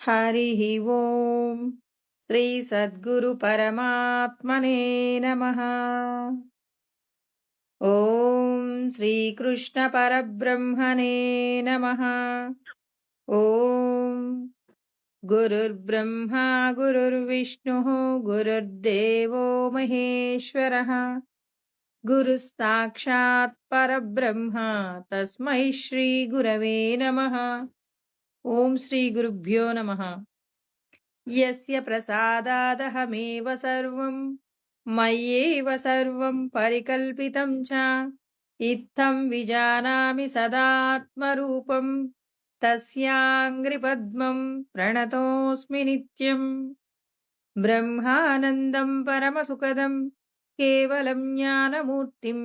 హరి ఓం శ్రీ సద్గురు పరమాత్మనే నమః. ఓం శ్రీకృష్ణ పరబ్రహ్మణే నమః. ఓం గురుర్బ్రహ్మా గురుర్విష్ణుః గురుర్దేవో మహేశ్వరః గురుః సాక్షాత్ పరబ్రహ్మ తస్మై శ్రీ గురవే నమః. ఓం శ్రీ గురుభ్యో నమః. యస్య ప్రసాదాదహమేవ సర్వం మయ్యేవ సర్వం పరికల్పితం చ ఇత్థం విజానామి సదాత్మరూపం తస్యాంగ్రిపద్మం ప్రణతోస్మి నిత్యం. బ్రహ్మానందం పరమసుఖదం కేవలం జ్ఞానమూర్తిం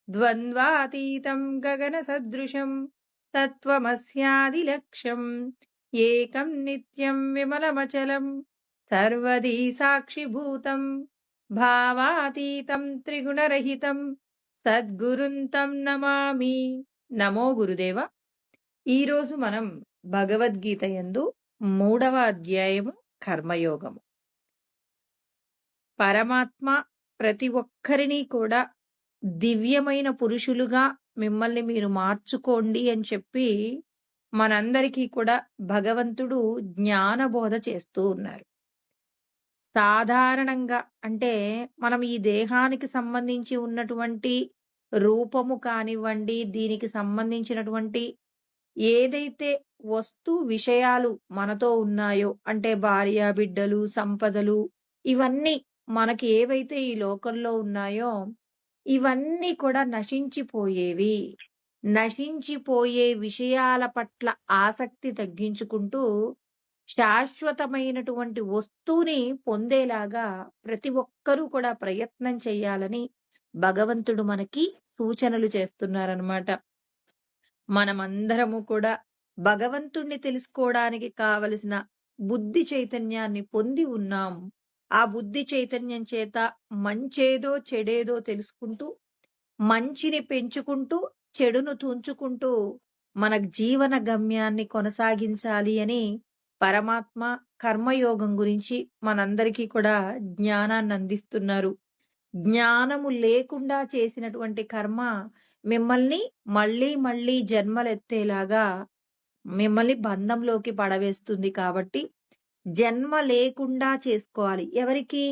ద్వంద్వాతీతం గగనసదృశం తత్వమస్యాదిలక్ష్యం ఏకం నిత్యం విమలమచలం సర్వదీ సాక్షిభూతం భావాతీతం త్రిగుణరహితం సద్గురుం తం నమామి. నమో గురుదేవ. ఈరోజు మనం భగవద్గీత యందు 3వ అధ్యాయము కర్మయోగము. పరమాత్మ ప్రతి ఒక్కరిని కూడా దివ్యమైన పురుషులుగా మిమ్మల్ని మీరు మార్చుకోండి అని చెప్పి మనందరికీ కూడా భగవంతుడు జ్ఞానబోధ చేస్తూ ఉన్నారు. సాధారణంగా అంటే మనం ఈ దేహానికి సంబంధించి ఉన్నటువంటి రూపము కానివ్వండి, దీనికి సంబంధించినటువంటి ఏదైతే విషయాలు మనతో ఉన్నాయో అంటే భార్య బిడ్డలు సంపదలు ఇవన్నీ మనకి ఏవైతే ఈ లోకంలో ఉన్నాయో ఇవన్నీ కూడా నశించిపోయేవి. నశించిపోయే విషయాల పట్ల ఆసక్తి తగ్గించుకుంటూ శాశ్వతమైనటువంటి వస్తువుని పొందేలాగా ప్రతి ఒక్కరూ కూడా ప్రయత్నం చేయాలని భగవంతుడు మనకి సూచనలు చేస్తున్నారనమాట. మనమందరము కూడా భగవంతుణ్ణి తెలుసుకోవడానికి కావలసిన బుద్ధి చైతన్యాన్ని పొంది ఉన్నాం. ఆ బుద్ధి చైతన్యం చేత మంచేదో చెడేదో తెలుసుకుంటూ మంచిని పెంచుకుంటూ చెడును తుంచుకుంటూ మన జీవన గమ్యాన్ని కొనసాగించాలి అని పరమాత్మ కర్మయోగం గురించి మనందరికీ కూడా జ్ఞానాన్ని అందిస్తున్నారు. జ్ఞానము లేకుండా చేసినటువంటి కర్మ మిమ్మల్ని మళ్ళీ మళ్ళీ జన్మలెత్తేలాగా మిమ్మల్ని బంధంలోకి పడవేస్తుంది. కాబట్టి జన్మ లేకుండా చేసుకోవాలి. ఎవరికి?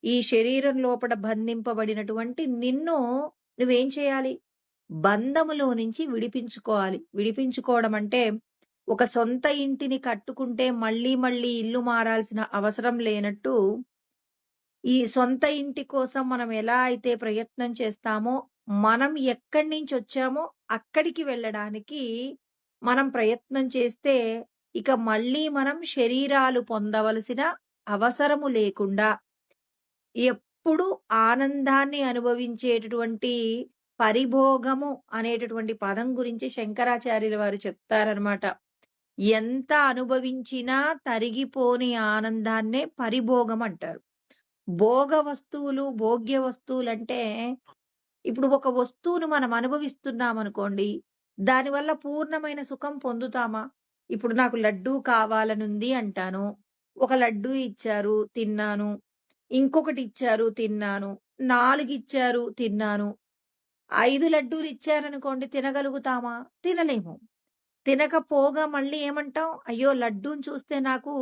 ఈ శరీరం లోపల బంధింపబడినటువంటి నిన్ను నువ్వేం చేయాలి? బంధములో నుంచి విడిపించుకోవాలి. విడిపించుకోవడం అంటే ఒక సొంత ఇంటిని కట్టుకుంటే మళ్ళీ మళ్ళీ ఇల్లు మారాల్సిన అవసరం లేనట్టు ఈ సొంత ఇంటి కోసం మనం ఎలా అయితే ప్రయత్నం చేస్తామో మనం ఎక్కడి నుంచి వచ్చామో అక్కడికి వెళ్ళడానికి మనం ప్రయత్నం చేస్తే ఇక మళ్ళీ మనం శరీరాలు పొందవలసిన అవసరము లేకుండా ఎప్పుడు ఆనందాన్ని అనుభవించేటటువంటి పరిభోగము అనేటటువంటి పదం గురించి శంకరాచార్యుల వారు చెప్తారనమాట. ఎంత అనుభవించినా తరిగిపోని ఆనందాన్నే పరిభోగం అంటారు. భోగ వస్తువులు భోగ్య వస్తువులు అంటే ఇప్పుడు ఒక వస్తువును మనం అనుభవిస్తున్నాం అనుకోండి, దానివల్ల పూర్ణమైన సుఖం పొందుతామా? ఇప్పుడు నాకు లడ్డూ కావాలనుంది అంటాను, ఒక లడ్డూ ఇచ్చారు తిన్నాను, ఇంకొకటి ఇచ్చారు తిన్నాను, 4 ఇచ్చారు తిన్నాను, 5 లడ్డూలు ఇచ్చారనుకోండి తినగలుగుతామా? తినలేము. తినకపోగా మళ్ళీ ఏమంటాం? అయ్యో లడ్డూని చూస్తే నాకు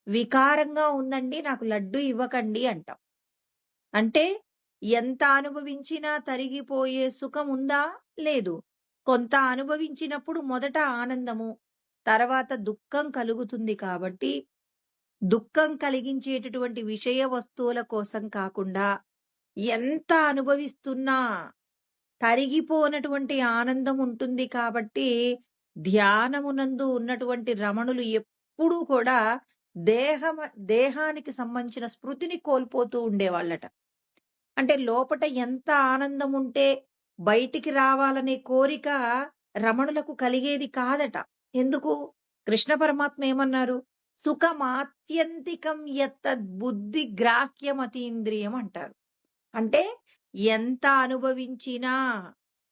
వికారంగా ఉందండి, నాకు లడ్డూ ఇవ్వకండి అంటాం. అంటే ఎంత అనుభవించినా తరిగిపోయే సుఖం ఉందా? లేదు. కొంత అనుభవించినప్పుడు మొదట ఆనందము, తర్వాత దుఃఖం కలుగుతుంది. కాబట్టి దుఃఖం కలిగించేటటువంటి విషయ వస్తువుల కోసం కాకుండా ఎంత అనుభవిస్తున్నా తరిగిపోనటువంటి ఆనందం ఉంటుంది. కాబట్టి ధ్యానమునందు ఉన్నటువంటి రమణులు ఎప్పుడూ కూడా దేహానికి సంబంధించిన స్మృతిని కోల్పోతూ ఉండేవాళ్ళట. అంటే లోపట ఎంత ఆనందం ఉంటే బయటికి రావాలనే కోరిక రమణులకు కలిగేది కాదట. ఎందుకు? కృష్ణ పరమాత్మ ఏమన్నారు? సుఖమాత్యంతికం యత్తద్ బుద్ధి గ్రాహ్యమతీంద్రియం అంటారు. అంటే ఎంత అనుభవించినా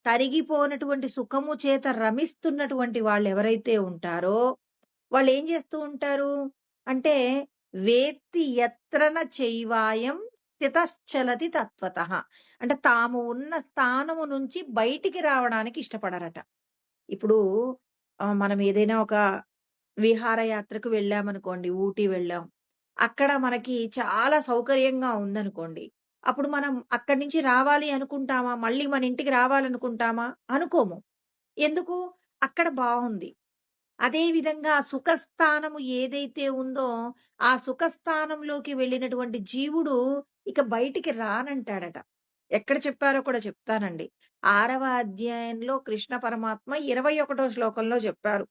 తరిగిపోనటువంటి సుఖము చేత రమిస్తున్నటువంటి వాళ్ళు ఎవరైతే ఉంటారో వాళ్ళు ఏం చేస్తూ ఉంటారు? అంటే వేత్తి ఎత్రన చైవాయం స్థితశ్చలతి తత్వతః. అంటే తాము ఉన్న స్థానము నుంచి బయటికి రావడానికి ఇష్టపడరట. ఇప్పుడు మనం ఏదైనా ఒక విహారయాత్రకు వెళ్ళామనుకోండి, ఊటీ వెళ్ళాం. అక్కడ మనకి చాలా సౌకర్యంగా ఉందనుకోండి. అప్పుడు మనం అక్కడి నుంచి రావాలి అనుకుంటామా? మళ్ళీ మన ఇంటికి రావాలనుకుంటామా? అనుకోము. ఎందుకు? అక్కడ బావుంది. అదే విధంగా సుఖస్థానము ఏదైతే ఉందో, ఆ సుఖస్థానంలోకి వెళ్ళినటువంటి జీవుడు ఇక బయటికి రానంటాడట. ఎక్కడ చెప్పారో కూడా చెప్తానండి. 6వ అధ్యాయంలో కృష్ణ పరమాత్మ 21వ శ్లోకంలో చెప్పారు.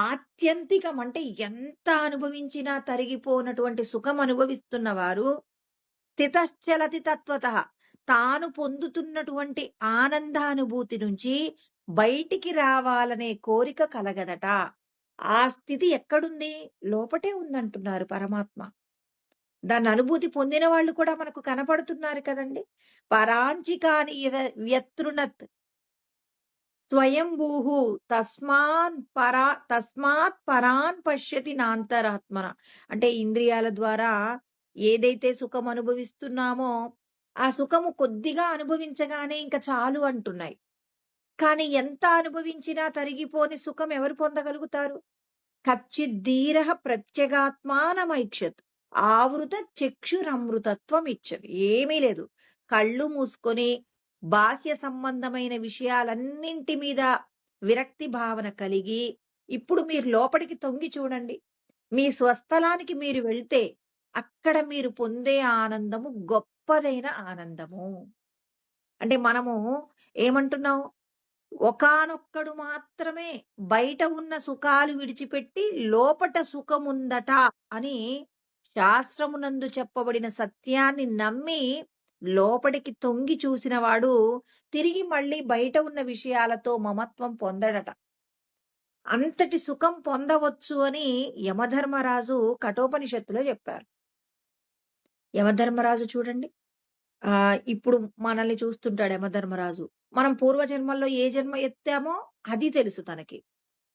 ఆత్యంతికం అంటే ఎంత అనుభవించినా తరిగిపోనటువంటి సుఖం అనుభవిస్తున్న వారు స్థితశ్చలతి తత్వతః. తాను పొందుతున్నటువంటి ఆనందానుభూతి నుంచి బయటికి రావాలనే కోరిక కలగదట. ఆ స్థితి ఎక్కడుంది? లోపటే ఉందంటున్నారు పరమాత్మ. దాన్ని అనుభూతి పొందిన వాళ్ళు కూడా మనకు కనపడుతున్నారు కదండీ! పరాంచికాని వ్యతృణత్ స్వయంభూః తస్మాత్ పరాన్ పశ్యతి నాంతరాత్మన. అంటే ఇంద్రియాల ద్వారా ఏదైతే సుఖం అనుభవిస్తున్నామో, ఆ సుఖము కొద్దిగా అనుభవించగానే ఇంక చాలు అంటున్నాయి. కానీ ఎంత అనుభవించినా తరిగిపోని సుఖం ఎవరు పొందగలుగుతారు? కచ్చిద్దీరః ప్రత్యేగాత్మానమైక్షత్ ఆవృత చక్షురమృతత్వం ఇచ్చది. ఏమీ లేదు. కళ్ళు మూసుకొని బాహ్య సంబంధమైన విషయాలన్నింటి మీద విరక్తి భావన కలిగి, ఇప్పుడు మీరు లోపలికి తొంగి చూడండి. మీ స్వస్థలానికి మీరు వెళ్తే, అక్కడ మీరు పొందే ఆనందము గొప్పదైన ఆనందము. అంటే మనము ఏమంటున్నాం? ఒకానొక్కడు మాత్రమే బయట ఉన్న సుఖాలు విడిచిపెట్టి లోపట సుఖముందట అని శాస్త్రమునందు చెప్పబడిన సత్యాన్ని నమ్మి లోపటికి తొంగి చూసిన వాడు తిరిగి మళ్ళీ బయట ఉన్న విషయాలతో మమత్వం పొందడట. అంతటి సుఖం పొందవచ్చు అని యమధర్మరాజు కఠోపనిషత్తులో చెప్పారు. యమధర్మరాజు చూడండి. ఇప్పుడు మనల్ని చూస్తుంటాడు యమధర్మరాజు. మనం పూర్వజన్మల్లో ఏ జన్మ ఎత్తామో అది తెలుసు తనకి.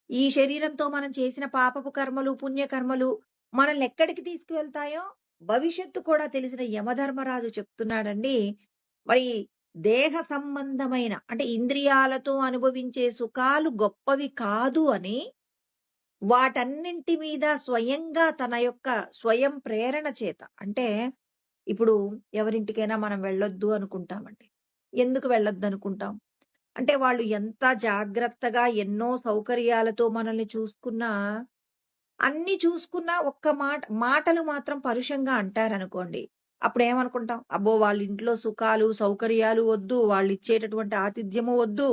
ఈ శరీరంతో మనం చేసిన పాపపు కర్మలు, పుణ్యకర్మలు మనల్ని ఎక్కడికి తీసుకువెళ్తాయో భవిష్యత్తు కూడా తెలిసిన యమధర్మరాజు చెప్తున్నాడండి. మరి దేహ సంబంధమైన అంటే ఇంద్రియాలతో అనుభవించే సుఖాలు గొప్పవి కాదు అని, వాటన్నింటి మీద స్వయంగా తన యొక్క స్వయం ప్రేరణ చేత అంటే ఇప్పుడు ఎవరింటికైనా మనం వెళ్ళొద్దు అనుకుంటామండి. ఎందుకు వెళ్ళొద్దనుకుంటాం? అంటే వాళ్ళు ఎంత జాగ్రత్తగా ఎన్నో సౌకర్యాలతో మనల్ని చూసుకున్నా, అన్నీ చూసుకున్నా ఒక్క మాటలు మాత్రం పరుషంగా అంటారనుకోండి. అప్పుడేమనుకుంటాం? అబ్బో! వాళ్ళింట్లో సుఖాలు, సౌకర్యాలు వద్దు. వాళ్ళిచ్చేటటువంటి ఆతిథ్యము వద్దు.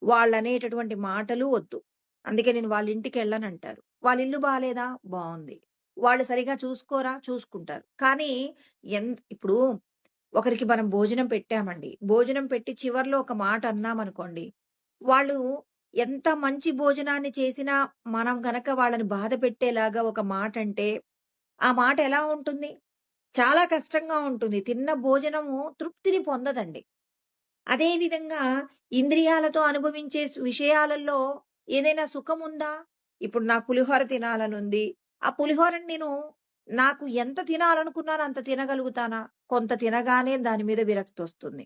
వాళ్ళనేటటువంటి మాటలు వద్దు. అందుకే నేను వాళ్ళింటికెళ్ళనంటారు. వాళ్ళిల్లు బాలేదా? బావుంది. వాళ్ళు సరిగ్గా చూసుకోరా? చూసుకుంటారు. కానీ ఇప్పుడు ఒకరికి మనం భోజనం పెట్టామండి. భోజనం పెట్టి చివర్లో ఒక మాట అన్నామనుకోండి, వాళ్ళు ఎంత మంచి భోజనాన్ని చేసినా మనం గనక వాళ్ళని బాధ పెట్టేలాగా ఒక మాటంటే, ఆ మాట ఎలా ఉంటుంది? చాలా కష్టంగా ఉంటుంది. తిన్న భోజనము తృప్తిని పొందదండి. అదే విధంగా ఇంద్రియాలతో అనుభవించే విషయాలలో ఏదైనా సుఖముందా? ఇప్పుడు నాకు పులిహోర తినాలనుంది. ఆ పులిహోరని నేను నాకు ఎంత తినాలనుకున్నానో అంత తినగలుగుతానా? కొంత తినగానే దాని మీద విరక్తొస్తుంది.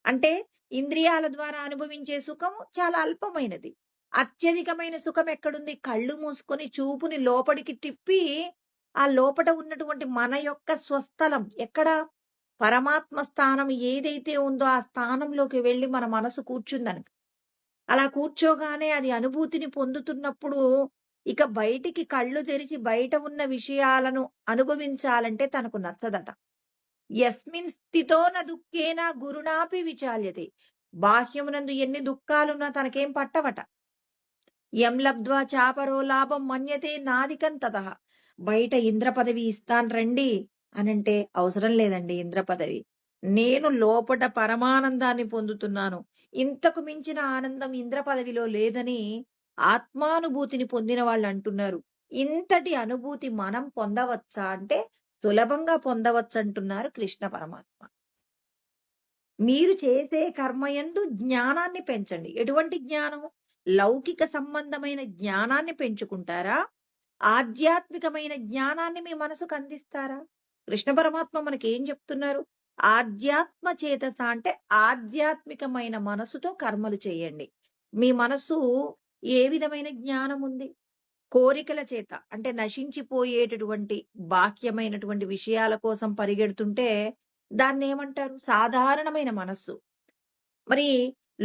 అంటే ఇంద్రియాల ద్వారా అనుభవించే సుఖము చాలా అల్పమైనది. అత్యధికమైన సుఖం ఎక్కడుంది? కళ్ళు మూసుకొని చూపుని లోపలికి తిప్పి, ఆ లోపట ఉన్నటువంటి మన యొక్క స్వస్థలం ఎక్కడ? పరమాత్మ స్థానం ఏదైతే ఉందో ఆ స్థానంలోకి వెళ్లి మన మనసు కూర్చుందనుకో. అలా కూర్చోగానే అది అనుభూతిని పొందుతున్నప్పుడు ఇక బయటికి కళ్ళు తెరిచి బయట ఉన్న విషయాలను అనుభవించాలంటే తనకు నచ్చదట. యస్మిన్ స్థితో న దుఃఖేన గురుణాపి విచాల్యతే. బాహ్యమునందు ఎన్ని దుఃఖాలున్నా తనకేం పట్టవట. యం లబ్ధ్వా చాపరో లాభం మన్యతే నాదికం తతః. బయట ఇంద్ర పదవి ఇస్తాను రండి అనంటే అవసరం లేదండి ఇంద్ర పదవి. నేను లోపట పరమానందాన్ని పొందుతున్నాను. ఇంతకు మించిన ఆనందం ఇంద్ర పదవిలో లేదని ఆత్మానుభూతిని పొందిన వాళ్ళు అంటున్నారు. ఇంతటి అనుభూతి మనం పొందవచ్చా అంటే సులభంగా పొందవచ్చంటున్నారు కృష్ణ పరమాత్మ. మీరు చేసే కర్మయందు జ్ఞానాన్ని పెంచండి. ఎటువంటి జ్ఞానం? లౌకిక సంబంధమైన జ్ఞానాన్ని పెంచుకుంటారా? ఆధ్యాత్మికమైన జ్ఞానాన్ని మీ మనసుకు అందిస్తారా? కృష్ణ పరమాత్మ మనకేం చెప్తున్నారు? ఆధ్యాత్మ చేతస అంటే ఆధ్యాత్మికమైన మనసుతో కర్మలు చేయండి. మీ మనస్సు ఏ విధమైన జ్ఞానం ఉంది? కోరికల చేత అంటే నశించిపోయేటటువంటి బాహ్యమైనటువంటి విషయాల కోసం పరిగెడుతుంటే దాన్నేమంటారు? సాధారణమైన మనస్సు. మరి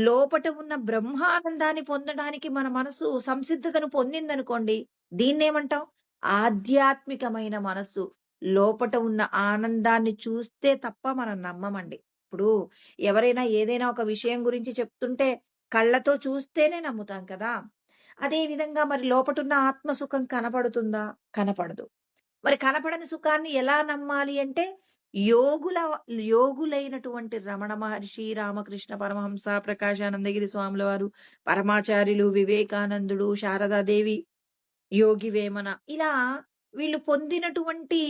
లోపట ఉన్న బ్రహ్మానందాన్ని పొందడానికి మన మనసు సంసిద్ధతను పొందిందనుకోండి, దీన్నేమంటాం? ఆధ్యాత్మికమైన మనస్సు. లోపట ఉన్న ఆనందాన్ని చూస్తే తప్ప మనం నమ్మమండి. ఇప్పుడు ఎవరైనా ఏదైనా ఒక విషయం గురించి చెప్తుంటే కళ్ళతో చూస్తేనే నమ్ముతాం కదా! అదే విధంగా మరి లోపటున్న ఆత్మ సుఖం కనపడుతుందా? కనపడదు. మరి కనపడని సుఖాన్ని ఎలా నమ్మాలి అంటే, యోగుల యోగులైనటువంటి రమణ మహర్షి, రామకృష్ణ పరమహంస, ప్రకాశానందగిరి స్వాముల వారు, పరమాచార్యులు, వివేకానందుడు, శారదాదేవి, యోగి వేమన ఇలా వీళ్ళు పొందినటువంటి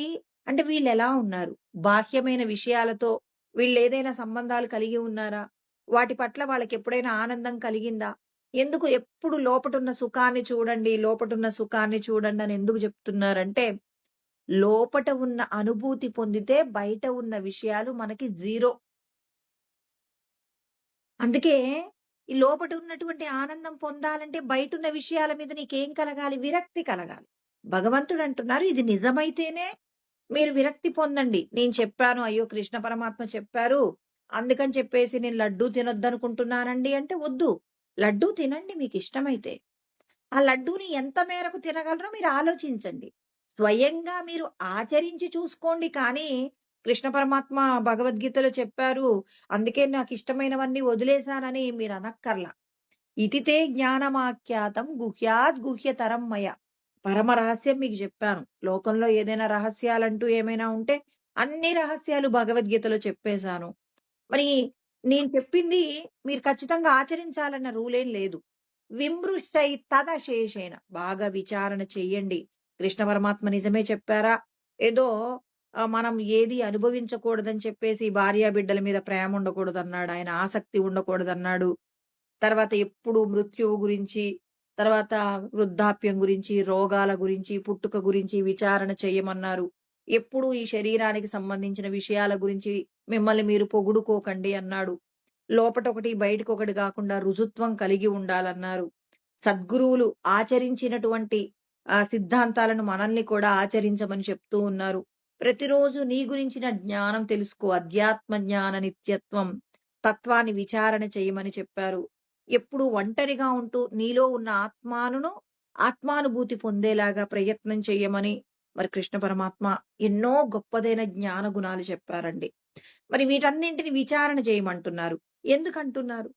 అంటే వీళ్ళెలా ఉన్నారు? బాహ్యమైన విషయాలతో వీళ్ళేదైనా సంబంధాలు కలిగి ఉన్నారా? వాటి పట్ల వాళ్ళకెప్పుడైనా ఆనందం కలిగిందా? ఎందుకు ఎప్పుడు లోపటున్న సుఖాన్ని చూడండి, లోపటున్న సుఖాన్ని చూడండని ఎందుకు చెప్తున్నారంటే లోపట ఉన్న అనుభూతి పొందితే బయట ఉన్న విషయాలు మనకి జీరో. అందుకే ఈ లోపట ఉన్నటువంటి ఆనందం పొందాలంటే బయటున్న విషయాల మీద నీకేం కలగాలి? విరక్తి కలగాలి. భగవంతుడు అంటున్నారు ఇది నిజమైతేనే మీరు విరక్తి పొందండి. నేను చెప్పాను అయ్యో! కృష్ణ పరమాత్మ చెప్పారు. అందుకని చెప్పేసి నేను లడ్డూ తినొద్దనుకుంటున్నానండి అంటే వద్దు. లడ్డూ తినండి మీకిష్టమైతే. ఆ లడ్డూని ఎంత మేరకు తినగలరో మీరు ఆలోచించండి. స్వయంగా మీరు ఆచరించి చూసుకోండి కానీ, కృష్ణ పరమాత్మ భగవద్గీతలో చెప్పారు. అందుకే నాకిష్టమైనవన్నీ వదిలేశానని మీరనక్కర్లా. ఇతితే జ్ఞానమాఖ్యాతం గుహ్యాత్ గుహ్యతరం మయ. పరమ రహస్యం మీకు చెప్పాను. లోకంలో ఏదైనా రహస్యాలంటూ ఏమైనా ఉంటే అన్ని రహస్యాలు భగవద్గీతలో చెప్పేశాను. మరి నేను చెప్పింది మీరు ఖచ్చితంగా ఆచరించాలన్న రూలేం లేదు. విమృశై తదశేషేణ బాగా విచారణ చెయ్యండి. కృష్ణ పరమాత్మ నిజమే చెప్పారా? ఏదో మనం ఏది అనుభవించకూడదని చెప్పేసి భార్యాబిడ్డల మీద ప్రేమ ఉండకూడదన్నాడు. ఆయన ఆసక్తి ఉండకూడదన్నాడు. తర్వాత ఎప్పుడు మృత్యువు గురించి, తర్వాత వృద్ధాప్యం గురించి, రోగాల గురించి, పుట్టుక గురించి విచారణ చెయ్యమన్నారు. ఎప్పుడూ ఈ శరీరానికి సంబంధించిన విషయాల గురించి మిమ్మల్ని మీరు పొగుడుకోకండి అన్నాడు. లోపటొకటి, బయటకొకటి గాకుండా రుజుత్వం కలిగి ఉండాలన్నారు. సద్గురువులు ఆచరించినటువంటి సిద్ధాంతాలను మనల్ని కూడా ఆచరించమని చెప్తూ ఉన్నారు. ప్రతిరోజు నీ గురించిన జ్ఞానం తెలుసుకో. అధ్యాత్మ జ్ఞాన నిత్యత్వం, తత్వాన్ని విచారణ చేయమని చెప్పారు. ఎప్పుడు ఒంటరిగా ఉంటూ నీలో ఉన్న ఆత్మానుభూతి పొందేలాగా ప్రయత్నం చెయ్యమని మరి కృష్ణ పరమాత్మ ఎన్నో గొప్పదైన జ్ఞాన గుణాలు చెప్పారండి. మరి వీటన్నింటిని విచారణ చేయమంటున్నారు. ఎందుకంటున్నారు?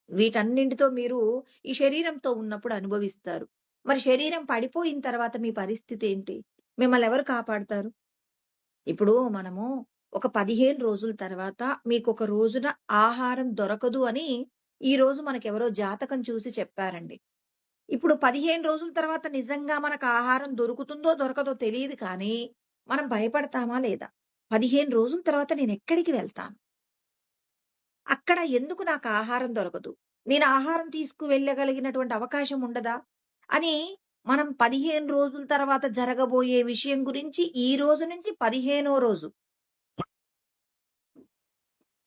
వీటన్నింటితో మీరు ఈ శరీరంతో ఉన్నప్పుడు అనుభవిస్తారు. మరి శరీరం పడిపోయిన తర్వాత మీ పరిస్థితి ఏంటి? మిమ్మల్ని ఎవరు కాపాడతారు? ఇప్పుడు మనము ఒక 15 రోజుల తర్వాత మీకొక రోజున ఆహారం దొరకదు అని ఈరోజు మనకెవరో జాతకం చూసి చెప్పారండి. ఇప్పుడు 15 రోజుల తర్వాత నిజంగా మనకు ఆహారం దొరుకుతుందో, దొరకదో తెలీదు కానీ, మనం భయపడతామా లేదా? 15 రోజుల తర్వాత నేనెక్కడికి వెళ్తాను? అక్కడ ఎందుకు నాకు ఆహారం దొరకదు? నేను ఆహారం తీసుకువెళ్ళగలిగినటువంటి అవకాశం ఉండదా? అని మనం 15 రోజుల తర్వాత జరగబోయే విషయం గురించి ఈ రోజు నుంచి 15వ రోజు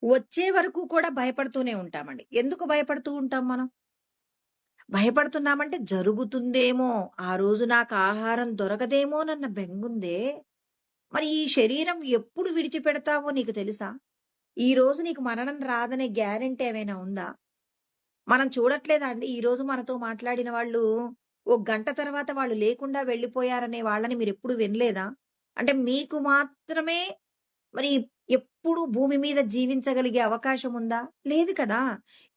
వచ్చే వరకు కూడా భయపడుతూనే ఉంటామండి. ఎందుకు భయపడుతూ ఉంటాం మనం? భయపడుతున్నామంటే జరుగుతుందేమో, ఆ రోజు నాకు ఆహారం దొరకదేమోనన్న బెంగుందే. మరి ఈ శరీరం ఎప్పుడు విడిచిపెడతావో నీకు తెలుసా? ఈరోజు నీకు మరణం రాదనే గ్యారంటీ ఏమైనా ఉందా? మనం చూడట్లేదా అండి? ఈరోజు మనతో మాట్లాడిన వాళ్ళు, ఓ గంట తర్వాత వాళ్ళు లేకుండా వెళ్ళిపోయారనే వాళ్ళని మీరెప్పుడు వినలేదా? అంటే మీకు మాత్రమే మరి ఎప్పుడు భూమి మీద జీవించగలిగే అవకాశం ఉందా? లేదు కదా!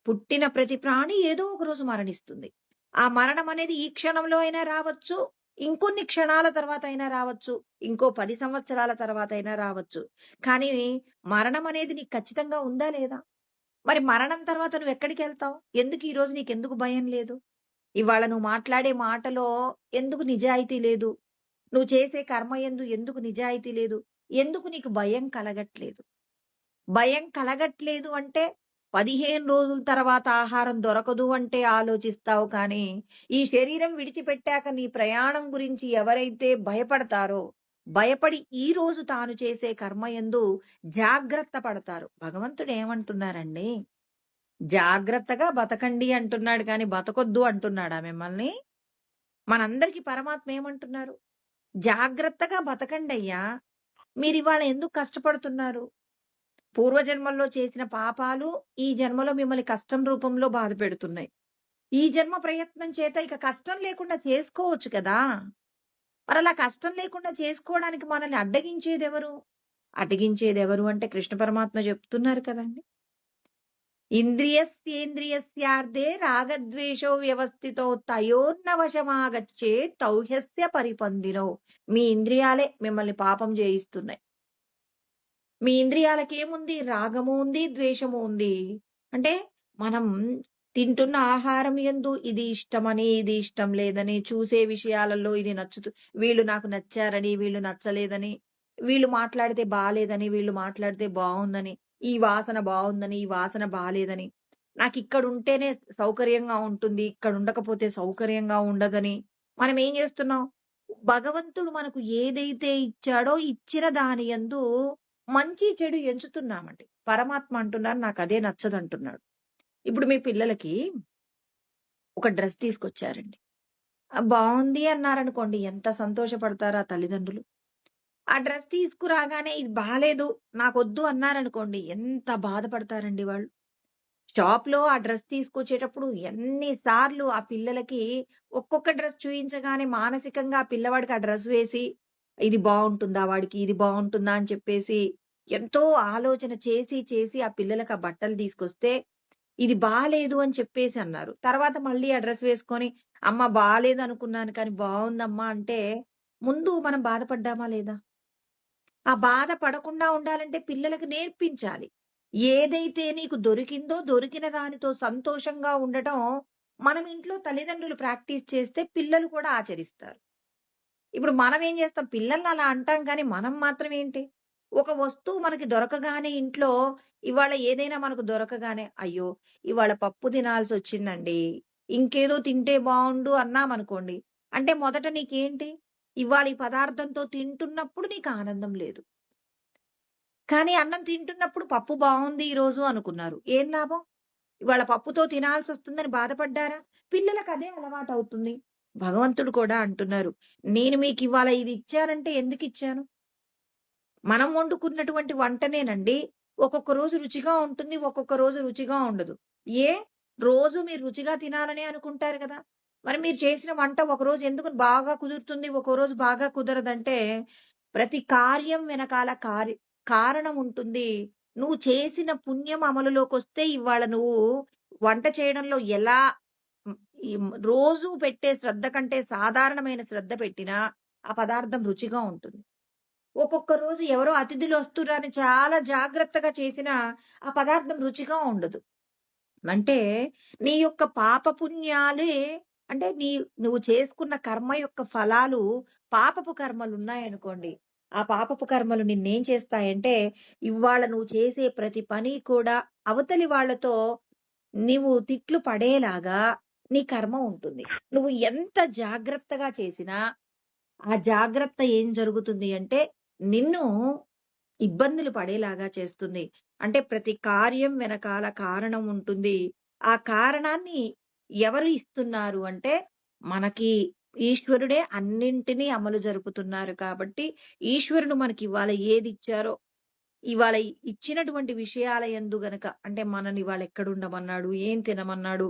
పుట్టిన ప్రతి ప్రాణి ఏదో ఒక రోజు మరణిస్తుంది. ఆ మరణం అనేది ఈ క్షణంలో అయినా రావచ్చు. ఇంకొన్ని క్షణాల తర్వాత అయినా రావచ్చు. ఇంకో 10 సంవత్సరాల తర్వాత అయినా రావచ్చు. కానీ మరణం అనేది నీకు ఖచ్చితంగా ఉందా లేదా? మరి మరణం తర్వాత నువ్వెక్కడికెళ్తావు? ఎందుకు ఈరోజు నీకెందుకు భయం లేదు? ఇవాళ నువ్వు మాట్లాడే మాటలో ఎందుకు నిజాయితీ లేదు? నువ్వు చేసే కర్మ యందు ఎందుకు నిజాయితీ లేదు? ఎందుకు నీకు భయం కలగట్లేదు? భయం కలగట్లేదు అంటే 15 రోజుల తర్వాత ఆహారం దొరకదు అంటే ఆలోచిస్తావు కానీ, ఈ శరీరం విడిచిపెట్టాక నీ ప్రయాణం గురించి ఎవరైతే భయపడతారో, భయపడి ఈ రోజు తాను చేసే కర్మయందు జాగ్రత్త పడతారు. భగవంతుడు ఏమంటున్నారండి? జాగ్రత్తగా బతకండి అంటున్నాడు కానీ, బతకొద్దు అంటున్నాడా మిమ్మల్ని? మనందరికి పరమాత్మ ఏమంటున్నారు? జాగ్రత్తగా బతకండయ్యా! మీరివాళ ఎందుకు కష్టపడుతున్నారు? పూర్వజన్మల్లో చేసిన పాపాలు ఈ జన్మలో మిమ్మల్ని కష్టం రూపంలో బాధపెడుతున్నాయి. ఈ జన్మ ప్రయత్నం చేత ఇక కష్టం లేకుండా చేసుకోవచ్చు కదా! మరలా కష్టం లేకుండా చేసుకోవడానికి మనల్ని అడ్డగించేదెవరు? అడ్డగించేదెవరు అంటే కృష్ణ పరమాత్మ చెప్తున్నారు కదండీ! ఇంద్రియస్యేంద్రియస్యార్థే రాగద్వేషో వ్యవస్థితో తయోర్నవశమాగచ్చే తౌహ్యస్య పరిపందినో. మీ ఇంద్రియాలే మిమ్మల్ని పాపం చేయిస్తున్నాయి. మీ ఇంద్రియాలకేముంది? రాగము ఉంది, ద్వేషము ఉంది. అంటే మనం తింటున్న ఆహారం యందు ఇది ఇష్టమని, ఇది ఇష్టం లేదని, చూసే విషయాలలో ఇది వీళ్ళు నాకు నచ్చారని, వీళ్ళు నచ్చలేదని, వీళ్ళు మాట్లాడితే బాలేదని, వీళ్ళు మాట్లాడితే బావుందని, ఈ వాసన బావుందని, ఈ వాసన బాలేదని, నాకిక్కడుంటేనే సౌకర్యంగా ఉంటుంది, ఇక్కడుండకపోతే సౌకర్యంగా ఉండదని, మనమేం జేస్తున్నాం? భగవంతుడు మనకు ఏదైతే ఇచ్చాడో, ఇచ్చిన దాని యందు మంచి, చెడు ఎంచుతున్నామండి. పరమాత్మ అంటున్నారు నాకదే నచ్చదంటున్నాడు. ఇప్పుడు మీ పిల్లలకి ఒక డ్రెస్ తీసుకొచ్చారండి. బావుంది అన్నారనుకోండి ఎంత సంతోషపడతారో ఆ తల్లిదండ్రులు. ఆ డ్రెస్ తీసుకురాగానే ఇది బాలేదు, నాకొద్దు అన్నారనుకోండి ఎంత బాధపడతారండి వాళ్ళు. షాప్‌లో ఆ డ్రెస్ తీసుకొచ్చేటప్పుడు ఎన్ని సార్లు ఆ పిల్లలకి ఒక్కొక్క డ్రెస్ చూయించగానే మానసికంగా ఆ పిల్లవాడికి ఆ డ్రెస్ వేసి, ఇది బావుంటుందా వాడికి, ఇది బావుంటుందా అని చెప్పేసి ఎంతో ఆలోచన చేసి, చేసి ఆ పిల్లలకి ఆ బట్టలు తీసుకొస్తే, ఇది బాలేదు అని చెప్పేసి అన్నారు. తర్వాత మళ్ళీ ఆ డ్రెస్ వేసుకొని, అమ్మ బాలేదనుకున్నాను కానీ బావుందమ్మా అంటే, ముందు మనం బాధపడ్డామా లేదా? ఆ బాధ పడకుండా ఉండాలంటే పిల్లలకి నేర్పించాలి. ఏదైతే నీకు దొరికిందో, దొరికిన దానితో సంతోషంగా ఉండటం మనం ఇంట్లో తల్లిదండ్రులు ప్రాక్టీస్ చేస్తే పిల్లలు కూడా ఆచరిస్తారు. ఇప్పుడు మనం ఏం చేస్తాం పిల్లల్ని అలా అంటాం కానీ మనం మాత్రం ఏంటి? ఒక వస్తువు మనకి దొరకగానే ఇంట్లో ఇవాళ ఏదైనా మనకు దొరకగానే, అయ్యో! ఇవాళ పప్పు తినాల్సొచ్చిందండి. ఇంకేదో తింటే బావుండు అన్నామనుకోండి. అంటే మొదట నీకేంటి? ఇవాళ ఈ పదార్థంతో తింటున్నప్పుడు నీకు ఆనందం లేదు. కానీ అన్నం తింటున్నప్పుడు పప్పు బావుంది ఈరోజు అనుకున్నారు. ఏం లాభం? ఇవాళ పప్పుతో తినాల్సొస్తుందని బాధపడ్డారా? పిల్లలకదే అలవాటవుతుంది. భగవంతుడు కూడా అంటున్నారు. నేను మీకివాళ ఇది ఇచ్చానంటే ఎందుకిచ్చాను? మనం వండుకున్నటువంటి వంటనేనండి ఒక్కొక్క రోజు రుచిగా ఉంటుంది. ఒక్కొక్క రోజు రుచిగా ఉండదు. ఏ? రోజు మీరు రుచిగా తినాలనే అనుకుంటారు కదా! మరి మీరు చేసిన వంట ఒకరోజు ఎందుకు బాగా కుదురుతుంది, ఒక్కో రోజు బాగా కుదరదంటే, ప్రతి కార్యం వెనకాల కారణం ఉంటుంది. నువ్వు చేసిన పుణ్యం అమలులోకొస్తే ఇవాళ నువ్వు వంట చేయడంలో ఎలా హ్మ్, రోజు పెట్టే శ్రద్ధ కంటే సాధారణమైన శ్రద్ధ పెట్టినా, ఆ పదార్థం రుచిగా ఉంటుంది. ఒక్కొక్క రోజు ఎవరో అతిథులు వస్తుర్రని చాలా జాగ్రత్తగా చేసినా, ఆ పదార్థం రుచిగా ఉండదు. అంటే నీ యొక్క పాపపుణ్యాలే అంటే నువ్వు చేసుకున్న కర్మ యొక్క ఫలాలు పాపపు కర్మలున్నాయనుకోండి. ఆ పాపపు కర్మలు నిన్నేం చేస్తాయంటే, ఇవాళ నువ్వు చేసే ప్రతి పని కూడా అవతలి వాళ్ళతో నీవు తిట్లు పడేలాగా నీ కర్మ ఉంటుంది. నువ్వు ఎంత జాగ్రత్తగా చేసినా, ఆ జాగ్రత్త ఏం జరుగుతుంది అంటే, నిన్ను ఇబ్బందులు పడేలాగా చేస్తుంది. అంటే ప్రతి కార్యం వెనకాల కారణం ఉంటుంది. ఆ కారణాన్ని ఎవరు ఇస్తున్నారు అంటే, మనకి ఈశ్వరుడే అన్నింటిని అమలు జరుపుతున్నారు కాబట్టి, ఈశ్వరుడు మనకివాళ ఏదిచ్చారో, ఇవాళ ఇచ్చినటువంటి విషయాల యందు గనక అంటే మనని ఇవాళ ఎక్కడుండమన్నాడు, ఏం తినమన్నాడు,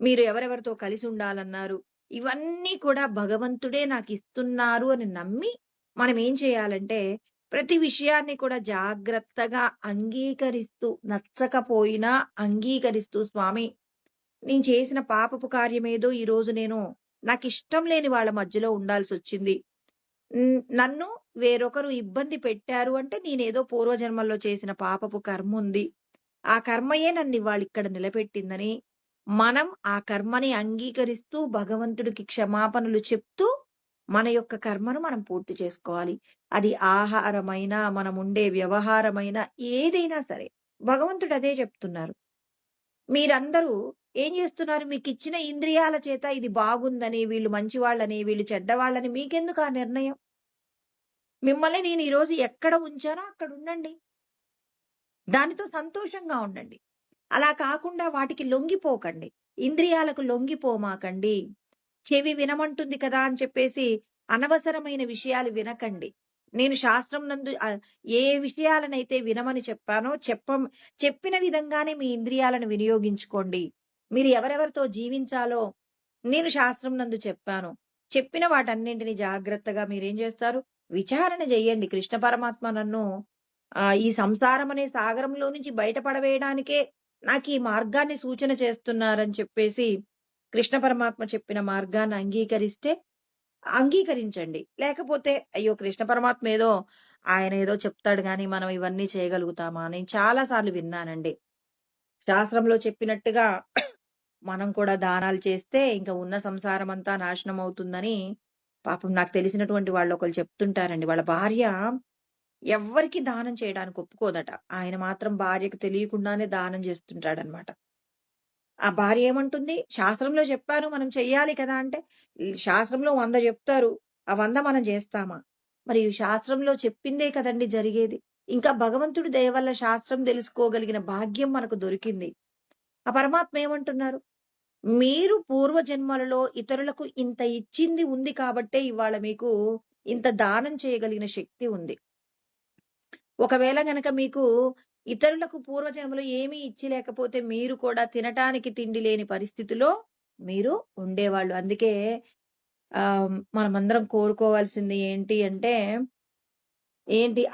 మీరు ఎవరెవరితో కలిసుండాలన్నారు, ఇవన్నీ కూడా భగవంతుడే నాకిస్తున్నారు అని నమ్మి, మనమేం చేయాలంటే, ప్రతి విషయాన్ని కూడా జాగ్రత్తగా అంగీకరిస్తూ, నచ్చకపోయినా అంగీకరిస్తూ, స్వామి నేను చేసిన పాపపు కార్యమేదో ఈరోజు నాకిష్టం లేని వాళ్ళ మధ్యలో ఉండాల్సొచ్చింది. నన్ను వేరొకరు ఇబ్బంది పెట్టారు అంటే, నేనేదో పూర్వజన్మల్లో చేసిన పాపపు కర్ముంది. ఆ కర్మయే నన్నివాళిక్కడ నిలబెట్టిందని, మనం ఆ కర్మని అంగీకరిస్తూ, భగవంతుడికి క్షమాపణలు చెప్తూ, మన యొక్క కర్మను మనం పూర్తి చేసుకోవాలి. అది ఆహారమైనా, మనముండే వ్యవహారమైనా, ఏదైనా సరే. భగవంతుడు అదే చెప్తున్నారు. మీరందరూ ఏం చేస్తున్నారు? మీకిచ్చిన ఇంద్రియాల చేత ఇది బాగుందని, వీళ్ళు మంచివాళ్ళని, వీళ్ళు చెడ్డవాళ్ళని మీకెందుకు ఆ నిర్ణయం? మిమ్మల్ని నేను ఈరోజు ఎక్కడ ఉంచానో అక్కడుండండి. దానితో సంతోషంగా ఉండండి. అలా కాకుండా వాటికి లొంగిపోకండి. ఇంద్రియాలకు లొంగిపోమాకండి. చెవి వినమంటుంది కదా అని చెప్పేసి అనవసరమైన విషయాలు వినకండి. నేను శాస్త్రం నందు ఏ విషయాలనైతే వినమని చెప్పానో చెప్పిన విధంగానే మీ ఇంద్రియాలను వినియోగించుకోండి. మీరు ఎవరెవరితో జీవించాలో నేను శాస్త్రం నందు చెప్పాను. చెప్పిన వాటన్నింటిని జాగ్రత్తగా మీరేం చేస్తారు? విచారణ జేయండి. కృష్ణ పరమాత్మ నన్ను ఈ సంసారం అనే సాగరంలో నుంచి బయటపడవేయడానికే నాకీ మార్గాన్ని సూచన చేస్తున్నారని చెప్పేసి కృష్ణ పరమాత్మ చెప్పిన మార్గాన్ని అంగీకరిస్తే అంగీకరించండి. లేకపోతే అయ్యో! కృష్ణ పరమాత్మ ఆయన ఏదో చెప్తాడు గానీ మనం ఇవన్నీ చేయగలుగుతామా? నేను చాలా సార్లు విన్నానండి. శాస్త్రంలో చెప్పినట్టుగా మనం కూడా దానాలు చేస్తే ఇంక ఉన్న సంసారం అంతా నాశనం అవుతుందని పాపం నాకు తెలిసినటువంటి వాళ్ళొకళ్ళు చెప్తుంటారండి. వాళ్ళ భార్య ఎవ్వరికీ దానం చేయడానికి ఒప్పుకోదట. ఆయన మాత్రం భార్యకు తెలియకుండానే దానం చేస్తుంటాడనమాట. ఆ భార్య ఏమంటుంది? శాస్త్రంలో చెప్పారు మనం చెయ్యాలి కదా! అంటే, శాస్త్రంలో 100 చెప్తారు. ఆ 100 మనం చేస్తామా? మరి శాస్త్రంలో చెప్పిందే కదండీ జరిగేది. ఇంకా భగవంతుడి దయ వల్ల శాస్త్రం తెలుసుకోగలిగిన భాగ్యం మనకు దొరికింది. ఆ పరమాత్మ ఏమంటున్నారు? మీరు పూర్వ జన్మలలో ఇతరులకు ఇంత ఇచ్చింది ఉంది కాబట్టే ఇవాళ మీకు ఇంత దానం చేయగలిగిన శక్తి ఉంది. ఒకవేళ గనక మీకు ఇతరులకు పూర్వజన్మలో ఏమీ ఇచ్చి లేకపోతే మీరు కూడా తినటానికి తిండి లేని పరిస్థితిలో మీరు ఉండేవాళ్ళు. అందుకే మనమందరం కోరుకోవాల్సింది ఏంటి అంటే,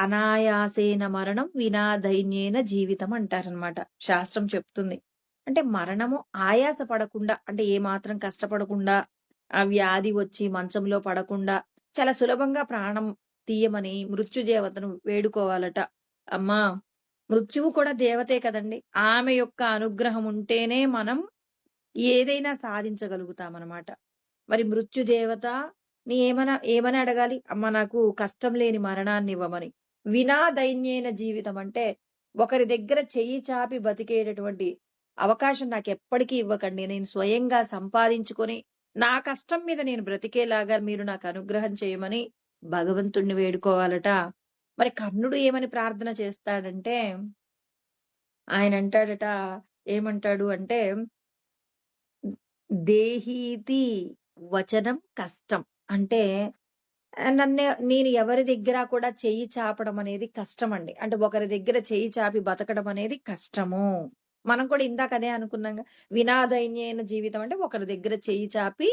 అనాయాసేన మరణం వినా దైన్యేన జీవితం అంటారనమాట. శాస్త్రం చెప్తుంది. అంటే మరణము ఆయాస పడకుండా, అంటే ఏమాత్రం కష్టపడకుండా, వ్యాధి వచ్చి మంచంలో పడకుండా, చాలా సులభంగా ప్రాణం తీయమని మృత్యుదేవతను వేడుకోవాలట. అమ్మా! మృత్యువు కూడా దేవతే కదండీ! ఆమె యొక్క అనుగ్రహం ఉంటేనే మనం ఏదైనా సాధించగలుగుతామనమాట. మరి మృత్యుదేవత ఏమని అడగాలి? అమ్మ నాకు కష్టం లేని మరణాన్నివ్వమని. వినా దైన్యేన జీవితం అంటే ఒకరి దగ్గర చెయ్యి చాపి బతికేటటువంటి అవకాశం నాకెప్పటికీ ఇవ్వకండి. నేను స్వయంగా సంపాదించుకొని, నా కష్టం మీద నేను బ్రతికేలాగా మీరు నాకు అనుగ్రహం చేయమని భగవంతుడిని వేడుకోవాలట. మరి కర్ణుడు ఏమని ప్రార్థన చేస్తాడంటే, ఆయనంటాడట, ఏమంటాడు అంటే, దేహీతి వచనం కష్టం. అంటే నేను ఎవరి దగ్గర కూడా చెయ్యి చాపడం అనేది కష్టమండి. అంటే ఒకరి దగ్గర చెయ్యి చాపి బతకడం అనేది కష్టము. మనం కూడా ఇందాక అదే అనుకున్నాంగా. వినాదైన్యైన జీవితం అంటే ఒకరి దగ్గర చెయ్యి చాపి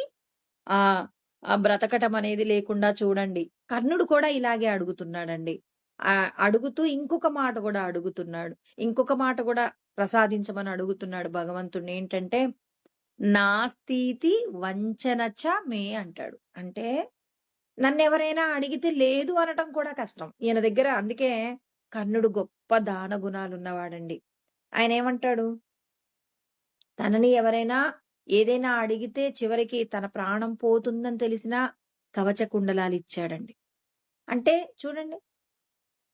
ఆహ్, బ్రతకటం అనేది లేకుండా చూడండి. కర్ణుడు కూడా ఇలాగే అడుగుతున్నాడండి. అడుగుతూ ఇంకొక మాట కూడా అడుగుతున్నాడు. ఇంకొక మాట కూడా ప్రసాదించమని అడుగుతున్నాడు భగవంతుడిని. ఏంటంటే, నాస్తీతి వంచన చ మే అంటాడు. అంటే నన్నెవరైనా అడిగితే లేదు అనటం కూడా కష్టం. ఈయన దగ్గర అందుకే కర్ణుడు గొప్ప దాన గుణాలున్నవాడండి. ఆయనేమంటాడు? తనని ఎవరైనా ఏదైనా అడిగితే చివరికి తన ప్రాణం పోతుందని తెలిసినా కవచ కుండలాలిచ్చాడండి. అంటే చూడండి,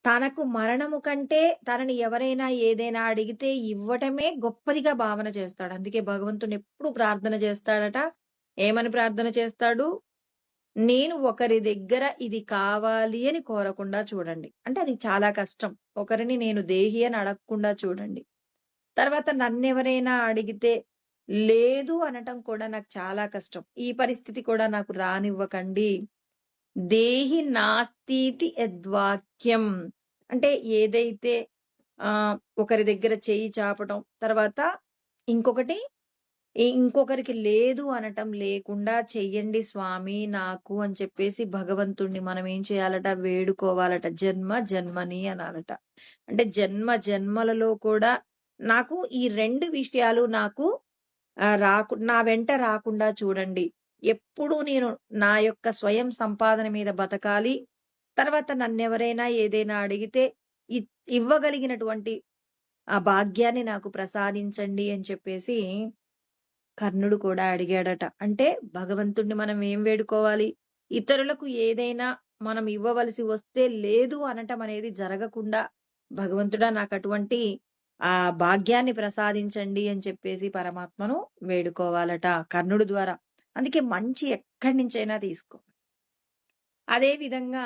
తనకు మరణము కంటే తనని ఎవరైనా ఏదైనా అడిగితే ఇవ్వటమే గొప్పదిగా భావన చేస్తాడు. అందుకే భగవంతుడిని ఎప్పుడు ప్రార్థన చేస్తాడట. ఏమని ప్రార్థన చేస్తాడు? నేను ఒకరి దగ్గర ఇది కావాలి అని కోరకుండా చూడండి. అంటే అది చాలా కష్టం. ఒకరిని నేను దేహి అని అడగకుండా చూడండి. తర్వాత నన్నెవరైనా అడిగితే లేదు అనటం కూడా నాకు చాలా కష్టం. ఈ పరిస్థితి కూడా నాకు రానివ్వకండి. దేహి నాస్తీతి యద్వాక్యం. అంటే ఏదైతే ఒకరి దగ్గర చెయ్యి చాపటం, తర్వాత ఇంకొకటి ఇంకొకరికి లేదు అనటం లేకుండా చెయ్యండి స్వామి నాకు అని చెప్పేసి భగవంతుణ్ణి మనం ఏం చేయాలట? వేడుకోవాలట. జన్మ జన్మని అనాలట. అంటే జన్మ జన్మలలో కూడా నాకు ఈ 2 విషయాలు నాకు నా వెంట రాకుండా చూడండి. ఎప్పుడూ నేను నా యొక్క స్వయం సంపాదన మీద బతకాలి. తర్వాత నన్నెవరైనా ఏదైనా అడిగితే ఇ ఇవ్వగలిగినటువంటి ఆ భాగ్యాన్ని నాకు ప్రసాదించండి అని చెప్పేసి కర్ణుడు కూడా అడిగాడట. అంటే భగవంతుడిని మనం ఏం వేడుకోవాలి? ఇతరులకు ఏదైనా మనం ఇవ్వవలసి వస్తే లేదు అనటం అనేది జరగకుండా, భగవంతుడా నాకటువంటి ఆ భాగ్యాన్ని ప్రసాదించండి అని చెప్పేసి పరమాత్మను వేడుకోవాలట కర్ణుడి ద్వారా. అందుకే మంచి ఎక్కడి నుంచైనా తీసుకో. అదే విధంగా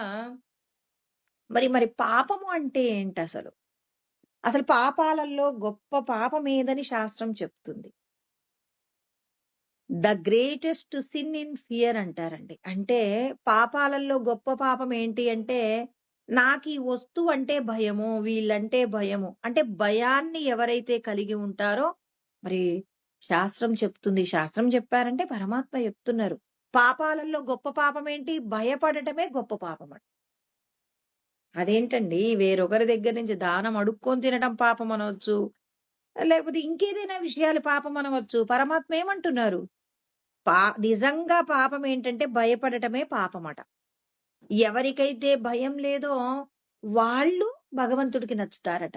మరి పాపము అంటే ఏంటసలు? అసలు పాపాలలో గొప్ప పాపం ఏదని శాస్త్రం చెప్తుంది. The greatest sin in fear అంటారండి. అంటే పాపాలలో గొప్ప పాపం ఏంటి అంటే, నాకీ వస్తువంటే భయము, వీళ్ళంటే భయము. అంటే భయాన్ని ఎవరైతే కలిగి ఉంటారో మరి శాస్త్రం చెప్తుంది. శాస్త్రం చెప్పారంటే పరమాత్మ చెప్తున్నారు. పాపాలలో గొప్ప పాపమేంటి? భయపడటమే గొప్ప పాపమట. అదేంటండి వేరొకరి దగ్గర నుంచి దానం అడుక్కొని తినటం పాపమనొచ్చు. లేకపోతే ఇంకేదైనా విషయాలు పాపమనవచ్చు. పరమాత్మ ఏమంటున్నారు? పా నిజంగా పాపమేంటంటే భయపడటమే పాపమట. ఎవరికైతే భయం లేదో వాళ్ళు భగవంతుడికి నచ్చుతారట.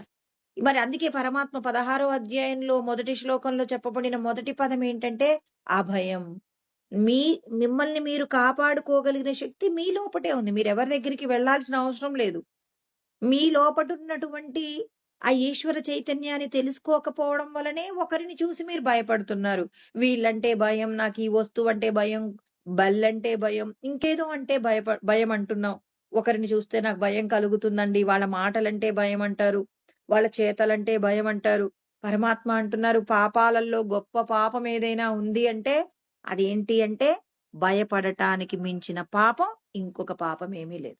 మరి అందుకే పరమాత్మ 16వ అధ్యాయంలో మొదటి శ్లోకంలో చెప్పబడిన మొదటి పదం ఏంటంటే అభయం. మీ మిమ్మల్ని మీరు కాపాడుకోగలిగిన శక్తి మీ లోపటే ఉంది. మీరెవరి దగ్గరికి వెళ్ళాల్సిన అవసరం లేదు. మీ లోపటున్నటువంటి ఆ ఈశ్వర చైతన్యాన్ని తెలుసుకోకపోవడం వలనే ఒకరిని చూసి మీరు భయపడుతున్నారు. వీళ్ళంటే భయం, నాకు ఈ వస్తువంటే భయం, బల్లంటే భయం, ఇంకేదో అంటే భయం అంటున్నాం. ఒకరిని చూస్తే నాకు భయం కలుగుతుందండి. వాళ్ళ మాటలంటే భయమంటారు. వాళ్ళ చేతలంటే భయమంటారు. పరమాత్మ అంటున్నారు పాపాలలో గొప్ప పాపం ఏదైనా ఉంది అంటే అదేంటి అంటే భయపడటానికి మించిన పాపం ఇంకొక పాపం ఏమీ లేదు.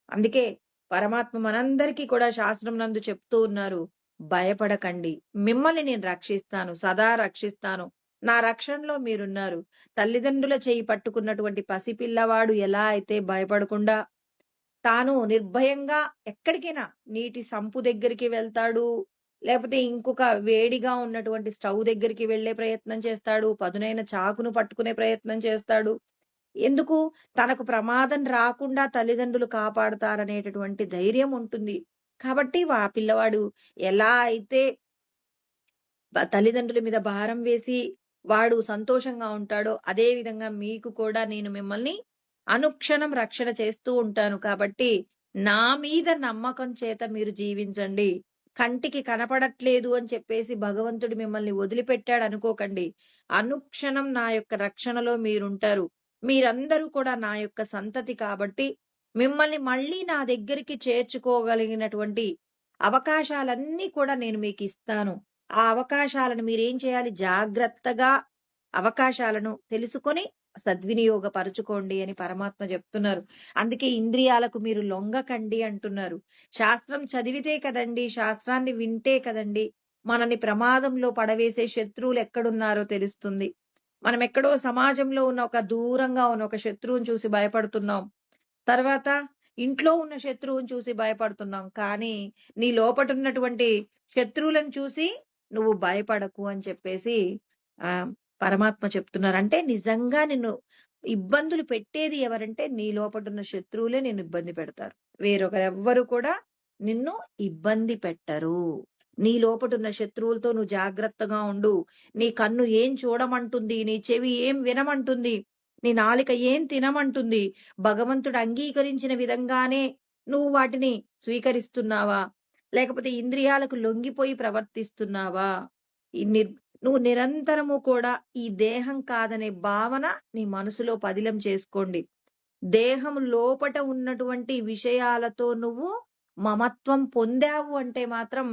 అందుకే పరమాత్మ మనందరికీ కూడా శాస్త్రం నందు చెప్తూ ఉన్నారు. భయపడకండి. మిమ్మల్ని నేను రక్షిస్తాను. సదా రక్షిస్తాను. నా రక్షణలో మీరున్నారు. తల్లిదండ్రుల చెయ్యి పట్టుకున్నటువంటి పసిపిల్లవాడు ఎలా అయితే భయపడకుండా తాను నిర్భయంగా ఎక్కడికైనా నీటి సంపు దగ్గరికి వెళ్తాడు. లేపోతే ఇంకొక వేడిగా ఉన్నటువంటి స్టవ్ దగ్గరికి వెళ్ళే ప్రయత్నం చేస్తాడు. పదునైన చాకును పట్టుకునే ప్రయత్నం చేస్తాడు. ఎందుకు? తనకు ప్రమాదం రాకుండా తల్లిదండ్రులు కాపాడుతారనేటటువంటి ధైర్యం ఉంటుంది. కాబట్టి పిల్లవాడు ఎలా అయితే తల్లిదండ్రుల మీద భారం వేసి వాడు సంతోషంగా ఉంటాడో, అదే విధంగా మీకు కూడా నేను మిమ్మల్ని అనుక్షణం రక్షణ చేస్తూ ఉంటాను. కాబట్టి నా మీద నమ్మకం చేత మీరు జీవించండి. కంటికి కనపడట్లేదు అని చెప్పేసి భగవంతుడు మిమ్మల్ని వదిలిపెట్టాడనుకోకండి. అనుక్షణం నా యొక్క రక్షణలో మీరుంటారు. మీరందరూ కూడా నా యొక్క సంతతి కాబట్టి మిమ్మల్ని మళ్ళీ నా దగ్గరికి చేర్చుకోగలిగినటువంటి అవకాశాలన్నీ కూడా నేను మీకిస్తాను. ఆ అవకాశాలను మీరేం చేయాలి? జాగ్రత్తగా అవకాశాలను తెలుసుకొని సద్వినియోగపరుచుకోండి అని పరమాత్మ చెప్తున్నారు. అందుకే ఇంద్రియాలకు మీరు లొంగకండి అంటున్నారు. శాస్త్రం చదివితే కదండీ, శాస్త్రాన్ని వింటే కదండీ, మనని ప్రమాదంలో పడవేసే శత్రువులు ఎక్కడున్నారో తెలుస్తుంది. మనం ఎక్కడో సమాజంలో ఉన్న ఒక దూరంగా ఉన్న ఒక శత్రువుని చూసి భయపడుతున్నాం. తర్వాత ఇంట్లో ఉన్న శత్రువుని చూసి భయపడుతున్నాం. కానీ నీ లోపటున్నటువంటి శత్రువులను చూసి నువ్వు భయపడకు అని చెప్పేసి ఆహ్, పరమాత్మ చెప్తున్నారు. అంటే నిజంగా నిన్ను ఇబ్బందులు పెట్టేది ఎవరంటే నీ లోపటున్న శత్రువులే నిన్ను ఇబ్బంది పెడతారు. వేరొకరెవ్వరు కూడా నిన్ను ఇబ్బంది పెట్టరు. నీ లోపటున్న శత్రువులతో నువ్వు జాగ్రత్తగా ఉండు. నీ కన్ను ఏం చూడమంటుంది? నీ చెవి ఏం వినమంటుంది? నీ నాలుక ఏం తినమంటుంది? భగవంతుడు అంగీకరించిన విధంగానే నువ్వు వాటిని స్వీకరిస్తున్నావా? లేకపోతే ఇంద్రియాలకు లొంగిపోయి ప్రవర్తిస్తున్నావా? ఈ నిర్ నువ్వు నిరంతరము కూడా ఈ దేహం కాదనే భావన నీ మనసులో పదిలం చేసుకోండి. దేహం లోపట ఉన్నటువంటి విషయాలతో నువ్వు మమత్వం పొందావు అంటే మాత్రం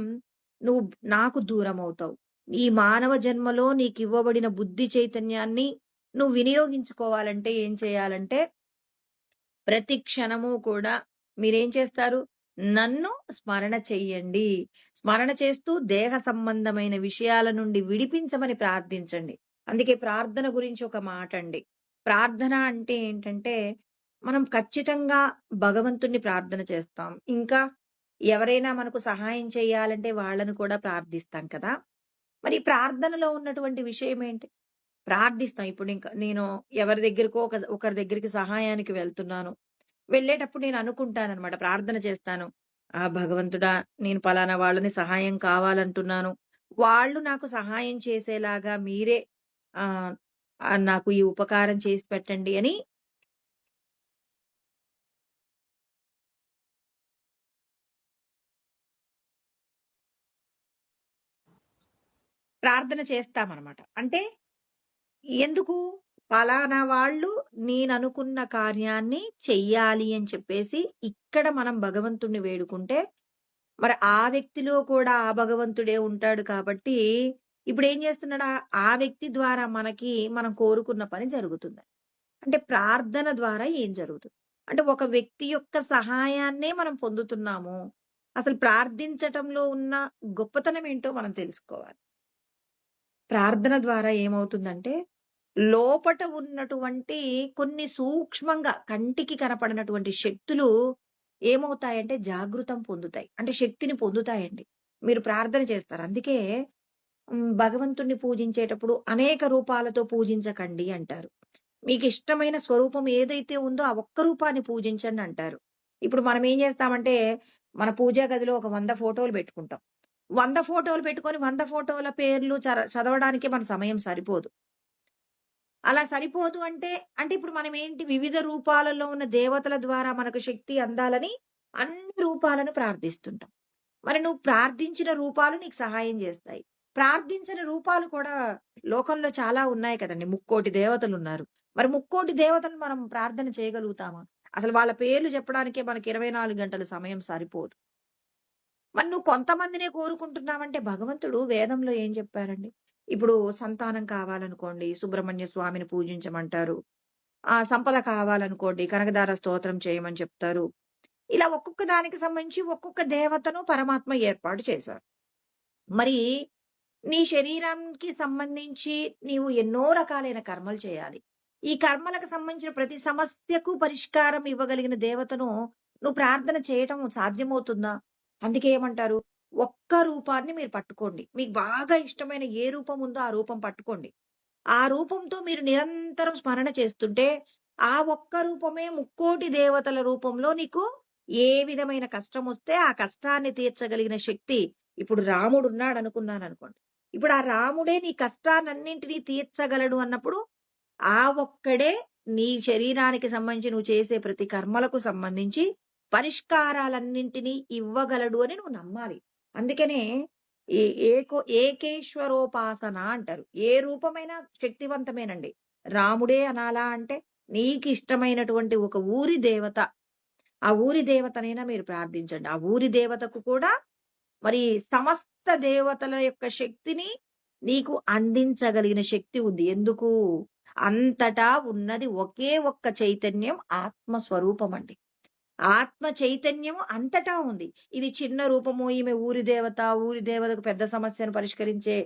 నువ్వు నాకు దూరమవుతావు. ఈ మానవ జన్మలో నీకివ్వబడిన బుద్ధి చైతన్యాన్ని నువ్వు వినియోగించుకోవాలంటే ఏం చేయాలంటే ప్రతి క్షణము కూడా మీరేం చేస్తారు? నన్ను స్మరణ చెయ్యండి. స్మరణ చేస్తూ దేహ సంబంధమైన విషయాల నుండి విడిపించమని ప్రార్థించండి. అందుకే ప్రార్థన గురించి ఒక మాటండి. ప్రార్థన అంటే ఏంటంటే, మనం ఖచ్చితంగా భగవంతుడిని ప్రార్థన చేస్తాం. ఇంకా ఎవరైనా మనకు సహాయం చేయాలంటే వాళ్ళని కూడా ప్రార్థిస్తాం కదా! మరి ప్రార్థనలో ఉన్నటువంటి విషయం ఏంటి? ప్రార్థిస్తాం. ఇప్పుడు నేను ఎవరి దగ్గరికో ఒకరి దగ్గరికి సహాయానికి వెళ్తున్నాను. వెళ్ళేటప్పుడు నేను అనుకుంటాననమాట. ప్రార్థన చేస్తాను. భగవంతుడా! నేను పలానా వాళ్ళని సహాయం కావాలంటున్నాను. వాళ్ళు నాకు సహాయం చేసేలాగా మీరే ఆహ్, నాకు ఈ ఉపకారం చేసి పెట్టండి అని ప్రార్థన చేస్తామనమాట. అంటే ఎందుకు? పలానా వాళ్ళు నేననుకున్న కార్యాన్ని చెయ్యాలి అని చెప్పేసి ఇక్కడ మనం భగవంతుడిని వేడుకుంటే, మరి ఆ వ్యక్తిలో కూడా ఆ భగవంతుడే ఉంటాడు కాబట్టి, ఇప్పుడేం చేస్తున్నాడు? ఆ వ్యక్తి ద్వారా మనకి మనం కోరుకున్న పని జరుగుతుంది. అంటే ప్రార్థన ద్వారా ఏం జరుగుతుంది? అంటే ఒక వ్యక్తి యొక్క సహాయాన్నే మనం పొందుతున్నాము. అసలు ప్రార్థించటంలో ఉన్న గొప్పతనం ఏంటో మనం తెలుసుకోవాలి. ప్రార్థన ద్వారా ఏమవుతుందంటే, లోపట ఉన్నటువంటి కొన్ని సూక్ష్మంగా కంటికి కనపడనటువంటి శక్తులు ఏమవుతాయంటే జాగృతం పొందుతాయి. అంటే శక్తిని పొందుతాయండి. మీరు ప్రార్థన చేస్తారు. అందుకే భగవంతుడిని పూజించేటప్పుడు అనేక రూపాలతో పూజించకండి అంటారు. మీకిష్టమైన స్వరూపం ఏదైతే ఉందో ఆ ఒక్క రూపాన్ని పూజించండి అంటారు. ఇప్పుడు మనం ఏం చేస్తామంటే, మన పూజా గదిలో ఒక 100 ఫోటోలు పెట్టుకుంటాం. 100 ఫోటోలు పెట్టుకొని 100 ఫోటోల పేర్లు చదవడానికి మన సమయం సరిపోదు. అలా సరిపోదు అంటే, అంటే ఇప్పుడు మనం ఏంటి వివిధ రూపాలలో ఉన్న దేవతల ద్వారా మనకు శక్తి అందాలని అన్ని రూపాలను ప్రార్థిస్తుంటాం. మరి నువ్వు ప్రార్థించిన రూపాలు నీకు సహాయం జేస్తాయి. ప్రార్థించని రూపాలు కూడా లోకంలో చాలా ఉన్నాయి కదండీ. ముక్కోటి దేవతలున్నారు. మరి ముక్కోటి దేవతలను మనం ప్రార్థన చేయగలుగుతామా? అసలు వాళ్ళ పేర్లు చెప్పడానికే మనకి 24 గంటల సమయం సరిపోదు. మరి నువ్వు కొంతమందినే కోరుకుంటున్నావంటే భగవంతుడు వేదంలో ఏం చెప్పారండి? ఇప్పుడు సంతానం కావాలనుకోండి, సుబ్రహ్మణ్య స్వామిని పూజించమంటారు. సంపద కావాలనుకోండి, కనకదార స్తోత్రం చేయమని చెప్తారు. ఇలా ఒక్కొక్క దానికి సంబంధించి ఒక్కొక్క దేవతను పరమాత్మ ఏర్పాటు చేశారు. మరి నీ శరీరానికి సంబంధించి నీవు ఎన్నో రకాలైన కర్మలు చేయాలి. ఈ కర్మలకు సంబంధించిన ప్రతి సమస్యకు పరిష్కారం ఇవ్వగలిగిన దేవతను నువ్వు ప్రార్థన చేయటం సాధ్యమవుతుందా? అందుకే ఏమంటారు? ఒక్క రూపాన్ని మీరు పట్టుకోండి. మీకు బాగా ఇష్టమైన ఏ రూపం ఉందో ఆ రూపం పట్టుకోండి. ఆ రూపంతో మీరు నిరంతరం స్మరణ చేస్తుంటే, ఆ ఒక్క రూపమే ముక్కోటి దేవతల రూపంలో నీకు ఏ విధమైన కష్టమొస్తే ఆ కష్టాన్ని తీర్చగలిగిన శక్తి ఇప్పుడు రాముడున్నాడనుకున్నాననుకోండి. ఇప్పుడు ఆ రాముడే నీ కష్టాన్నన్నింటినీ తీర్చగలడు అన్నప్పుడు, ఆ ఒక్కడే నీ శరీరానికి సంబంధించి నువ్వు చేసే ప్రతి కర్మలకు సంబంధించి పరిష్కారాలన్నింటినీ ఇవ్వగలడు అని నువ్వు నమ్మాలి. అందుకనే ఏ ఏకేశ్వరోపాసన అంటారు. ఏ రూపమైనా శక్తివంతమేనండి. రాముడే అనాలా అంటే, నీకిష్టమైనటువంటి ఒక ఊరి దేవత, ఆ ఊరి దేవతనైనా మీరు ప్రార్థించండి. ఆ ఊరి దేవతకు కూడా మరి సమస్త దేవతల యొక్క శక్తిని నీకు అందించగలిగిన శక్తి ఉంది. ఎందుకు? అంతటా ఉన్నది ఒకే ఒక్క చైతన్యం ఆత్మ స్వరూపమండి. ఆత్మ చైతన్యము అంతటా ఉంది. ఇది చిన్న రూపము, ఈమె ఊరి దేవత, ఊరి దేవతకు పెద్ద సమస్యను పరిష్కరించే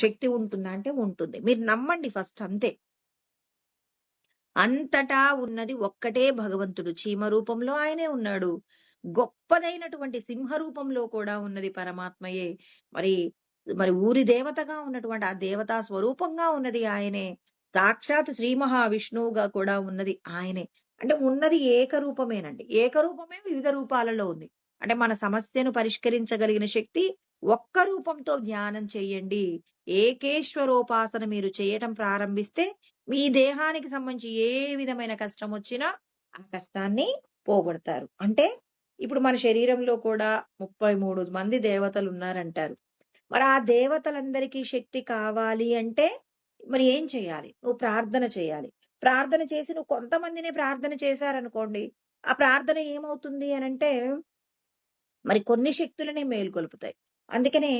శక్తి ఉంటుందా అంటే ఉంటుంది. మీరు నమ్మండి ఫస్ట్ అంతే. అంతటా ఉన్నది ఒక్కటే భగవంతుడు. చీమ రూపంలో ఆయనే ఉన్నాడు. గొప్పదైనటువంటి సింహ రూపంలో కూడా ఉన్నది పరమాత్మయే. మరి, మరి ఊరి దేవతగా ఉన్నటువంటి ఆ దేవతా స్వరూపంగా ఉన్నది ఆయనే. సాక్షాత్ శ్రీ మహావిష్ణువుగా కూడా ఉన్నది ఆయనే. అంటే ఉన్నది ఏకరూపమేనండి. ఏకరూపమే వివిధ రూపాలలో ఉంది. అంటే మన సమస్యను పరిష్కరించగలిగిన శక్తి ఒక్క రూపంతో ధ్యానం చెయ్యండి. ఏకేశ్వరోపాసన మీరు చేయటం ప్రారంభిస్తే మీ దేహానికి సంబంధించి ఏ విధమైన కష్టమొచ్చినా ఆ కష్టాన్ని పోగొడతారు. అంటే ఇప్పుడు మన శరీరంలో కూడా 33 మంది దేవతలున్నారంటారు. మరి ఆ దేవతలందరికీ శక్తి కావాలి అంటే మరి ఏం చేయాలి? నువ్వు ప్రార్థన చేయాలి. ప్రార్థన చేసి నువ్వు కొంతమందినే ప్రార్థన చేశారనుకోండి, ఆ ప్రార్థన ఏమవుతుంది అనంటే మరి కొన్ని శక్తులనే మేలుకొలుపుతాయి. అందుకనే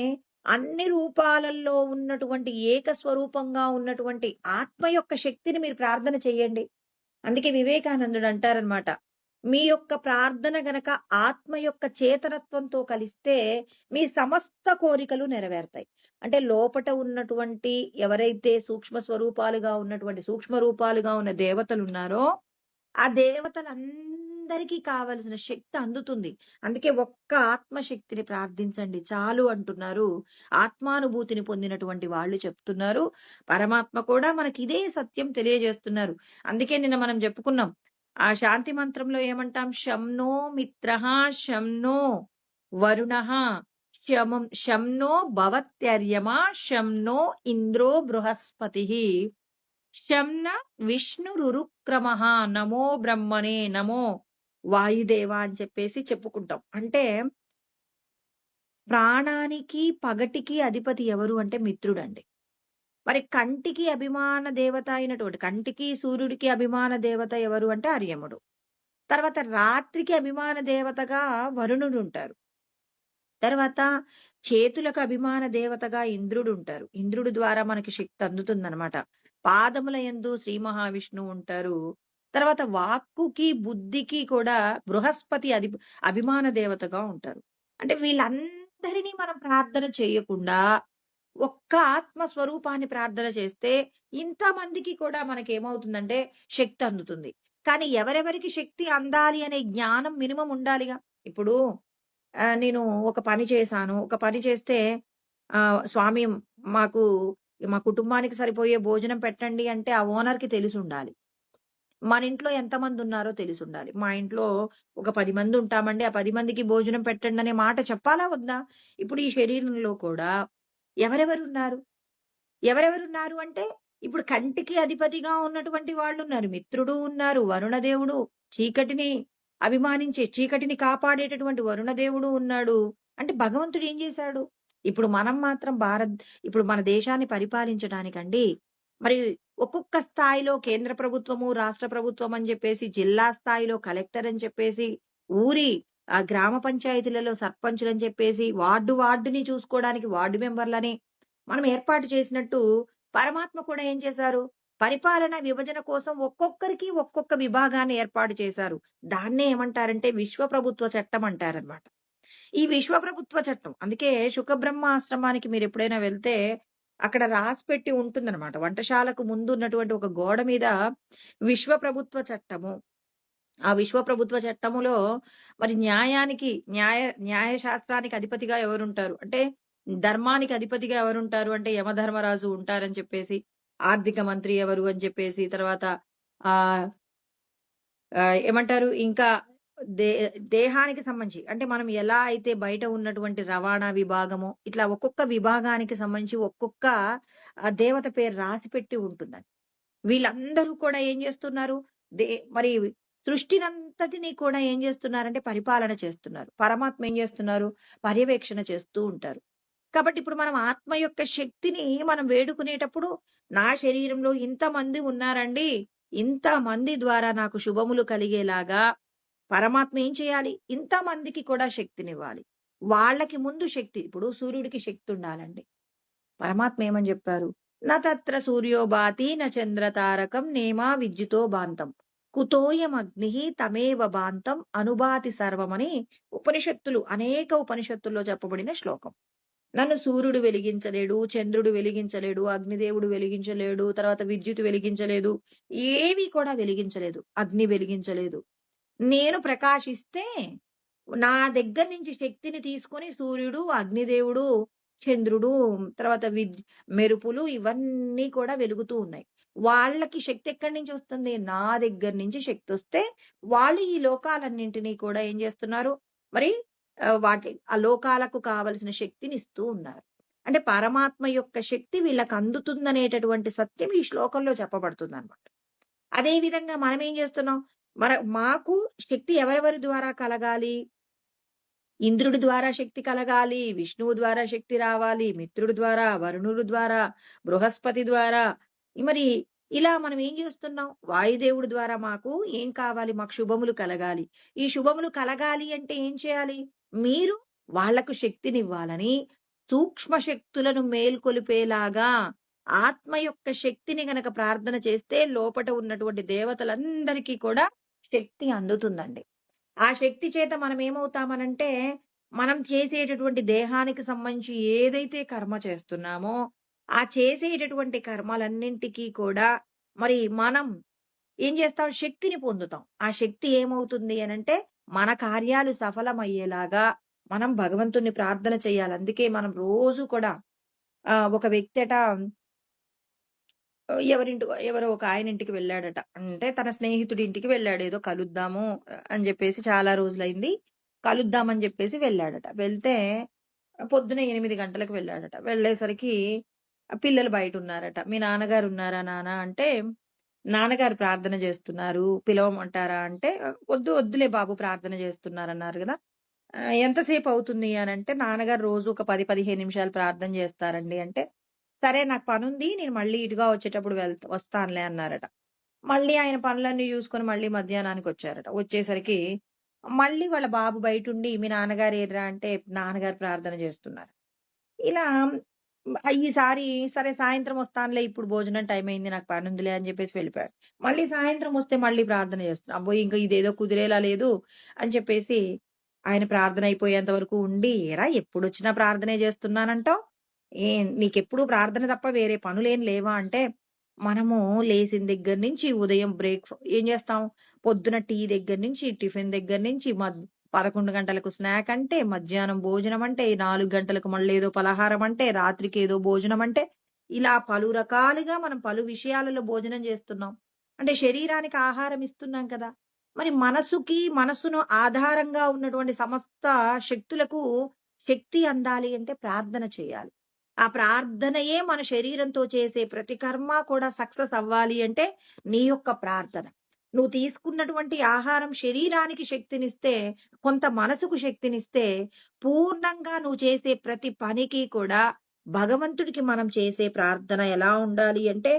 అన్ని రూపాలలో ఉన్నటువంటి ఏక స్వరూపంగా ఉన్నటువంటి ఆత్మ యొక్క శక్తిని మీరు ప్రార్థన చెయ్యండి. అందుకే వివేకానందుడు అంటారనమాట. మీ యొక్క ప్రార్థన గనక ఆత్మ యొక్క చేతనత్వంతో కలిస్తే మీ సమస్త కోరికలు నెరవేరుతాయి. అంటే లోపట ఉన్నటువంటి ఎవరైతే సూక్ష్మ స్వరూపాలుగా ఉన్నటువంటి సూక్ష్మ రూపాలుగా ఉన్న దేవతలున్నారో ఆ దేవతలందరికీ కావలసిన శక్తి అందుతుంది. అందుకే ఒక్క ఆత్మశక్తిని ప్రార్థించండి చాలు అంటున్నారు. ఆత్మానుభూతిని పొందినటువంటి వాళ్ళు చెప్తున్నారు. పరమాత్మ కూడా మనకిదే సత్యం తెలియజేస్తున్నారు. అందుకే నిన్న మనం చెప్పుకున్నాం. ఆ శాంతి మంత్రంలో ఏమంటాం? శం నో మిత్రః శం నో వరుణః శం నో భవత్యర్యమా శం నో ఇంద్రో బృహస్పతిః శంన విష్ణురురుక్రమః నమో బ్రహ్మణే నమో వాయుదేవ అని చెప్పేసి చెప్పుకుంటాం. అంటే ప్రాణానికి, పగటికి అధిపతి ఎవరు అంటే మిత్రుడండి. మరి కంటికి అభిమాన దేవత అయినటువంటి కంటికి, సూర్యుడికి అభిమాన దేవత ఎవరు అంటే అర్యముడు. తర్వాత రాత్రికి అభిమాన దేవతగా వరుణుడుంటారు. తర్వాత చేతులకు అభిమాన దేవతగా ఇంద్రుడుంటారు. ఇంద్రుడి ద్వారా మనకి శక్తి అందుతుందనమాట. పాదముల యందు శ్రీ మహావిష్ణువు ఉంటారు. తర్వాత వాక్కుకి, బుద్ధికి కూడా బృహస్పతి అభిమాన దేవతగా ఉంటారు. అంటే వీళ్ళందరినీ మనం ప్రార్థన చేయకుండా, ఒక్క ఆత్మ స్వరూపాన్ని ప్రార్థన చేస్తే ఇంతమందికి కూడా మనకేమవుతుందంటే శక్తి అందుతుంది. కానీ ఎవరెవరికి శక్తి అందాలి అనే జ్ఞానం మినిమమ్ ఉండాలిగా. ఇప్పుడు నేను ఒక పని చేశాను. ఒక పని చేస్తే స్వామి మాకు మా కుటుంబానికి సరిపోయే భోజనం పెట్టండి అంటే ఆ ఓనర్‌కి తెలిసుండాలి. మన ఇంట్లో ఎంతమందున్నారో తెలిసుండాలి. మా ఇంట్లో ఒక 10 మంది ఉంటామండి. ఆ 10 మందికి భోజనం పెట్టండనే మాట చెప్పాలా వద్దా? ఇప్పుడు ఈ శరీరంలో కూడా ఎవరెవరున్నారు? ఎవరెవరున్నారు అంటే, ఇప్పుడు కంటికి అధిపతిగా ఉన్నటువంటి వాళ్ళున్నారు. మిత్రుడు ఉన్నారు, వరుణదేవుడు, చీకటిని చీకటిని కాపాడేటటువంటి వరుణదేవుడు ఉన్నాడు. అంటే భగవంతుడు ఏం చేశాడు? ఇప్పుడు మనం మాత్రం ఇప్పుడు మన దేశాన్ని పరిపాలించడానికండి, మరి ఒక్కొక్క స్థాయిలో కేంద్ర ప్రభుత్వము, రాష్ట్ర ప్రభుత్వం అని చెప్పేసి, జిల్లా స్థాయిలో కలెక్టర్ అని చెప్పేసి, ఊరి గ్రామ పంచాయతీలలో సర్పంచులని చెప్పేసి, వార్డుని చూసుకోవడానికి వార్డు మెంబర్‌లని మనం ఏర్పాటు చేసినట్టు పరమాత్మ కూడా ఏం చేశారు? పరిపాలన విభజన కోసం ఒక్కొక్కరికి ఒక్కొక్క విభాగాన్ని ఏర్పాటు చేశారు. దాన్నే ఏమంటారంటే విశ్వప్రభుత్వ చట్టం అంటారనమాట. ఈ విశ్వప్రభుత్వ చట్టం అందుకే శుకబ్రహ్మ ఆశ్రమానికి మీరెప్పుడైనా వెళ్తే అక్కడ రాసిపెట్టి ఉంటుందనమాట. వంటశాలకు ముందు ఉన్నటువంటి ఒక గోడ మీద విశ్వప్రభుత్వ చట్టము. ఆ విశ్వప్రభుత్వ చట్టములో మరి న్యాయ శాస్త్రానికి అధిపతిగా ఎవరుంటారు? అంటే ధర్మానికి అధిపతిగా ఎవరుంటారు అంటే యమధర్మరాజు ఉంటారని చెప్పేసి, ఆర్థిక మంత్రి ఎవరు అని చెప్పేసి, తర్వాత ఆహ్, ఏమంటారు ఇంకా దే దేహానికి సంబంధించి అంటే మనం ఎలా అయితే బయట ఉన్నటువంటి రవాణా విభాగము, ఇట్లా ఒక్కొక్క విభాగానికి సంబంధించి ఒక్కొక్క దేవత పేరు రాసిపెట్టి ఉంటుందండి. వీళ్ళందరూ కూడా ఏం చేస్తున్నారు? దే మరి సృష్టినంతటిని కూడా ఏం చేస్తున్నారంటే పరిపాలన చేస్తున్నారు. పరమాత్మ ఏం చేస్తున్నారు? పర్యవేక్షణ చేస్తూ ఉంటారు. కాబట్టి ఇప్పుడు మనం ఆత్మ యొక్క శక్తిని మనం వేడుకునేటప్పుడు, నా శరీరంలో ఇంతమంది ఉన్నారండి. ఇంతమంది ద్వారా నాకు శుభములు కలిగేలాగా పరమాత్మ ఏం చేయాలి? ఇంతమందికి కూడా శక్తినివ్వాలి. వాళ్ళకి ముందు శక్తి ఇప్పుడు సూర్యుడికి శక్తి ఉండాలండి. పరమాత్మ ఏమని చెప్పారు? న తత్ర సూర్యో భాతి న చంద్ర తారకం నేమా విద్యుతో భాంతం. కుతోయమగ్నిః తమేవ భాంతం అనుభాతి సర్వమని అనేక ఉపనిషత్తుల్లో చెప్పబడిన శ్లోకం. నన్ను సూర్యుడు వెలిగించలేడు, చంద్రుడు వెలిగించలేడు, అగ్నిదేవుడు వెలిగించలేడు, తర్వాత విద్యుత్ వెలిగించలేదు. ఏవి కూడా వెలిగించలేదు. అగ్ని వెలిగించలేదు. నేను ప్రకాశిస్తే నా దగ్గర నుంచి శక్తిని తీసుకొని సూర్యుడు, అగ్నిదేవుడు, చంద్రుడు, తర్వాత మెరుపులు ఇవన్నీ కూడా వెలుగుతూ ఉన్నాయి. వాళ్ళకి శక్తి ఎక్కడి నుంచి వస్తుంది? నా దగ్గర నుంచి శక్తొస్తే వాళ్ళు ఈ లోకాలన్నింటినీ కూడా ఏం చేస్తున్నారు? మరి ఆ లోకాలకు కావలసిన శక్తిని ఇస్తూ ఉన్నారు. అంటే పరమాత్మ యొక్క శక్తి వీళ్ళకి అందుతుందనేటటువంటి సత్యం ఈ శ్లోకంలో చెప్పబడుతుందన్నమాట. అదే విధంగా మనం ఏం చేస్తున్నాం? మాకు శక్తి ఎవరెవరి ద్వారా కలగాలి? ఇంద్రుడి ద్వారా శక్తి కలగాలి, విష్ణువు ద్వారా శక్తి రావాలి, మిత్రుడి ద్వారా, వరుణుడి ద్వారా, బృహస్పతి ద్వారా మరి ఇలా మనం ఏం చేస్తున్నాం? వాయుదేవుడి ద్వారా మాకు ఏం కావాలి? మాకు శుభములు కలగాలి. ఈ శుభములు కలగాలి అంటే ఏం చేయాలి? మీరు వాళ్లకు శక్తినివ్వాలని సూక్ష్మ శక్తులను మేల్కొలిపేలాగా ఆత్మ యొక్క శక్తిని గనక ప్రార్థన చేస్తే లోపట ఉన్నటువంటి దేవతలందరికీ కూడా శక్తి అందుతుందండి. ఆ శక్తి చేత మనం ఏమవుతామనంటే, మనం చేసేటటువంటి దేహానికి సంబంధించి ఏదైతే కర్మ చేస్తున్నామో, ఆ చేసేటటువంటి కర్మలన్నింటికీ కూడా మరి మనం ఏం చేస్తాం? శక్తిని పొందుతాం. ఆ శక్తి ఏమవుతుంది అనంటే, మన కార్యాలు సఫలమయ్యేలాగా మనం భగవంతుడిని ప్రార్థన చేయాలి. అందుకే మనం రోజు కూడా ఒక వ్యక్తట ఎవరో ఒక ఆయన ఇంటికి వెళ్ళాడట. అంటే తన స్నేహితుడి ఇంటికి వెళ్ళాడు. ఏదో కలుద్దాము అని చెప్పేసి చాలా రోజులైంది. కలుద్దామని చెప్పేసి వెళ్ళాడట. వెళ్తే పొద్దున 8 గంటలకు వెళ్ళాడట. వెళ్ళేసరికి పిల్లలు బయటున్నారట. "మీ నాన్నగారు ఉన్నారా నాన్న" అంటే, "నాన్నగారు ప్రార్థన చేస్తున్నారు. పిలవమంటారా?" అంటే, "వద్దులే బాబు ప్రార్థన చేస్తున్నారన్నారు గదా! ఎంతసేపవుతుంది అనంటే, నాన్నగారు రోజు ఒక 10, 15 నిమిషాలు ప్రార్థన జేస్తారండి అంటే, సరే నాకు పనుంది. నేను మళ్ళీ ఇటుగా వచ్చేటప్పుడు వస్తానులే అన్నారట. మళ్ళీ ఆయన పనులన్నీ జూసుకొని మళ్ళీ మధ్యాహ్నానికొచ్చారట. వచ్చేసరికి మళ్ళీ వాళ్ళ బాబు బయటుండి, "మీ నాన్నగారు ఏర్రా" అంటే, నాన్నగారు ప్రార్థన జేస్తున్నారు. ఇలా ఈసారి సరే సాయంత్రం వస్తానులే ఇప్పుడు భోజనం టైం అయింది. నాకు పనుందిలే అని చెప్పేసి వెళ్ళిపోయాడు. మళ్ళీ సాయంత్రం వస్తే మళ్ళీ ప్రార్థన చేస్తున్నా. అబ్బో! ఇంక ఇదేదో కుదిరేలా లేదు అని చెప్పేసి ఆయన ప్రార్థన అయిపోయేంత వరకు ఉండి, "ఏరా ఎప్పుడొచ్చినా ప్రార్థనే చేస్తున్నానంటావు? నీకెప్పుడు ప్రార్థన తప్ప వేరే పనులేం లేవా?" అంటే మనము లేసిన దగ్గర నుంచి ఉదయం ఏం చేస్తాం? పొద్దున టీ దగ్గర నుంచి, టిఫిన్ దగ్గర నుంచి 11 గంటలకు స్నాక్ అంటే, మధ్యాహ్నం భోజనం అంటే, 4 గంటలకు మళ్ళేదో పలహారం అంటే, రాత్రికేదో భోజనం అంటే, ఇలా పలు రకాలుగా మనం పలు విషయాలలో భోజనం జేస్తున్నాం. అంటే శరీరానికి ఆహారం ఇస్తున్నాం కదా! మరి మనసును ఆధారంగా ఉన్నటువంటి సమస్త శక్తులకు శక్తి అందాలి అంటే ప్రార్థన చేయాలి. ఆ ప్రార్థనయే మన శరీరంతో చేసే ప్రతి కర్మ కూడా సక్సెస్ అవ్వాలి అంటే నీ యొక్క ప్రార్థన. నువ్వు తీసుకున్నటువంటి ఆహారం శరీరానికి శక్తినిస్తే, కొంత మనసుకు శక్తినిస్తే, పూర్ణంగా నువ్వు చేసే ప్రతి పనికి కూడా భగవంతుడికి మనం చేసే ప్రార్థన ఎలా ఉండాలి అంటే,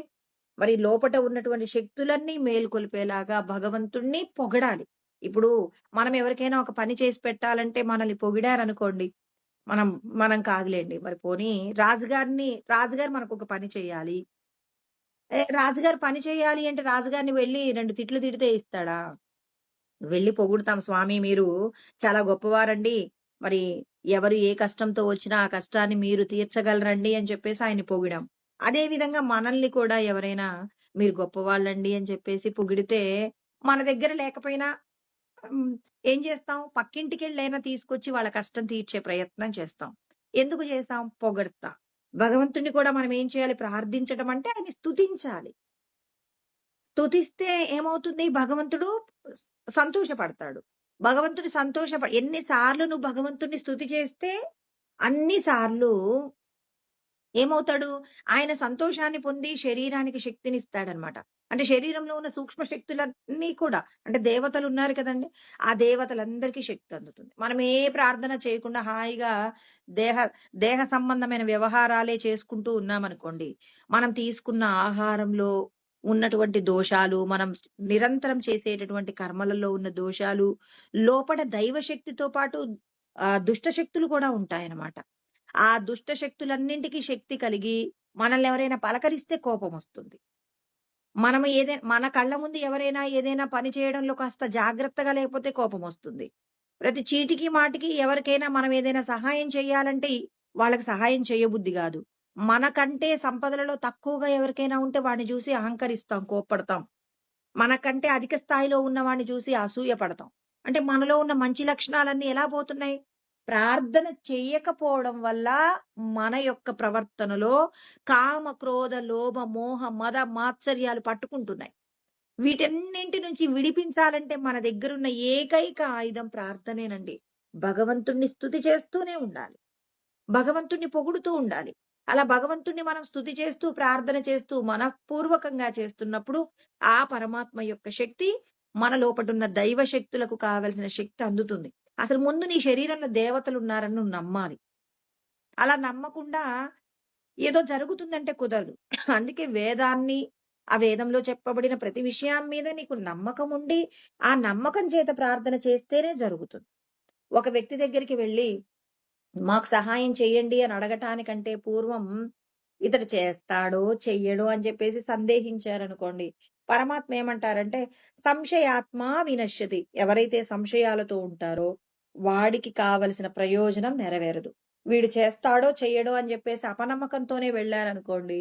మరి లోపట ఉన్నటువంటి శక్తులన్నీ మేలుకొలిపేలాగా భగవంతుడిని పొగడాలి. ఇప్పుడు మనం ఎవరికైనా ఒక పని చేసి పెట్టాలంటే మనల్ని పొగిడారనుకోండి, మనం మనం కాదులెండి. మరి పోనీ రాజుగారు మనకొక పని చేయాలి. రాజుగారు పని చేయాలి అంటే రాజుగారిని వెళ్లి 2 తిట్లు తిడితే ఇస్తాడా? వెళ్లి పొగుడుతాం. స్వామి మీరు చాలా గొప్పవారండి. మరి ఎవరు ఏ కష్టంతో వచ్చినా ఆ కష్టాన్ని మీరు తీర్చగలరండి అని చెప్పేసి ఆయన్ని పొగిడాం. అదే విధంగా మనల్ని కూడా ఎవరైనా మీరు గొప్పవాళ్ళండి అని చెప్పేసి పొగిడితే మన దగ్గర లేకపోయినా హ్మ్. ఏం చేస్తాం? పక్కింటికెళ్ళైనా తీసుకొచ్చి వాళ్ళ కష్టం తీర్చే ప్రయత్నం చేస్తాం. ఎందుకు చేస్తాం? పొగడ్తా. భగవంతుడిని కూడా మనం ఏం చేయాలి? ప్రార్థించడం అంటే ఆయన్ని స్తుతించాలి. స్తుతిస్తే ఏమవుతుంది? భగవంతుడు స్ సంతోషపడతాడు. భగవంతుడు ఎన్ని సార్లు నువ్వు భగవంతుడిని స్తుతి చేస్తే, అన్ని సార్లు ఏమవుతాడు? ఆయన సంతోషాన్ని పొంది శరీరానికి శక్తినిస్తాడనమాట. అంటే శరీరంలో ఉన్న సూక్ష్మ శక్తులన్నీ కూడా అంటే దేవతలున్నారు కదండీ! ఆ దేవతలందరికీ శక్తి అందుతుంది. మనం ఏ ప్రార్థన చేయకుండా హాయిగా దేహ దేహ సంబంధమైన వ్యవహారాలే చేసుకుంటూ ఉన్నామనుకోండి, మనం తీసుకున్న ఆహారంలో ఉన్నటువంటి దోషాలు, మనం నిరంతరం చేసేటటువంటి కర్మలలో ఉన్న దోషాలు, లోపట దైవ శక్తితో పాటు దుష్ట శక్తులు కూడా ఉంటాయన్నమాట. ఆ దుష్ట శక్తులన్నింటికి శక్తి కలిగి మనల్ని ఎవరైనా పలకరిస్తే కోపమొస్తుంది. మన కళ్ళ ముందు ఎవరైనా ఏదైనా పని చేయడంలో కాస్త జాగ్రత్తగా లేకపోతే కోపమొస్తుంది. ప్రతి చీటికి మాటికి ఎవరికైనా మనం ఏదైనా సహాయం చేయాలంటే వాళ్ళకి సహాయం చేయబుద్ధి గాదు. మనకంటే సంపదలలో తక్కువగా ఎవరికైనా ఉంటే వాడిని చూసి అహంకరిస్తాం, కోప్పడతాం. మనకంటే అధిక స్థాయిలో ఉన్నవాడిని చూసి అసూయ పడతాం. అంటే మనలో ఉన్న మంచి లక్షణాలన్నీ ఎలా పోతున్నాయి? ప్రార్థన చెయ్యకపోవడం వల్ల మన యొక్క ప్రవర్తనలో కామ, క్రోధ, లోభ, మోహ, మద, మాత్సర్యాలు పట్టుకుంటున్నాయి. వీటన్నింటి నుంచి విడిపించాలంటే మన దగ్గరున్న ఏకైక ఆయుధం ప్రార్థనేనండి. భగవంతుణ్ణి స్తుతి చేస్తూనే ఉండాలి. భగవంతుడిని పొగుడుతూ ఉండాలి. అలా భగవంతుడిని మనం స్తుతి చేస్తూ, ప్రార్థన చేస్తూ, మనఃపూర్వకంగా చేస్తున్నప్పుడు, ఆ పరమాత్మ యొక్క శక్తి మన లోపటున్న దైవ శక్తులకు కావలసిన శక్తి అందుతుంది. అసలు ముందు నీ శరీరంలో దేవతలున్నారని నువ్వు నమ్మాలి. అలా నమ్మకుండా ఏదో జరుగుతుందంటే కుదరదు. అందుకే వేదాన్ని, ఆ వేదంలో చెప్పబడిన ప్రతి విషయం మీద నీకు నమ్మకం ఉండి, ఆ నమ్మకం చేత ప్రార్థన చేస్తేనే జరుగుతుంది. ఒక వ్యక్తి దగ్గరికి వెళ్లి మాకు సహాయం చేయండి అని అడగటానికంటే పూర్వం ఇతడు చేస్తాడో, చెయ్యడో అని చెప్పేసి సందేహించారనుకోండి. పరమాత్మ ఏమంటారంటే, సంశయాత్మా వినశ్యతి. ఎవరైతే సంశయాలతో ఉంటారో, వాడికి కావలసిన ప్రయోజనం నెరవేరదు. వీడు చేస్తాడో, చెయ్యడో అని చెప్పేసి అపనమ్మకంతోనే వెళ్లారనుకోండి,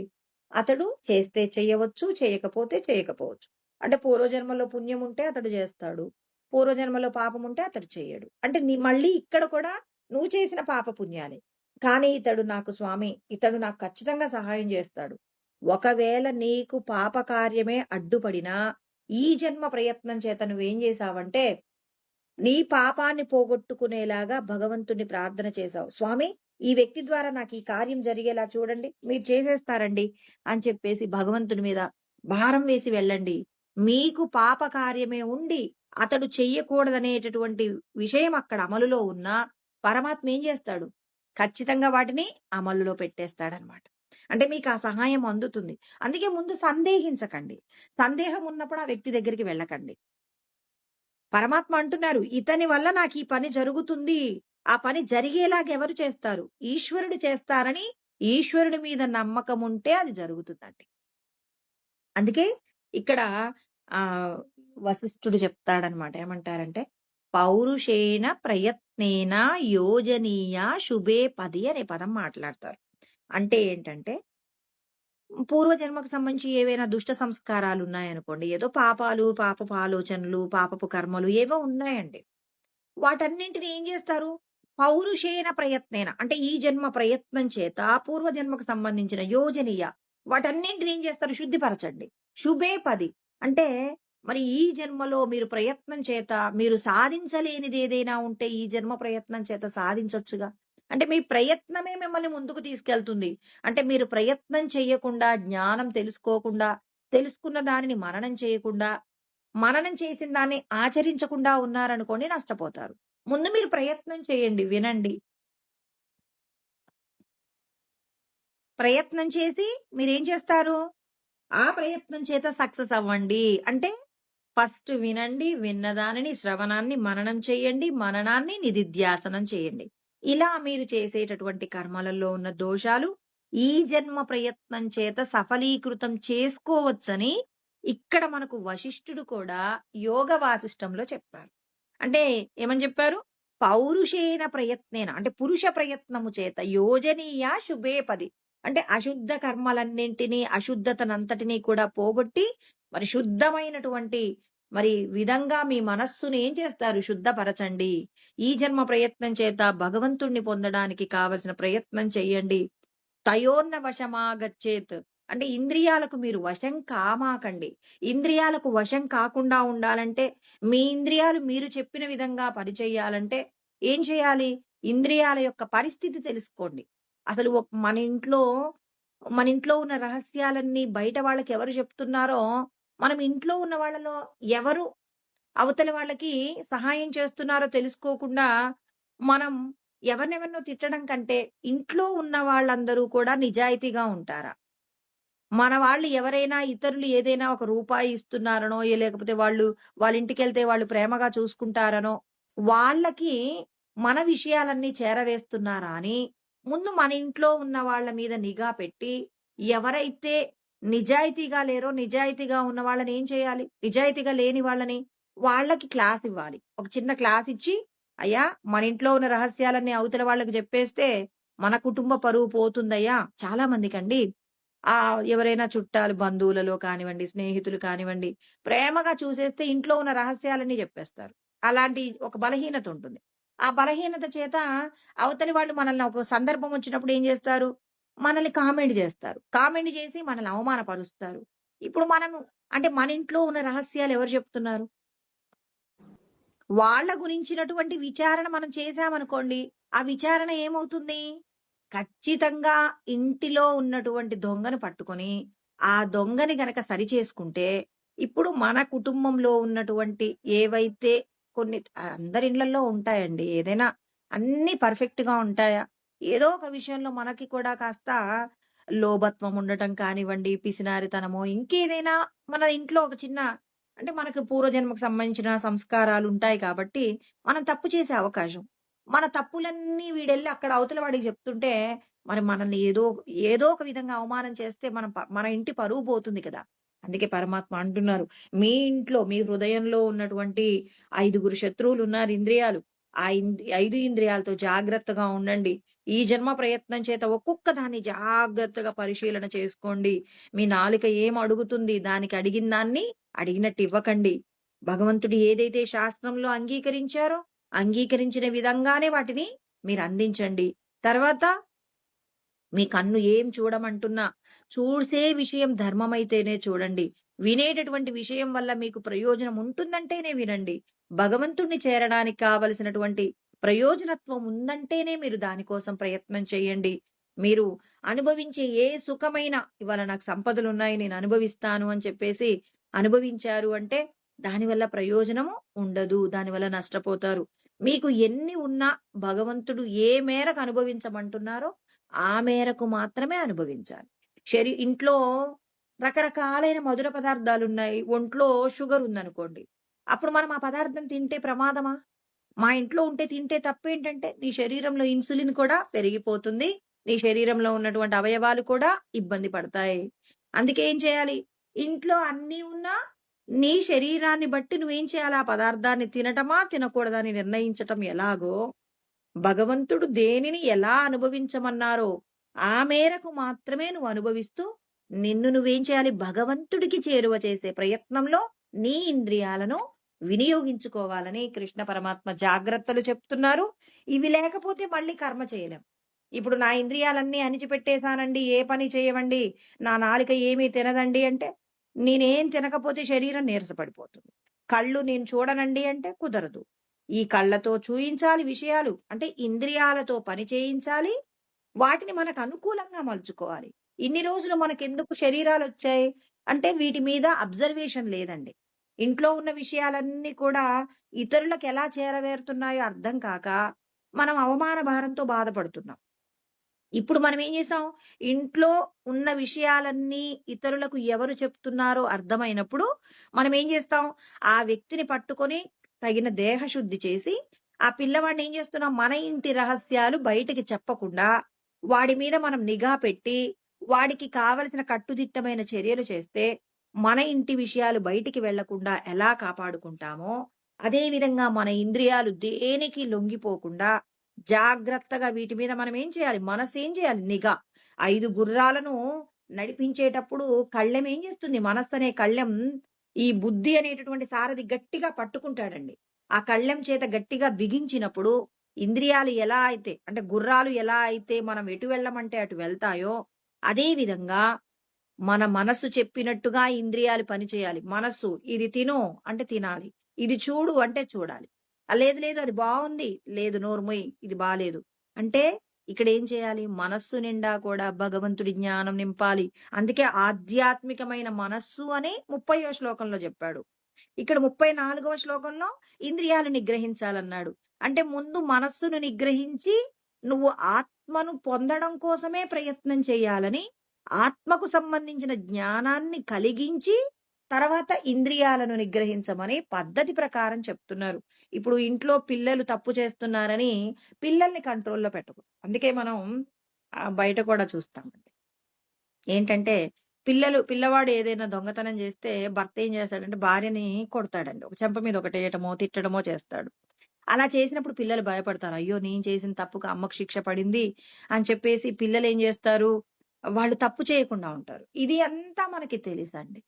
అతడు చేస్తే చెయ్యవచ్చు, చేయకపోతే చేయకపోవచ్చు. అంటే పూర్వజన్మలో పుణ్యం ఉంటే అతడు చేస్తాడు. పూర్వజన్మలో పాపం ఉంటే అతడు చెయ్యడు. అంటే మళ్ళీ ఇక్కడ కూడా నువ్వు చేసిన పాప పుణ్యాలే. కానీ ఇతడు నాకు ఖచ్చితంగా సహాయం జేస్తాడు. ఒకవేళ నీకు పాప కార్యమే అడ్డుపడినా, ఈ జన్మ ప్రయత్నం చేత నువ్వేం జేశావంటే, నీ పాపాన్ని పోగొట్టుకునేలాగా భగవంతుడిని ప్రార్థన చేశావు. స్వామి ఈ వ్యక్తి ద్వారా నాకు ఈ కార్యం జరిగేలా చూడండి. మీరు చేసేస్తారండి అని చెప్పేసి భగవంతుడి మీద భారం వేసి వెళ్ళండి. మీకు పాప కార్యమే ఉండి అతడు చెయ్యకూడదనేటటువంటి విషయం అక్కడ అమలులో ఉన్నా, పరమాత్మ ఏం చేస్తాడు? ఖచ్చితంగా వాటిని అమలులో పెట్టేస్తాడనమాట. అంటే మీకు ఆ సహాయం అందుతుంది. అందుకే ముందు సందేహించకండి. సందేహం ఉన్నప్పుడు ఆ వ్యక్తి దగ్గరికి వెళ్ళకండి. పరమాత్మ అంటున్నారు, "ఇతని వల్ల నాకీ పని జరుగుతుంది." ఆ పని జరిగేలాగా ఎవరు చేస్తారు? ఈశ్వరుడు చేస్తారని ఈశ్వరుడి మీద నమ్మకముంటే అది జరుగుతుందండి. అందుకే ఇక్కడ ఆహ్, వశిష్ఠుడు చెప్తాడనమాట. ఏమంటారంటే, "పౌరుషేణ ప్రయత్నేన యోజనీయ శుభే పది" అనే పదం మాట్లాడతారు. అంటే ఏంటంటే, పూర్వజన్మకు సంబంధించి ఏవైనా దుష్ట సంస్కారాలున్నాయనుకోండి, ఏదో పాపాలు, పాపపు ఆలోచనలు, పాపపు కర్మలు ఏవో ఉన్నాయండి. వాటన్నింటిని ఏం జేస్తారు? పౌరుషేణ ప్రయత్నేన అంటే ఈ జన్మ ప్రయత్నం చేత పూర్వజన్మకు సంబంధించిన యోజనీయ వాటన్నింటిని ఏం చేస్తారు? శుద్ధిపరచండి. శుభే పది అంటే మరి ఈ జన్మలో మీరు ప్రయత్నం చేత మీరు సాధించలేనిదేదైనా ఉంటే ఈ జన్మ ప్రయత్నం చేత సాధించొచ్చుగా. అంటే మీ ప్రయత్నమే మిమ్మల్ని ముందుకు తీసుకెళ్తుంది. అంటే మీరు ప్రయత్నం చేయకుండా, జ్ఞానం తెలుసుకోకుండా, తెలుసుకున్న దానిని మననం చేయకుండా, మననం చేసిన దాన్ని ఆచరించకుండా ఉన్నారనుకోండి నష్టపోతారు. ముందు మీరు ప్రయత్నం చేయండి. వినండి. ప్రయత్నం చేసి మీరేం చేస్తారు? ఆ ప్రయత్నం చేత సక్సెస్ అవ్వండి. అంటే ఫస్ట్ వినండి. విన్న దానిని శ్రవణాన్ని మననం చేయండి. మననాన్ని నిదిధ్యాసనం చేయండి. ఇలా మీరు చేసేటటువంటి కర్మలలో ఉన్న దోషాలు ఈ జన్మ ప్రయత్నం చేత సఫలీకృతం చేసుకోవచ్చని ఇక్కడ మనకు వశిష్ఠుడు కూడా యోగ వాసిష్టంలో చెప్పారు. అంటే ఏమని చెప్పారు? పౌరుషేణ ప్రయత్నేన అంటే పురుష ప్రయత్నము చేత యోజనీయ శుభే పది. అంటే అశుద్ధ కర్మలన్నింటినీ, అశుద్ధతనంతటినీ కూడా పోగొట్టి మరి శుద్ధమైనటువంటి మరి విధంగా మీ మనస్సుని ఏం చేస్తారు? శుద్ధపరచండి. ఈ జన్మ ప్రయత్నం చేత భగవంతుణ్ణి పొందడానికి కావలసిన ప్రయత్నం చెయ్యండి. తయోర్న వశమాగచ్చేత్. అంటే ఇంద్రియాలకు మీరు వశం కామాకండి. ఇంద్రియాలకు వశం కాకుండా ఉండాలంటే, మీ ఇంద్రియాలు మీరు చెప్పిన విధంగా పనిచేయాలంటే ఏం చేయాలి? ఇంద్రియాల యొక్క పరిస్థితి తెలుసుకోండి. అసలు మన ఇంట్లో ఉన్న రహస్యాలన్నీ బయట వాళ్ళకి ఎవరు చెప్తున్నారో, మనం ఇంట్లో ఉన్న వాళ్ళలో ఎవరు అవతల వాళ్ళకి సహాయం చేస్తున్నారో తెలుసుకోకుండా, మనం ఎవరినెవరినో తిట్టడం కంటే, ఇంట్లో ఉన్న వాళ్ళందరూ కూడా నిజాయితీగా ఉంటారా? మన వాళ్ళు ఎవరైనా ఇతరులు ఏదైనా ఒక రూపాయి ఇస్తున్నారనో, లేకపోతే వాళ్ళ ఇంటికెళ్తే వాళ్ళు ప్రేమగా చూసుకుంటారనో, వాళ్ళకి మన విషయాలన్నీ చేరవేస్తున్నారా అని, ముందు మన ఇంట్లో ఉన్న వాళ్ళ మీద నిఘా పెట్టి, ఎవరైతే నిజాయితీగా లేరో, నిజాయితీగా ఉన్న వాళ్ళని ఏం చేయాలి? నిజాయితీగా లేని వాళ్ళని, వాళ్ళకి క్లాస్ ఇవ్వాలి. ఒక చిన్న క్లాస్ ఇచ్చి, "అయ్యా! మన ఇంట్లో ఉన్న రహస్యాలన్నీ అవతల వాళ్ళకి జెప్పేస్తే, మన కుటుంబ పరువు పోతుందయ్యా." చాలా మందికండి ఎవరైనా చుట్టాలు బంధువులలో కానివ్వండి, స్నేహితులు కానివ్వండి, ప్రేమగా చూసేస్తే ఇంట్లో ఉన్న రహస్యాలన్నీ జెప్పేస్తారు. అలాంటి ఒక బలహీనత ఉంటుంది. ఆ బలహీనత చేత అవతలి వాళ్ళు మనల్ని ఒక సందర్భం వచ్చినప్పుడు ఏం జేస్తారు? మనల్ని కామెంట్ జేస్తారు. కామెంట్ జేసి మనల్ని అవమానపరుస్తారు. ఇప్పుడు మనము అంటే మన ఇంట్లో ఉన్న రహస్యాలు ఎవరు జెప్తున్నారు? వాళ్ళ గురించినటువంటి విచారణ మనం చేశామనుకోండి, ఆ విచారణ ఏమవుతుంది? ఖచ్చితంగా ఇంటిలో ఉన్నటువంటి దొంగను పట్టుకొని, ఆ దొంగని గనక సరిచేసుకుంటే, ఇప్పుడు మన కుటుంబంలో ఉన్నటువంటి ఏవైతే కొన్ని అందరి ఇళ్లల్లో ఉంటాయండి. ఏదైనా అన్నీ పర్ఫెక్ట్‌గా ఉంటాయా? ఏదో ఒక విషయంలో మనకి కూడా కాస్త లోభత్వం ఉండటం కానివ్వండి, పిసినారితనమో, ఇంకేదైనా మన ఇంట్లో ఒక చిన్న అంటే మనకు పూర్వజన్మకు సంబంధించిన సంస్కారాలుంటాయి కాబట్టి, మనం తప్పు చేసే అవకాశం. మన తప్పులన్నీ వీడెళ్లి అక్కడ అవతల వాడికి చెప్తుంటే, మరి మనల్ని ఏదో ఒక విధంగా అవమానం చేస్తే మన ఇంటి పరువు పోతుంది కదా! అందుకే పరమాత్మ అంటున్నారు, "మీ ఇంట్లో, మీ హృదయంలో ఉన్నటువంటి 5గురు శత్రువులున్నారు ఇంద్రియాలు. ఆ 5 ఇంద్రియాలతో జాగ్రత్తగా ఉండండి. ఈ జన్మ ప్రయత్నం చేత ఒక్కొక్క దాన్ని జాగ్రత్తగా పరిశీలన చేసుకోండి. మీ నాలుక ఏం అడుగుతుంది, దానికి అడిగిన దాన్ని అడిగినట్టు ఇవ్వకండి. భగవంతుడు ఏదైతే శాస్త్రంలో అంగీకరించారో, అంగీకరించిన విధంగానే వాటిని మీరందించండి. తర్వాత మీ కన్ను ఏం చూడమంటున్నా, చూసే విషయం ధర్మమైతేనే చూడండి. వినేటటువంటి విషయం వల్ల మీకు ప్రయోజనం ఉంటుందంటేనే వినండి. భగవంతుడిని చేరడానికి కావలసినటువంటి ప్రయోజనత్వం ఉందంటేనే మీరు దాని కోసం ప్రయత్నం చేయండి. మీరు అనుభవించే ఏ సుఖమైనా ఇవాళ నాకు సంపదలున్నాయి నేను అనుభవిస్తాను అని చెప్పేసి అనుభవించారు అంటే, దానివల్ల ప్రయోజనము ఉండదు. దానివల్ల నష్టపోతారు. మీకు ఎన్ని ఉన్నా భగవంతుడు ఏ మేరకు అనుభవించమంటున్నారో, ఆ మేరకు మాత్రమే అనుభవించాలి. ఇంట్లో రకరకాలైన మధుర పదార్థాలున్నాయి. ఒంట్లో షుగరుందనుకోండి. అప్పుడు మనం ఆ పదార్థం తింటే ప్రమాదమా? మా ఇంట్లో ఉంటే తింటే తప్పేంటంటే, నీ శరీరంలో ఇన్సులిన్ కూడా పెరిగిపోతుంది. నీ శరీరంలో ఉన్నటువంటి అవయవాలు కూడా ఇబ్బంది పడతాయి. అందుకే ఏం చేయాలి? ఇంట్లో అన్నీ ఉన్నా, నీ శరీరాన్ని బట్టి నువ్వేం చేయాలి? ఆ పదార్థాన్ని తినటమా, తినకూడదా అని నిర్ణయించటం ఎలాగో, భగవంతుడు దేనిని ఎలా అనుభవించమన్నారో, ఆ మేరకు మాత్రమే నువ్వు అనుభవిస్తూ, నిన్ను నువ్వేం చేయాలి? భగవంతుడికి చేరువ చేసే ప్రయత్నంలో నీ ఇంద్రియాలను వినియోగించుకోవాలని కృష్ణ పరమాత్మ జాగ్రత్తలు చెప్తున్నారు. ఇవి లేకపోతే మళ్ళీ కర్మ చేయలేం. ఇప్పుడు నా ఇంద్రియాలన్నీ అణిచిపెట్టేశానండి, ఏ పని చేయవండి, నా నాలుక ఏమీ తినదండి అంటే, నేనేం తినకపోతే శరీరం నీరసపడిపోతుంది. కళ్ళు నేను చూడనండి అంటే కుదరదు. ఈ కళ్ళతో చూయించాలి విషయాలు. అంటే ఇంద్రియాలతో పని చేయించాలి. వాటిని మనకు అనుకూలంగా మలుచుకోవాలి. ఇన్ని రోజులు మనకెందుకు శరీరాలొచ్చాయి? అంటే వీటి మీద అబ్జర్వేషన్ లేదండి. ఇంట్లో ఉన్న విషయాలన్నీ కూడా ఇతరులకు ఎలా చేరవేరుతున్నాయో అర్థం కాక, మనం అవమాన భారంతో బాధపడుతున్నాం. ఇప్పుడు మనం ఏం చేసాం? ఇంట్లో ఉన్న విషయాలన్నీ ఇతరులకు ఎవరు చెప్తున్నారో అర్థమైనప్పుడు, మనం ఏం చేస్తాం? ఆ వ్యక్తిని పట్టుకొని తగిన దేహశుద్ధి చేసి, ఆ పిల్లవాడిని ఏం చేస్తున్నాం? మన ఇంటి రహస్యాలు బయటికి చెప్పకుండా, వాడి మీద మనం నిఘా పెట్టి, వాడికి కావలసిన కట్టుదిట్టమైన చర్యలు చేస్తే, మన ఇంటి విషయాలు బయటికి వెళ్ళకుండా ఎలా కాపాడుకుంటామో, అదే విధంగా మన ఇంద్రియాలు దేనికి లొంగిపోకుండా జాగ్రత్తగా వీటి మీద మనం ఏం చేయాలి? మనసేం చేయాలి? నిఘా. 5 గుర్రాలను నడిపించేటప్పుడు కళ్ళెం ఏం చేస్తుంది? మనస్సనే కళ్ళెం ఈ బుద్ధి అనేటటువంటి సారథి గట్టిగా పట్టుకుంటాడండి. ఆ కళ్ళెం చేత గట్టిగా బిగించినప్పుడు ఇంద్రియాలు ఎలా అయితే అంటే గుర్రాలు ఎలా అయితే మనం ఎటు వెళ్ళమంటే అటు వెళ్తాయో, అదే విధంగా మన మనస్సు చెప్పినట్టుగా ఇంద్రియాలు పనిచేయాలి. మనస్సు ఇది తిను అంటే తినాలి. ఇది చూడు అంటే చూడాలి. లేదు లేదు అది బావుంది. లేదు నోరు మూయి. ఇది బాలేదు. అంటే ఇక్కడ ఏం చేయాలి? మనస్సు నిండా కూడా భగవంతుడి జ్ఞానం నింపాలి. అందుకే ఆధ్యాత్మికమైన మనస్సు అని 30వ శ్లోకంలో చెప్పాడు. ఇక్కడ 34వ శ్లోకంలో ఇంద్రియాలు నిగ్రహించాలన్నాడు. అంటే ముందు మనస్సును నిగ్రహించి నువ్వు ఆత్మను పొందడం కోసమే ప్రయత్నం చేయాలని ఆత్మకు సంబంధించిన జ్ఞానాన్ని కలిగించి తర్వాత ఇంద్రియాలను నిగ్రహించమని పద్ధతి ప్రకారం చెప్తున్నారు. ఇప్పుడు ఇంట్లో పిల్లలు తప్పు చేస్తున్నారని పిల్లల్ని కంట్రోల్‌లో పెట్టకూడదు. అందుకే మనం బయట కూడా చూస్తామండి. ఏంటంటే పిల్లవాడు ఏదైనా దొంగతనం చేస్తే భర్త ఏం చేస్తాడంటే భార్యని కొడతాడండి. ఒక చెంప మీద ఒకటేయటమో, తిట్టడమో చేస్తాడు. అలా చేసినప్పుడు పిల్లలు భయపడతారు. అయ్యో! నేను చేసిన తప్పుకు అమ్మకు శిక్ష పడింది అని చెప్పేసి పిల్లలేం జేస్తారు? వాళ్ళు తప్పు చేయకుండా ఉంటారు. ఇది అంతా మనకి తెలుసండి.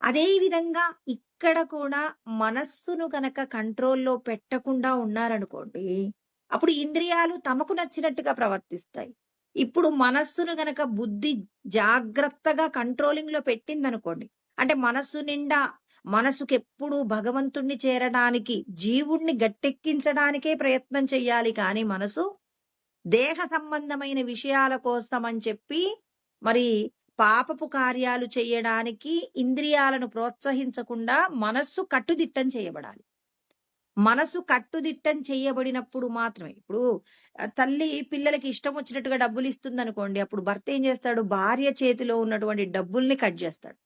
అదే విధంగా ఇక్కడ కూడా మనస్సును గనక కంట్రోల్‌లో పెట్టకుండా ఉన్నారనుకోండి, అప్పుడు ఇంద్రియాలు తమకు నచ్చినట్టుగా ప్రవర్తిస్తాయి. ఇప్పుడు మనస్సును గనక బుద్ధి జాగ్రత్తగా కంట్రోలింగ్‌లో పెట్టిందనుకోండి, అంటే మనస్సు నిండా మనసుకెప్పుడు భగవంతుడిని చేరడానికి, జీవుడిని గట్టెక్కించడానికే ప్రయత్నం చెయ్యాలి కానీ మనసు దేహ సంబంధమైన విషయాల కోసమని చెప్పి మరి పాపపు కార్యాలు చేయడానికి ఇంద్రియాలను ప్రోత్సహించకుండా మనస్సు కట్టుదిట్టం చేయబడాలి. మనసు కట్టుదిట్టం చేయబడినప్పుడు మాత్రమే ఇప్పుడు తల్లి పిల్లలకి ఇష్టం వచ్చినట్టుగా డబ్బులిస్తుందనుకోండి. అప్పుడు భర్త ఏం చేస్తాడు? భార్య చేతిలో ఉన్నటువంటి డబ్బుల్ని కట్ చేస్తాడు.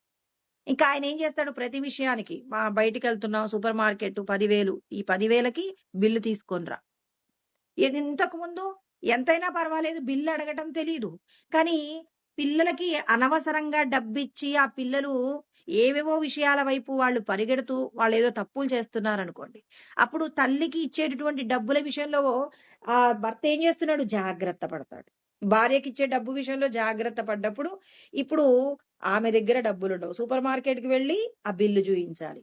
ఇంకా ఆయన ఏం చేస్తాడు? ప్రతి విషయానికి బయటికెళ్తున్నాం సూపర్ మార్కెట్ 10,000 ఈ 10,000కి బిల్లు తీసుకొని రా. ఇంతకుముందు ఎంతైనా పర్వాలేదు బిల్లు అడగటం తెలీదు. కానీ పిల్లలకి అనవసరంగా డబ్బిచ్చి ఆ పిల్లలు ఏవేవో విషయాల వైపు వాళ్ళు పరిగెడుతూ వాళ్ళేదో తప్పులు చేస్తున్నారనుకోండి. అప్పుడు తల్లికి ఇచ్చేటటువంటి డబ్బుల విషయంలో భర్త ఏం చేస్తున్నాడు? జాగ్రత్త పడతాడు. భార్యకిచ్చే డబ్బు విషయంలో జాగ్రత్త పడ్డప్పుడు ఇప్పుడు ఆమె దగ్గర డబ్బులుండవు. సూపర్ మార్కెట్‌కి వెళ్లి ఆ బిల్లు చూయించాలి.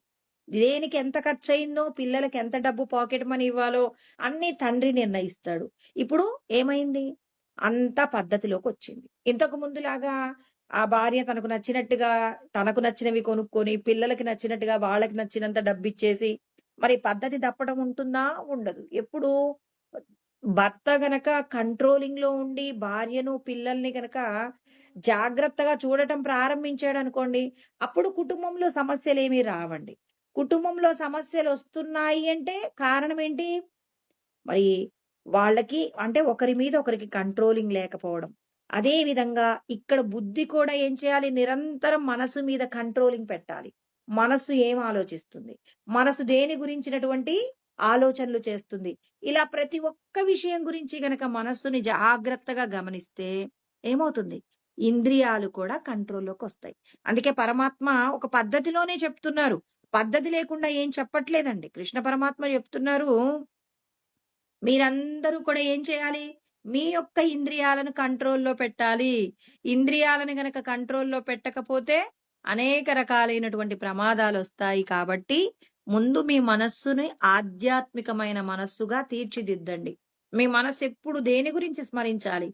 దేనికి ఎంత ఖర్చయిందో, పిల్లలకి ఎంత డబ్బు పాకెట్ మనీ ఇవ్వాలో అన్నీ తండ్రి నిర్ణయిస్తాడు. ఇప్పుడు ఏమైంది? అంతా పద్ధతిలోకొచ్చింది. ఇంతకు ముందులాగా ఆ భార్య తనకు నచ్చినట్టుగా, తనకు నచ్చినవి కొనుక్కొని, పిల్లలకి నచ్చినట్టుగా వాళ్ళకి నచ్చినంత డబ్బిచ్చేసి, మరి పద్ధతి తప్పడం ఉంటుందా? ఉండదు. ఎప్పుడు భర్త గనక కంట్రోలింగ్‌లో ఉండి భార్యను, పిల్లల్ని గనక జాగ్రత్తగా చూడటం ప్రారంభించాడనుకోండి, అప్పుడు కుటుంబంలో సమస్యలేమీ రావండి. కుటుంబంలో సమస్యలొస్తున్నాయి అంటే కారణం ఏంటి? మరి వాళ్ళకి అంటే ఒకరి మీద ఒకరికి కంట్రోలింగ్ లేకపోవడం. అదే విధంగా ఇక్కడ బుద్ధి కూడా ఏం చేయాలి? నిరంతరం మనసు మీద కంట్రోలింగ్ పెట్టాలి. మనస్సు ఏం ఆలోచిస్తుంది? మనసు దేని గురించినటువంటి ఆలోచనలు చేస్తుంది? ఇలా ప్రతి ఒక్క విషయం గురించి గనక మనస్సుని జాగ్రత్తగా గమనిస్తే ఏమవుతుంది? ఇంద్రియాలు కూడా కంట్రోల్‌లోకొస్తాయి. అందుకే పరమాత్మ ఒక పద్ధతిలోనే చెప్తున్నారు. పద్ధతి లేకుండా ఏం చెప్పట్లేదండి. కృష్ణ పరమాత్మ చెప్తున్నారు, మీరందరూ కూడా ఏం చేయాలి? మీ యొక్క ఇంద్రియాలను కంట్రోల్‌లో పెట్టాలి. ఇంద్రియాలను గనక కంట్రోల్‌లో పెట్టకపోతే అనేక రకాలైనటువంటి ప్రమాదాలొస్తాయి కాబట్టి, ముందు మీ మనస్సుని ఆధ్యాత్మికమైన మనస్సుగా తీర్చిదిద్దండి. మీ మనస్సెప్పుడు దేని గురించి స్మరించాలి?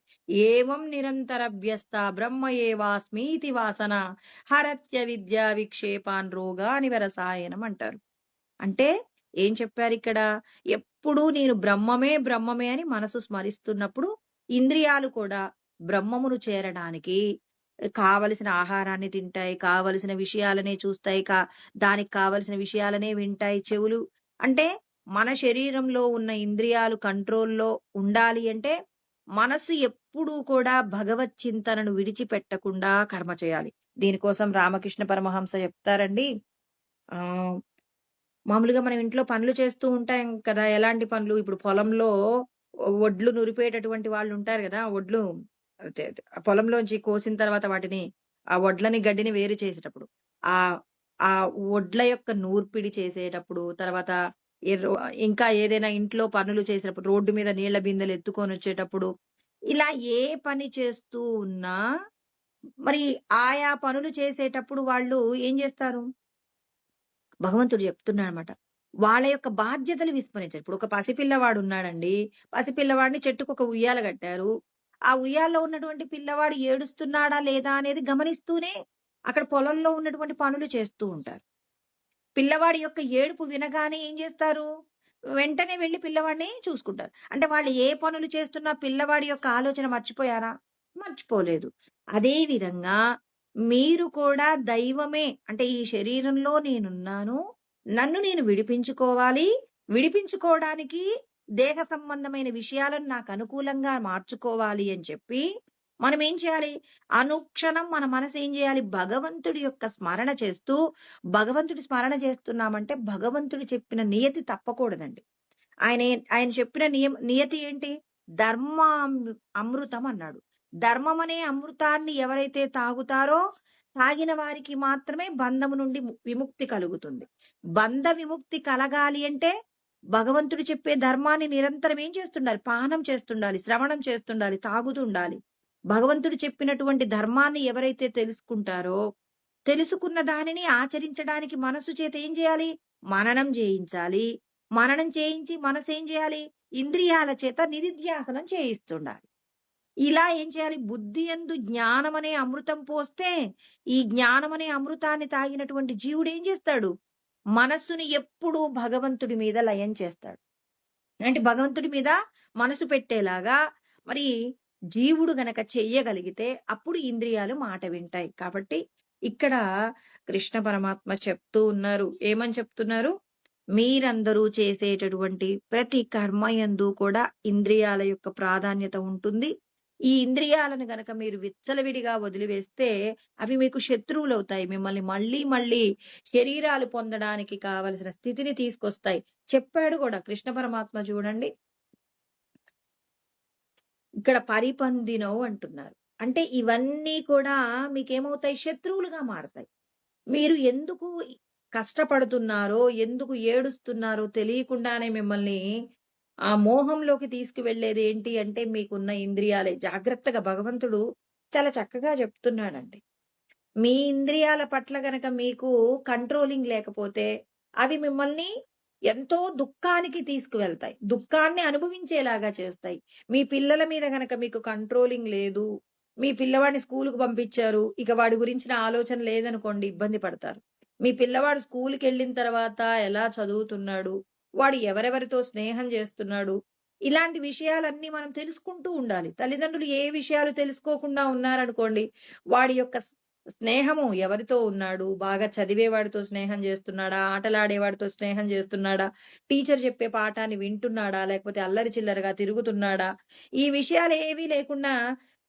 ఏవం నిరంతరభ్యస్త బ్రహ్మ ఏవాస్మీతి వాసన హరత్య విద్యా విక్షేపాన్ రోగానివరసాయనం అంటారు. అంటే ఏం చెప్పారిక్కడ? ఎప్పుడూ నేను బ్రహ్మమే, బ్రహ్మమే అని మనసు స్మరిస్తున్నప్పుడు, ఇంద్రియాలు కూడా బ్రహ్మమును చేరడానికి కావలసిన ఆహారాన్ని తింటాయి, కావలసిన విషయాలనే చూస్తాయి, దానికి కావలసిన విషయాలనే వింటాయి చెవులు. అంటే మన శరీరంలో ఉన్న ఇంద్రియాలు కంట్రోల్‌లో ఉండాలి అంటే, మనసు ఎప్పుడూ కూడా భగవత్ చింతనను విడిచిపెట్టకుండా కర్మ చేయాలి. దీనికోసం రామకృష్ణ పరమహంస చెప్తారండి. ఆహ్ మామూలుగా మనం ఇంట్లో పనులు చేస్తూ ఉంటాం కదా! ఎలాంటి పనులు? ఇప్పుడు పొలంలో వడ్లు నురిపేటటువంటి వాళ్ళుంటారు గదా! వడ్లు అదే అదే ఆ పొలంలోంచి కోసిన తర్వాత వాటిని ఆ వడ్లని, గడ్డిని వేరు చేసేటప్పుడు. ఆహ్, ఆ వడ్ల యొక్క నూర్పిడి చేసేటప్పుడు, తర్వాత ఎర్ర ఇంకా ఏదైనా ఇంట్లో పనులు చేసేటప్పుడు, రోడ్డు మీద నీళ్ల బిందెలు ఎత్తుకొనొచ్చేటప్పుడు, ఇలా ఏ పని చేస్తూ ఉన్నా మరి ఆయా పనులు చేసేటప్పుడు వాళ్ళు ఏం జేస్తారు? భగవంతుడు చెప్తున్నాడనమాట. వాళ్ళ యొక్క బాధ్యతలు విస్మరించారు. ఇప్పుడు ఒక పసిపిల్లవాడున్నాడండి. పసిపిల్లవాడిని చెట్టుకొక ఉయ్యాల గట్టారు. ఆ ఉయ్యాల్లో ఉన్నటువంటి పిల్లవాడు ఏడుస్తున్నాడా లేదా అనేది గమనిస్తూనే అక్కడ పొలంలో ఉన్నటువంటి పనులు చేస్తూ ఉంటారు. పిల్లవాడి యొక్క ఏడుపు వినగానే ఏం జేస్తారు? వెంటనే వెళ్లి పిల్లవాడిని చూసుకుంటారు. అంటే వాళ్ళు ఏ పనులు చేస్తున్నా పిల్లవాడి యొక్క ఆలోచన మర్చిపోయారా? మర్చిపోలేదు. అదే విధంగా మీరు కూడా దైవమే అంటే ఈ శరీరంలో నేనున్నాను. నన్ను నేను విడిపించుకోవాలి. విడిపించుకోవడానికి దేహ సంబంధమైన విషయాలను నాకు అనుకూలంగా మార్చుకోవాలి అని చెప్పి మనం ఏం చేయాలి? అనుక్షణం మన మనసు ఏం చేయాలి? భగవంతుడి యొక్క స్మరణ చేస్తూ భగవంతుడి స్మరణ చేస్తున్నామంటే భగవంతుడు చెప్పిన నియతి తప్పకూడదండి. ఆయన చెప్పిన నియతి ఏంటి? అమృతం అన్నాడు. ధర్మం అనే అమృతాన్ని ఎవరైతే తాగుతారో, తాగిన వారికి మాత్రమే బంధము నుండి విముక్తి కలుగుతుంది. బంధ విముక్తి కలగాలి అంటే, భగవంతుడు చెప్పే ధర్మాన్ని నిరంతరం ఏం చేస్తుండాలి? పానం చేస్తుండాలి, శ్రవణం చేస్తుండాలి, తాగుతుండాలి. భగవంతుడు చెప్పినటువంటి ధర్మాన్ని ఎవరైతే తెలుసుకుంటారో, తెలుసుకున్న దానిని ఆచరించడానికి మనసు చేత ఏం చేయాలి? మననం చేయించాలి. మననం చేయించి మనసేం చేయాలి? ఇంద్రియాల చేత నిదిధ్యాసనం చేయిస్తుండాలి. ఇలా ఏం చేయాలి? బుద్ధి యందు జ్ఞానమనే అమృతం పోస్తే, ఈ జ్ఞానమనే అమృతాన్ని తాగినటువంటి జీవుడు ఏం చేస్తాడు? మనస్సుని ఎప్పుడూ భగవంతుడి మీద లయం చేస్తాడు. అంటే భగవంతుడి మీద మనసు పెట్టేలాగా మరి జీవుడు గనక చెయ్యగలిగితే అప్పుడు ఇంద్రియాలు మాట వింటాయి. కాబట్టి ఇక్కడ కృష్ణ పరమాత్మ చెప్తూ ఉన్నారు. ఏమని చెప్తున్నారు? మీరందరూ చేసేటటువంటి ప్రతి కర్మ యందు కూడా ఇంద్రియాల యొక్క ప్రాధాన్యత ఉంటుంది. ఈ ఇంద్రియాలను గనక మీరు విచ్చలవిడిగా వదిలివేస్తే అవి మీకు శత్రువులవుతాయి. మిమ్మల్ని మళ్ళీ మళ్ళీ శరీరాలు పొందడానికి కావలసిన స్థితిని తీసుకొస్తాయి. చెప్పాడు గూడా కృష్ణ పరమాత్మ చూడండి. ఇక్కడ పరిపందినవు అంటున్నారు. అంటే ఇవన్నీ కూడా మీకేమవుతాయి? శత్రువులుగా మారతాయి. మీరు ఎందుకు కష్టపడుతున్నారో, ఎందుకు ఏడుస్తున్నారో తెలియకుండానే మిమ్మల్ని ఆ మోహంలోకి తీసుకువెళ్ళేది ఏంటి అంటే మీకున్న ఇంద్రియాలే. జాగ్రత్తగా భగవంతుడు చాలా చక్కగా చెప్తున్నాడండి. మీ ఇంద్రియాల పట్ల గనక మీకు కంట్రోలింగ్ లేకపోతే అవి మిమ్మల్ని ఎంతో దుఃఖానికి తీసుకువెళ్తాయి. దుఃఖాన్ని అనుభవించేలాగా చేస్తాయి. మీ పిల్లల మీద గనక మీకు కంట్రోలింగ్ లేదు. మీ పిల్లవాడిని స్కూలుకి పంపించారు. ఇక వాడి గురించిన ఆలోచన లేదనుకోండి ఇబ్బంది పడతారు. మీ పిల్లవాడు స్కూలుకెళ్ళిన తర్వాత ఎలా చదువుతున్నాడు? వాడు ఎవరెవరితో స్నేహం చేస్తున్నాడు? ఇలాంటి విషయాలన్నీ మనం తెలుసుకుంటూ ఉండాలి. తల్లిదండ్రులు ఏ విషయాలు తెలుసుకోకుండా ఉన్నారనుకోండి, వాడి యొక్క స్నేహము ఎవరితో ఉన్నాడు? బాగా చదివేవాడితో స్నేహం చేస్తున్నాడా? ఆటలాడేవాడితో స్నేహం చేస్తున్నాడా? టీచర్ చెప్పే పాఠాన్ని వింటున్నాడా? లేకపోతే అల్లరి చిల్లరగా తిరుగుతున్నాడా? ఈ విషయాలేవీ లేకుండా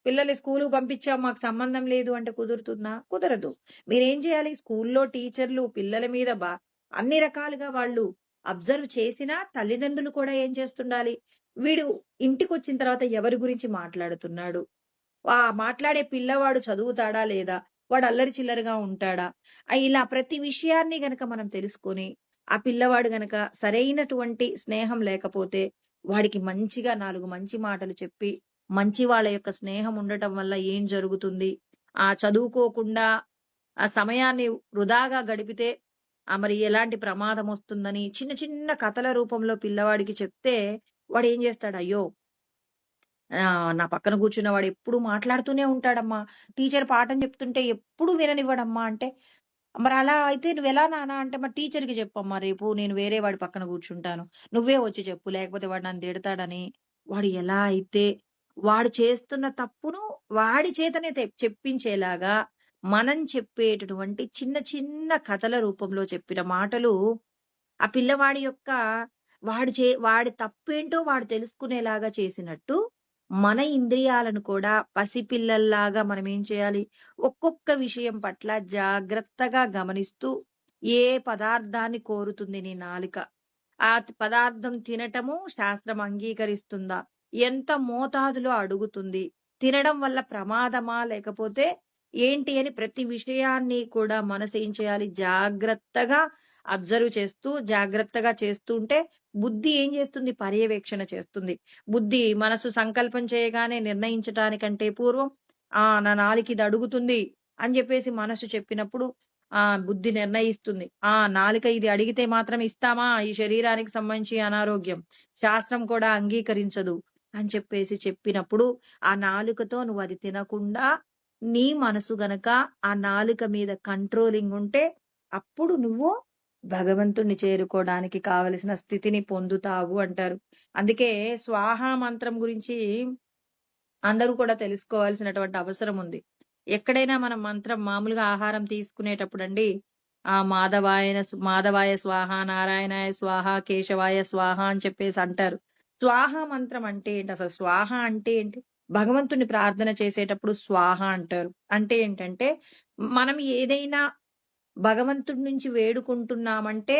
పిల్లల్ని స్కూలుకి పంపించాం మాకు సంబంధం లేదు అంటే కుదురుతుందా? కుదరదు. మీరేం చేయాలి? స్కూల్లో టీచర్లు పిల్లల మీద అన్ని రకాలుగా వాళ్ళు అబ్జర్వ్ చేసినా తల్లిదండ్రులు కూడా ఏం చేస్తుండాలి? వీడు ఇంటికొచ్చిన తర్వాత ఎవరి గురించి మాట్లాడుతున్నాడు? మాట్లాడే పిల్లవాడు చదువుతాడా లేదా? వాడు అల్లరి చిల్లరగా ఉంటాడా? ఇలా ప్రతి విషయాన్ని గనక మనం తెలుసుకొని, ఆ పిల్లవాడు గనక సరైనటువంటి స్నేహం లేకపోతే, వాడికి మంచిగా 4 మంచి మాటలు చెప్పి, మంచి వాళ్ళ యొక్క స్నేహం ఉండటం వల్ల ఏం జరుగుతుంది? చదువుకోకుండా ఆ సమయాన్ని వృధాగా గడిపితే మరి ఎలాంటి ప్రమాదమొస్తుందని చిన్న చిన్న కథల రూపంలో పిల్లవాడికి చెప్తే వాడేం జేస్తాడు? అయ్యో! నా పక్కన కూర్చున్నవాడు ఎప్పుడు మాట్లాడుతూనే ఉంటాడమ్మా. టీచర్ పాఠం చెప్తుంటే ఎప్పుడు విననివ్వడమ్మా అంటే, మరి అలా అయితే నువ్వెలా నాన్న అంటే, మరి టీచర్‌కి చెప్పమ్మా రేపు నేను వేరే వాడి పక్కన కూర్చుంటాను. నువ్వే వచ్చి చెప్పు లేకపోతే వాడు నన్ను తిడతాడని. వాడు ఎలా అయితే వాడు చేస్తున్న తప్పును వాడి చేతనే చెప్పించేలాగా మనం చెప్పేటటువంటి చిన్న చిన్న కథల రూపంలో చెప్పిన మాటలు ఆ పిల్లవాడి యొక్క వాడి తప్పేంటో వాడు తెలుసుకునేలాగా చేసినట్టు, మన ఇంద్రియాలను కూడా పసిపిల్లల్లాగా మనమేం చేయాలి? ఒక్కొక్క విషయం పట్ల జాగ్రత్తగా గమనిస్తూ, ఏ పదార్థాన్ని కోరుతుంది నీ నాలుక? పదార్థం తినటము శాస్త్రం అంగీకరిస్తుందా? ఎంత మోతాదులో అడుగుతుంది? తినడం వల్ల ప్రమాదమా? లేకపోతే ఏంటి అని ప్రతి విషయాన్ని కూడా మనసేం చేయాలి? జాగ్రత్తగా అబ్జర్వ్ చేస్తూ, జాగ్రత్తగా చేస్తూ ఉంటే బుద్ధి ఏం చేస్తుంది? పర్యవేక్షణ చేస్తుంది. మనసు సంకల్పం చేయగానే నిర్ణయించటానికంటే పూర్వం నా నాలుక ఇది అడుగుతుంది అని జెప్పేసి మనసు చెప్పినప్పుడు బుద్ధి నిర్ణయిస్తుంది. నాలుక ఇది అడిగితే మాత్రం ఇస్తామా? ఈ శరీరానికి సంబంధించి అనారోగ్యం. శాస్త్రం కూడా అంగీకరించదు అని చెప్పేసి చెప్పినప్పుడు, ఆ నాలుకతో నువ్వది తినకుండా నీ మనసు గనక ఆ నాలుక మీద కంట్రోలింగ్ ఉంటే, అప్పుడు నువ్వు భగవంతుడిని చేరుకోవడానికి కావలసిన స్థితిని పొందుతావు అంటారు. అందుకే స్వాహా మంత్రం గురించి అందరూ కూడా తెలుసుకోవాల్సినటువంటి అవసరం ఉంది. ఎక్కడైనా మనం మంత్రం మామూలుగా ఆహారం తీసుకునేటప్పుడండి మాధవాయ స్వాహ, నారాయణాయ స్వాహ, కేశవాయ స్వాహ అని చెప్పేసి అంటారు. స్వాహ మంత్రం అంటే ఏంటి? అసలు స్వాహ అంటే ఏంటి? భగవంతుడిని ప్రార్థన చేసేటప్పుడు స్వాహ అంటారు. అంటే ఏంటంటే మనం ఏదైనా భగవంతుడి నుంచి వేడుకుంటున్నామంటే,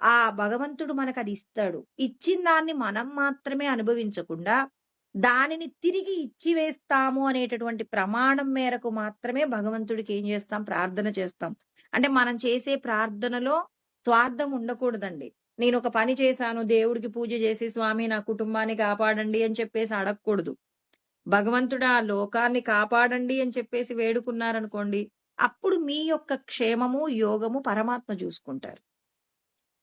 ఆ భగవంతుడు మనకది ఇస్తాడు. ఇచ్చిన దాన్ని మనం మాత్రమే అనుభవించకుండా, దానిని తిరిగి ఇచ్చివేస్తాము అనేటటువంటి ప్రమాణం మేరకు మాత్రమే భగవంతుడికి ఏం చేస్తాం? ప్రార్థన చేస్తాం. అంటే మనం చేసే ప్రార్థనలో స్వార్థం ఉండకూడదండి. నేనొక పని చేశాను, దేవుడికి పూజ చేసి, స్వామి నా కుటుంబాన్ని కాపాడండి అని చెప్పేసి అడగకూడదు. భగవంతుడా లోకాన్ని కాపాడండి అని చెప్పేసి వేడుకున్నారనుకోండి, అప్పుడు మీ యొక్క క్షేమము, యోగము పరమాత్మ చూసుకుంటారు.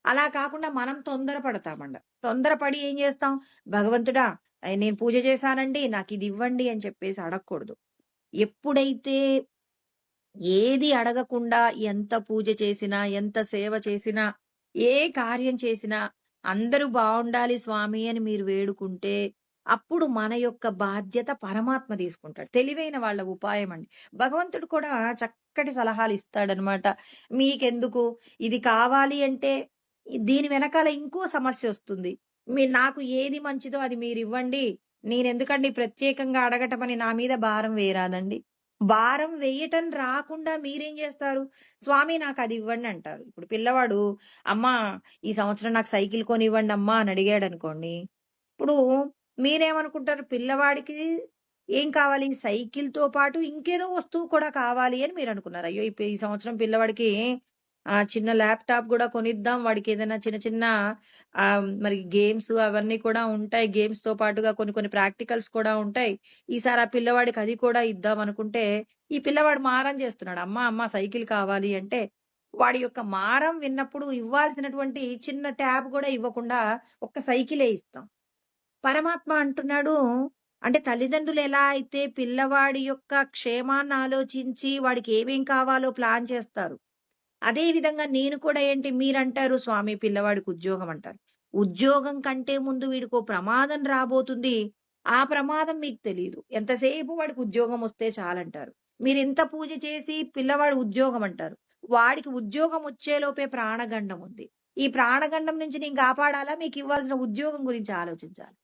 అలా కాకుండా మనం తొందరపడతామండ. తొందరపడి ఏం చేస్తాం? భగవంతుడా నేను పూజ చేశానండి నాకిదివ్వండి అని చెప్పేసి అడగకూడదు. ఎప్పుడైతే ఏది అడగకుండా ఎంత పూజ చేసినా, ఎంత సేవ చేసినా, ఏ కార్యం చేసినా అందరూ బావుండాలి స్వామి అని మీరు వేడుకుంటే, అప్పుడు మన యొక్క బాధ్యత పరమాత్మ తీసుకుంటాడు. తెలివైన వాళ్ళ ఉపాయం అండి. భగవంతుడు కూడా చక్కటి సలహాలిస్తాడనమాట. మీకెందుకు ఇది కావాలి అంటే దీని వెనకాల ఇంకో సమస్యొస్తుంది. నాకు ఏది మంచిదో అది మీరివ్వండి. నేనెందుకండి ప్రత్యేకంగా అడగటమని నా మీద భారం వేయరాదండి. భారం వేయటం రాకుండా మీరేం జేస్తారు? స్వామి నాకదివ్వండి అంటారు. ఇప్పుడు పిల్లవాడు అమ్మా ఈ సంవత్సరం నాకు సైకిల్ కొనివ్వండమ్మా అని అడిగాడనుకోండి. ఇప్పుడు మీరేమనుకుంటారు? పిల్లవాడికి ఏం కావాలి? సైకిల్‌తో పాటు ఇంకేదో వస్తువు కూడా కావాలి అని మీరనుకున్నారు. అయ్యో! ఈ సంవత్సరం పిల్లవాడికి చిన్న ల్యాప్‌టాప్ గూడా కొనిద్దాం. వాడికేదైనా చిన్న చిన్న మరి గేమ్స్ అవన్నీ కూడా ఉంటాయి. గేమ్స్‌తో పాటుగా కొన్ని కొన్ని ప్రాక్టికల్స్ కూడా ఉంటాయి. ఈసారి ఆ పిల్లవాడికి అది కూడా ఇద్దామనుకుంటే, ఈ పిల్లవాడు మారం చేస్తున్నాడు. అమ్మ సైకిల్ కావాలి అంటే, వాడి యొక్క మారం విన్నప్పుడు ఇవ్వాల్సినటువంటి చిన్న ట్యాబ్ గూడా ఇవ్వకుండా ఒక్క సైకిలే ఇస్తాం. పరమాత్మ అంటున్నాడు అంటే తల్లిదండ్రులు ఎలా అయితే పిల్లవాడి యొక్క క్షేమాన్ని ఆలోచించి వాడికి ఏమేం కావాలో ప్లాన్ చేస్తారు. అదే విధంగా నేను కూడా ఏంటి మీరంటారు స్వామి పిల్లవాడికి ఉద్యోగం అంటారు. ఉద్యోగం కంటే ముందు వీడికో ప్రమాదం రాబోతుంది. ఆ ప్రమాదం మీకు తెలీదు. ఎంతసేపు వాడికి ఉద్యోగం వస్తే చాలంటారు. మీరింత పూజ చేసి పిల్లవాడు ఉద్యోగం అంటారు. వాడికి ఉద్యోగం వచ్చేలోపే ప్రాణగండం ఉంది. ఈ ప్రాణగండం నుంచి నేను కాపాడాలా? మీకివ్వాల్సిన ఉద్యోగం గురించి ఆలోచించాలి.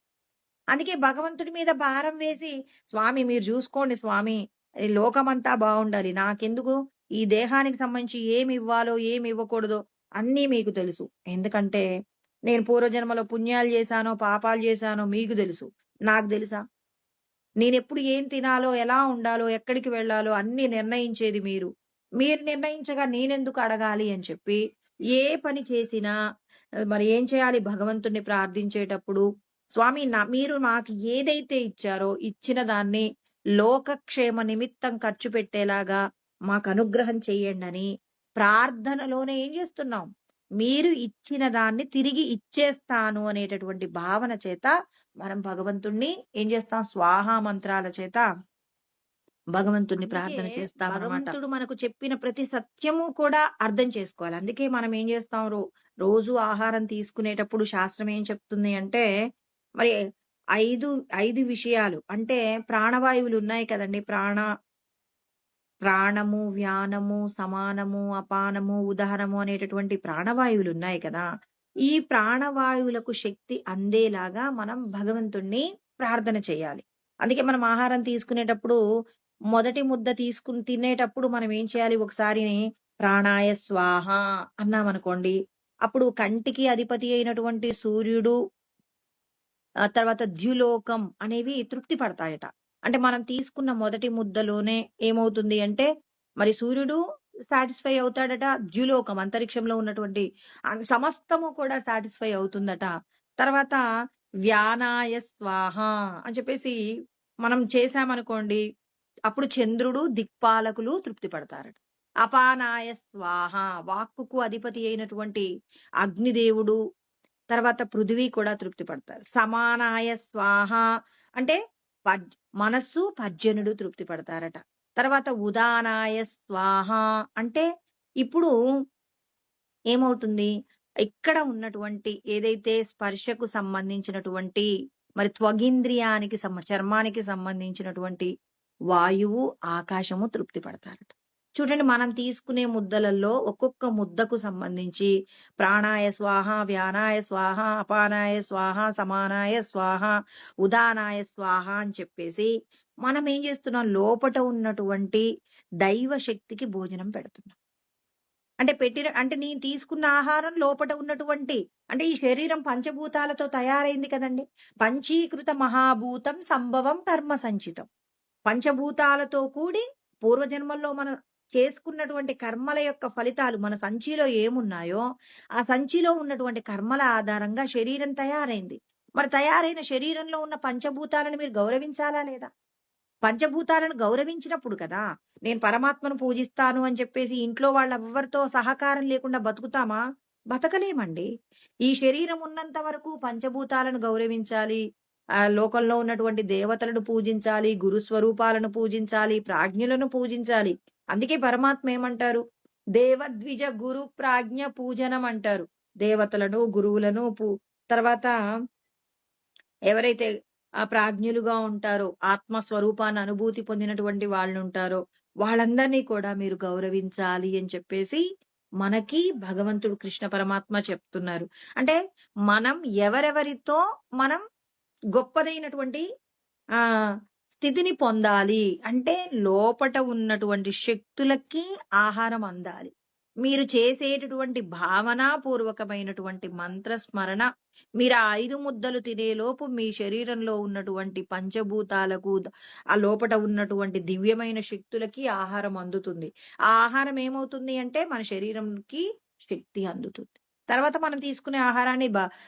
అందుకే భగవంతుడి మీద భారం వేసి, "స్వామి మీరు జూసుకోండి స్వామి. ఈ లోకమంతా బావుండాలి. నాకెందుకు? ఈ దేహానికి సంబంధించి ఏమివ్వాలో, ఏమివ్వకూడదో అన్నీ మీకు తెలుసు. ఎందుకంటే, నేను పూర్వజన్మలో పుణ్యాలు జేశానో, పాపాలు జేశానో మీకు తెలుసు. నాకు తెలుసా? నేనెప్పుడు ఏం తినాలో, ఎలా ఉండాలో, ఎక్కడికి వెళ్ళాలో అన్నీ నిర్ణయించేది మీరు. మీరు నిర్ణయించగా నేనెందుకు అడగాలి" అని చెప్పి, ఏ పని చేసినా మరి ఏం చేయాలి భగవంతుడిని ప్రార్థించేటప్పుడు, "స్వామి మీరు నాకు ఏదైతే ఇచ్చారో, ఇచ్చిన దాన్ని లోకక్షేమ నిమిత్తం ఖర్చు పెట్టేలాగా మాకనుగ్రహం చెయ్యండని" ప్రార్థనలోనే ఏం చేస్తున్నాం? మీరు ఇచ్చిన దాన్ని తిరిగి ఇచ్చేస్తాను అనేటటువంటి భావన చేత మనం భగవంతుణ్ణి ఏం చేస్తాం? స్వాహా మంత్రాల చేత భగవంతుడిని ప్రార్థన అందుకే చేస్తామనమాట. భగవంతుడు మనకు చెప్పిన ప్రతి సత్యము కూడా అర్థం చేసుకోవాలి. అందుకే మనం ఏం చేస్తాం రోజు ఆహారం తీసుకునేటప్పుడు శాస్త్రం ఏం చెప్తుంది అంటే, మరి 5 విషయాలు అంటే ప్రాణవాయువులు ఉన్నాయి కదండీ! ప్రాణము, వ్యానము, సమానము, అపానము, ఉదహరణము అనేటటువంటి ప్రాణవాయువులు ఉన్నాయి కదా! ఈ ప్రాణవాయువులకు శక్తి అందేలాగా మనం భగవంతుణ్ణి ప్రార్థన చేయాలి. అందుకే మనం ఆహారం తీసుకునేటప్పుడు మొదటి ముద్ద తినేటప్పుడు మనం ఏం చేయాలి? ఒకసారి ప్రాణాయ స్వాహ అన్నామనుకోండి. అప్పుడు కంటికి అధిపతి అయినటువంటి సూర్యుడు, తర్వాత ద్యులోకం అనేవి తృప్తి పడతాయట. అంటే మనం తీసుకున్న మొదటి ముద్దలోనే ఏమవుతుంది అంటే, మరి సూర్యుడు సాటిస్ఫై అవుతాడట. ద్యులోకం అంతరిక్షంలో ఉన్నటువంటి సమస్తము కూడా సాటిస్ఫై అవుతుందట. తర్వాత వ్యానాయ స్వాహ అని చెప్పేసి మనం చేశామనుకోండి, అప్పుడు చంద్రుడు, దిక్పాలకులు తృప్తి పడతారట. అపానాయ స్వాహ వాక్కుకు అధిపతి అయినటువంటి అగ్నిదేవుడు, తర్వాత పృథివీ కూడా తృప్తి పడతారు. సమానాయ స్వాహ అంటే పజ్ మనస్సు, పర్జనుడు తృప్తి పడతారట. తర్వాత ఉదానాయ స్వాహ అంటే ఇప్పుడు ఏమవుతుంది? ఇక్కడ ఉన్నటువంటి ఏదైతే స్పర్శకు సంబంధించినటువంటి మరి త్వగింద్రియానికి చర్మానికి సంబంధించినటువంటి వాయువు, ఆకాశము తృప్తి పడతారట. చూడండి మనం తీసుకునే ముద్దలలో ఒక్కొక్క ముద్దకు సంబంధించి ప్రాణాయ స్వాహ, వ్యానాయ స్వాహ, అపానాయ స్వాహ, సమానాయ స్వాహ, ఉదానాయ స్వాహ అని చెప్పేసి మనం ఏం చేస్తున్నాం? లోపట ఉన్నటువంటి దైవ శక్తికి భోజనం పెడుతున్నాం. అంటే నేను తీసుకున్న ఆహారం లోపట ఉన్నటువంటి అంటే ఈ శరీరం పంచభూతాలతో తయారైంది కదండీ! పంచీకృత మహాభూతం సంభవం కర్మ సంచితం. పంచభూతాలతో కూడి పూర్వజన్మల్లో మనం చేసుకున్నటువంటి కర్మల యొక్క ఫలితాలు మన సంచిలో ఏమున్నాయో, ఆ సంచిలో ఉన్నటువంటి కర్మల ఆధారంగా శరీరం తయారైంది. మరి తయారైన శరీరంలో ఉన్న పంచభూతాలను మీరు గౌరవించాలా లేదా? పంచభూతాలను గౌరవించినప్పుడు కదా! నేను పరమాత్మను పూజిస్తాను అని చెప్పేసి ఇంట్లో వాళ్ళెవ్వరితో సహకారం లేకుండా బతుకుతామా? బతకలేమండి. ఈ శరీరం ఉన్నంత వరకు పంచభూతాలను గౌరవించాలి. లోకంలో ఉన్నటువంటి దేవతలను పూజించాలి, గురు స్వరూపాలను పూజించాలి, ప్రాజ్ఞులను పూజించాలి. అందుకే పరమాత్మ ఏమంటారు? దేవద్విజ గురు ప్రాజ్ఞ పూజనం అంటారు. దేవతలను, గురువులను తర్వాత ఎవరైతే ప్రాజ్ఞులుగా ఉంటారో, ఆత్మ స్వరూపాన్ని అనుభూతి పొందినటువంటి వాళ్ళుంటారో, వాళ్ళందరినీ కూడా మీరు గౌరవించాలి అని చెప్పేసి మనకి భగవంతుడు కృష్ణ పరమాత్మ చెప్తున్నారు. అంటే మనం ఎవరెవరితో మనం గొప్పదైనటువంటి స్థితిని పొందాలి అంటే లోపట ఉన్నటువంటి శక్తులకి ఆహారం అందాలి. మీరు చేసేటటువంటి భావనాపూర్వకమైనటువంటి మంత్రస్మరణ మీరు ఆ 5 ముద్దలు తినేలోపు మీ శరీరంలో ఉన్నటువంటి పంచభూతాలకు ఆ లోపట ఉన్నటువంటి దివ్యమైన శక్తులకి ఆహారం అందుతుంది. ఆ ఆహారం ఏమవుతుంది అంటే మన శరీరంకి శక్తి అందుతుంది. తర్వాత మనం తీసుకునే ఆహారాన్ని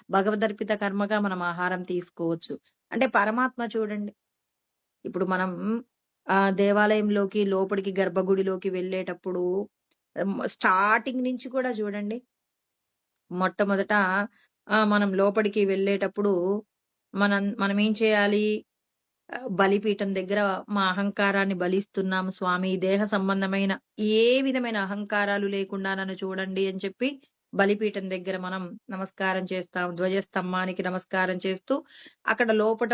భగవదర్పిత కర్మగా మనం ఆహారం తీసుకోవచ్చు. అంటే పరమాత్మ చూడండి. ఇప్పుడు మనం దేవాలయంలోకి లోపలికి గర్భగుడిలోకి వెళ్ళేటప్పుడు స్టార్టింగ్ నుంచి కూడా చూడండి. మొట్టమొదట మనం లోపలికి వెళ్ళేటప్పుడు మనం ఏం చేయాలి? బలిపీఠం దగ్గర మా అహంకారాన్ని బలిస్తున్నాము స్వామి. దేహ సంబంధమైన ఏ విధమైన అహంకారాలు లేకుండా నన్ను చూడండి అని చెప్పి బలిపీఠం దగ్గర మనం నమస్కారం చేస్తాం. ధ్వజస్తంభానికి నమస్కారం చేస్తూ అక్కడ లోపట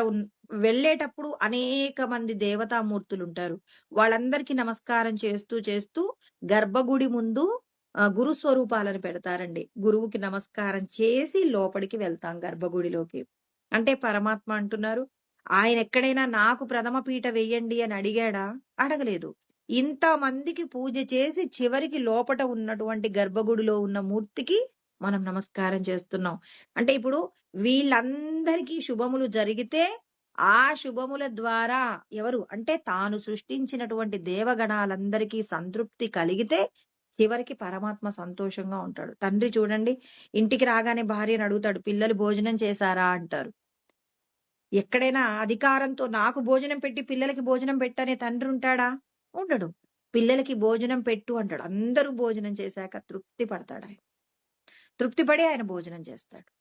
వెళ్ళేటప్పుడు అనేక మంది దేవతామూర్తులుంటారు. వాళ్ళందరికీ నమస్కారం చేస్తూ చేస్తూ గర్భగుడి ముందు గురు స్వరూపాలను పెడతారండి. గురువుకి నమస్కారం చేసి లోపలికి వెళ్తాం గర్భగుడిలోకి. అంటే పరమాత్మ అంటున్నారు, ఆయనెక్కడైనా నాకు ప్రథమ పీట వెయ్యండి అని అడిగాడా? అడగలేదు. ఇంతమందికి పూజ చేసి చివరికి లోపట ఉన్నటువంటి గర్భగుడిలో ఉన్న మూర్తికి మనం నమస్కారం చేస్తున్నాం. అంటే ఇప్పుడు వీళ్ళందరికీ శుభములు జరిగితే, ఆ శుభముల ద్వారా ఎవరు అంటే తాను సృష్టించినటువంటి దేవగణాలందరికీ సంతృప్తి కలిగితే, చివరికి పరమాత్మ సంతోషంగా ఉంటాడు. తండ్రి చూడండి, ఇంటికి రాగానే భార్యను అడుగుతాడు, "పిల్లలు భోజనం చేశారా?" అంటారు. ఎక్కడైనా అధికారంతో నాకు భోజనం పెట్టి పిల్లలకి భోజనం పెట్టనే తండ్రి ఉంటాడా? ఉండడు. పిల్లలకి భోజనం పెట్టు అంటాడు. అందరూ భోజనం చేశాక తృప్తి పడతాడాయన. తృప్తి పడి ఆయన భోజనం చేస్తాడు.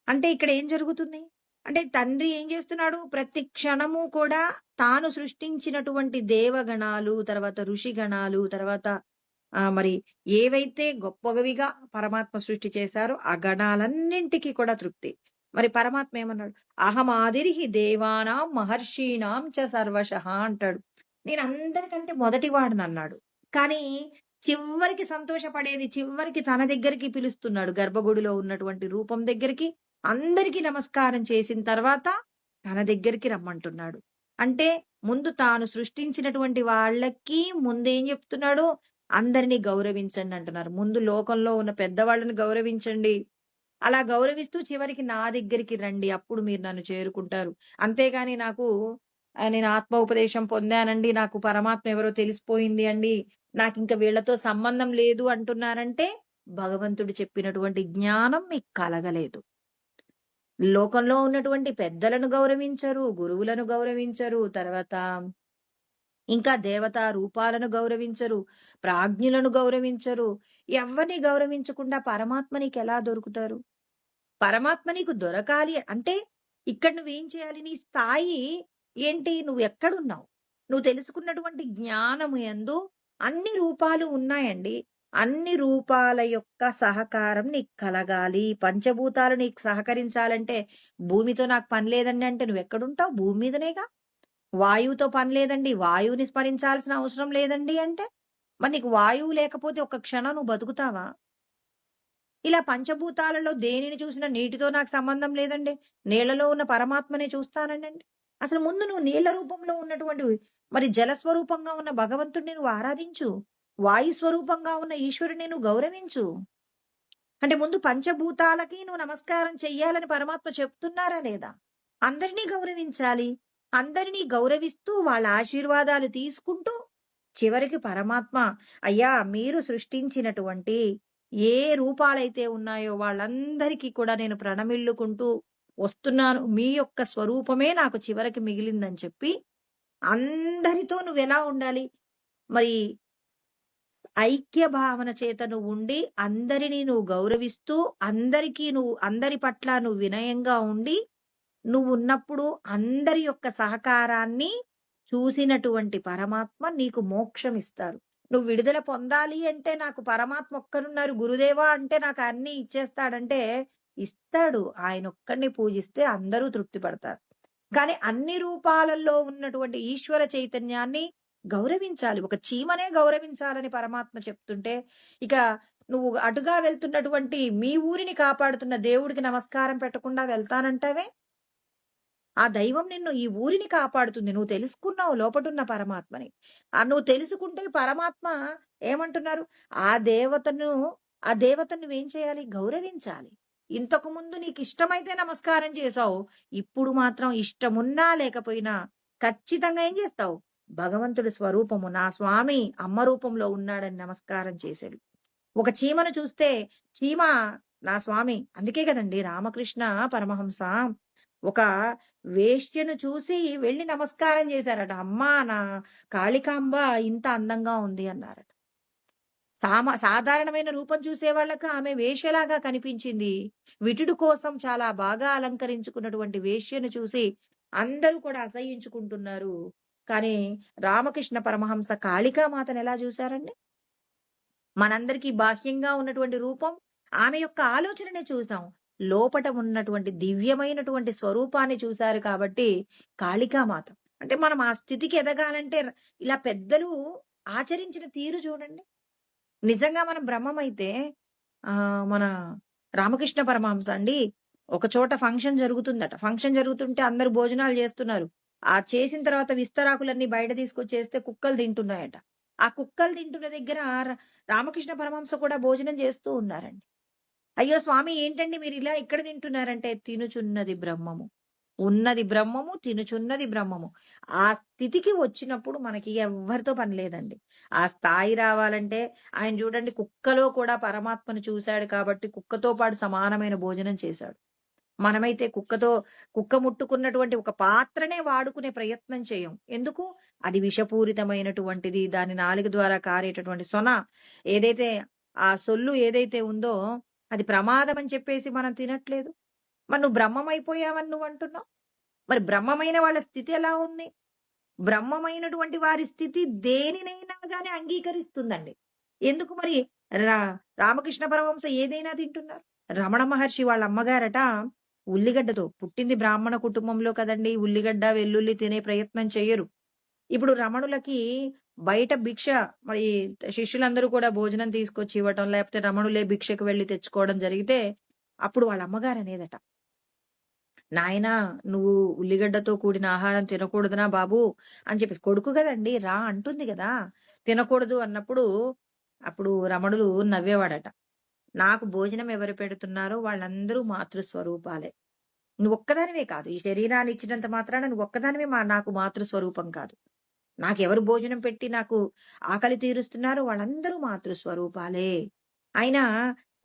అంటే ఇక్కడ ఏం జరుగుతుంది? అంటే తండ్రి ఏం చేస్తున్నాడు? ప్రతి క్షణము కూడా తాను సృష్టించినటువంటి దేవగణాలు, తర్వాత ఋషిగణాలు, తర్వాత మరి ఏవైతే గొప్పవిగా పరమాత్మ సృష్టి చేశారో ఆ గణాలన్నింటికి కూడా తృప్తి. మరి పరమాత్మ ఏమన్నాడు? అహమాదిర్హి దేవానాం మహర్షీణాం చ సర్వశః అంటాడు. నేను అందరికంటే మొదటివాడినన్నాడు. కానీ చివరికి సంతోషపడేది చివరికి తన దగ్గరికి పిలుస్తున్నాడు. గర్భగుడిలో ఉన్నటువంటి రూపం దగ్గరికి అందరికీ నమస్కారం చేసిన తర్వాత తన దగ్గరికి రమ్మంటున్నాడు. అంటే ముందు తాను సృష్టించినటువంటి వాళ్ళకి ముందేం చెప్తున్నాడు? అందరిని గౌరవించండి అంటున్నారు. ముందు లోకంలో ఉన్న పెద్దవాళ్ళని గౌరవించండి. అలా గౌరవిస్తూ చివరికి నా దగ్గరికి రండి. అప్పుడు మీరు నన్ను చేరుకుంటారు. అంతేగాని నాకు నేను ఆత్మోపదేశం పొందానండి. నాకు పరమాత్మ ఎవరో తెలిసిపోయింది అండి. నాకింక వీళ్ళతో సంబంధం లేదు అంటున్నారంటే భగవంతుడు చెప్పినటువంటి జ్ఞానం మీకు కలగలేదు. లోకంలో ఉన్నటువంటి పెద్దలను గౌరవించరు, గురువులను గౌరవించరు, తర్వాత ఇంకా దేవతా రూపాలను గౌరవించరు, ప్రాజ్ఞులను గౌరవించరు. ఎవ్వరిని గౌరవించకుండా పరమాత్మ నీకెలా దొరుకుతారు? పరమాత్మ నీకు దొరకాలి అంటే ఇక్కడ నువ్వేం చేయాలి? నీ స్థాయి ఏంటి? నువ్వెక్కడున్నావు? నువ్వు తెలుసుకున్నటువంటి జ్ఞానము యందు అన్ని రూపాలు ఉన్నాయండి. అన్ని రూపాల యొక్క సహకారం నీకు కలగాలి. పంచభూతాలు నీకు సహకరించాలంటే భూమితో నాకు పని లేదండి అంటే నువ్వెక్కడుంటావు? భూమి మీదనేగా. వాయువుతో పని లేదండి. వాయువుని స్మరించాల్సిన అవసరం లేదండి అంటే, మరి నీకు వాయువు లేకపోతే ఒక్క క్షణం నువ్వు బతుకుతావా? ఇలా పంచభూతాలలో దేనిని చూసినా నీటితో నాకు సంబంధం లేదండి. నీళ్లలో ఉన్న పరమాత్మనే చూస్తానండండి. అసలు ముందు నువ్వు నీళ్ల రూపంలో ఉన్నటువంటి మరి జలస్వరూపంగా ఉన్న భగవంతుడిని నువ్వు ఆరాధించు. వాయు స్వరూపంగా ఉన్న ఈశ్వరుని నువ్వు గౌరవించు. అంటే ముందు పంచభూతాలకి నువ్వు నమస్కారం చెయ్యాలని పరమాత్మ చెప్తున్నారా లేదా? అందరినీ గౌరవించాలి. అందరినీ గౌరవిస్తూ వాళ్ళ ఆశీర్వాదాలు తీసుకుంటూ చివరికి పరమాత్మ అయ్యా మీరు సృష్టించినటువంటి ఏ రూపాలైతే ఉన్నాయో వాళ్ళందరికీ కూడా నేను ప్రణమిల్లుకుంటూ వస్తున్నాను. మీ యొక్క స్వరూపమే నాకు చివరికి మిగిలిందని చెప్పి అందరితో నువ్వెలా ఉండాలి? మరి ఐక్య భావన చేత నువ్వు ఉండి అందరినీ నువ్వు గౌరవిస్తూ అందరి పట్ల నువ్వు వినయంగా ఉండి నువ్వున్నప్పుడు అందరి యొక్క సహకారాన్ని చూసినటువంటి పరమాత్మ నీకు మోక్షం ఇస్తారు. నువ్వు విడుదల పొందాలి అంటే నాకు పరమాత్మ ఒక్కరున్నారు, గురుదేవా అంటే నాకు అన్నీ ఇచ్చేస్తాడంటే ఇస్తాడు. ఆయనొక్కడిని పూజిస్తే అందరూ తృప్తి పడతారు. కానీ అన్ని రూపాలలో ఉన్నటువంటి ఈశ్వర చైతన్యాన్ని గౌరవించాలి. ఒక చీమనే గౌరవించాలని పరమాత్మ చెప్తుంటే, ఇక నువ్వు అటుగా వెళ్తున్నటువంటి మీ ఊరిని కాపాడుతున్న దేవుడికి నమస్కారం పెట్టకుండా వెళ్తానంటావే? ఆ దైవం నిన్ను ఈ ఊరిని కాపాడుతుంది. నువ్వు తెలుసుకున్నావు లోపటున్న పరమాత్మని. నువ్వు తెలుసుకుంటే పరమాత్మ ఏమంటున్నారు? ఆ దేవతను ఆ దేవతను నువ్వేం చేయాలి? గౌరవించాలి. ఇంతకుముందు నీకిష్టమైతే నమస్కారం చేశావు. ఇప్పుడు మాత్రం ఇష్టమున్నా లేకపోయినా ఖచ్చితంగా ఏం చేస్తావు? భగవంతుడి స్వరూపము నా స్వామి అమ్మ రూపంలో ఉన్నాడని నమస్కారం చేశాడు. ఒక చీమను చూస్తే చీమ నా స్వామి అందుకే కదండీ రామకృష్ణ పరమహంస ఒక వేశ్యను చూసి వెళ్లి నమస్కారం చేశారట. అమ్మా నా కాళికాంబ ఇంత అందంగా ఉంది అన్నారట. సాధారణమైన రూపం చూసే వాళ్ళకి ఆమె వేశ్యలాగా కనిపించింది. విటుడు కోసం చాలా బాగా అలంకరించుకున్నటువంటి వేశ్యను చూసి అందరూ కూడా అసహ్యించుకుంటున్నారు. కానీ రామకృష్ణ పరమహంస కాళికామాతను ఎలా చూశారండి? మనందరికీ బాహ్యంగా ఉన్నటువంటి రూపం ఆమె యొక్క ఆలోచననే చూసాం. లోపట ఉన్నటువంటి దివ్యమైనటువంటి స్వరూపాన్ని చూసారు కాబట్టి కాళికామాత. అంటే మనం ఆ స్థితికి ఎదగాలంటే ఇలా పెద్దలు ఆచరించిన తీరు చూడండి. నిజంగా మనం బ్రహ్మమైతే మన రామకృష్ణ పరమహంస అండి ఒక చోట ఫంక్షన్ జరుగుతుందట. ఫంక్షన్ జరుగుతుంటే అందరూ భోజనాలు చేస్తున్నారు. ఆ చేసిన తర్వాత విస్తరాకులన్నీ బయట తీసుకొచ్చేస్తే కుక్కలు తింటున్నాయట. ఆ కుక్కలు తింటున్న దగ్గర రామకృష్ణ పరమహంస కూడా భోజనం చేస్తూ ఉన్నారండి. అయ్యో! స్వామి ఏంటండి మీరిలా ఇక్కడ తింటున్నారంటే, తినుచున్నది బ్రహ్మము. ఉన్నది బ్రహ్మము, తినుచున్నది బ్రహ్మము. ఆ స్థితికి వచ్చినప్పుడు మనకి ఎవ్వరితో పని లేదండి. ఆ స్థాయి రావాలంటే ఆయన చూడండి కుక్కలో కూడా పరమాత్మను చూసాడు కాబట్టి కుక్కతో పాటు సమానమైన భోజనం చేశాడు. మనమైతే కుక్క ముట్టుకున్నటువంటి ఒక పాత్రనే వాడుకునే ప్రయత్నం చేయం. ఎందుకు? అది విషపూరితమైనటువంటిది. దాని నాలుక ద్వారా కారేటటువంటి సొన ఏదైతే ఆ సొల్లు ఏదైతే ఉందో అది ప్రమాదం అని చెప్పేసి మనం తినట్లేదు. మరి నువ్వు బ్రహ్మమైపోయావని నువ్వంటున్నావు. మరి బ్రహ్మమైన వాళ్ళ స్థితి ఎలా ఉంది? బ్రహ్మమైనటువంటి వారి స్థితి దేనినైనా గాని అంగీకరిస్తుందండి. ఎందుకు మరి రా రామకృష్ణ పరమహంస ఏదైనా తింటున్నారు. రమణ మహర్షి వాళ్ళ అమ్మగారట ఉల్లిగడ్డతో పుట్టింది బ్రాహ్మణ కుటుంబంలో కదండీ! ఉల్లిగడ్డ, వెల్లుల్లి తినే ప్రయత్నం చెయ్యరు. ఇప్పుడు రమణులకి బయట భిక్ష మరి శిష్యులందరూ కూడా భోజనం తీసుకొచ్చి ఇవ్వటం, లేకపోతే రమణులే భిక్షకు వెళ్లి తెచ్చుకోవడం జరిగితే, అప్పుడు వాళ్ళ అమ్మగారనేదట, "నాయనా నువ్వు ఉల్లిగడ్డతో కూడిన ఆహారం తినకూడదునా బాబు" అని చెప్పేసి. కొడుకు గదండీ! రా అంటుంది గదా! తినకూడదు అన్నప్పుడు, అప్పుడు రమణులు నవ్వేవాడట. "నాకు భోజనం ఎవరు పెడుతున్నారో వాళ్ళందరూ మాతృస్వరూపాలే. నువ్వొక్కదానివే కాదు. ఈ శరీరాన్ని ఇచ్చినంత మాత్రాన నువ్వొక్కదానివే నాకు మాతృస్వరూపం కాదు. నాకెవరు భోజనం పెట్టి నాకు ఆకలి తీరుస్తున్నారో వాళ్ళందరూ మాతృస్వరూపాలే. అయినా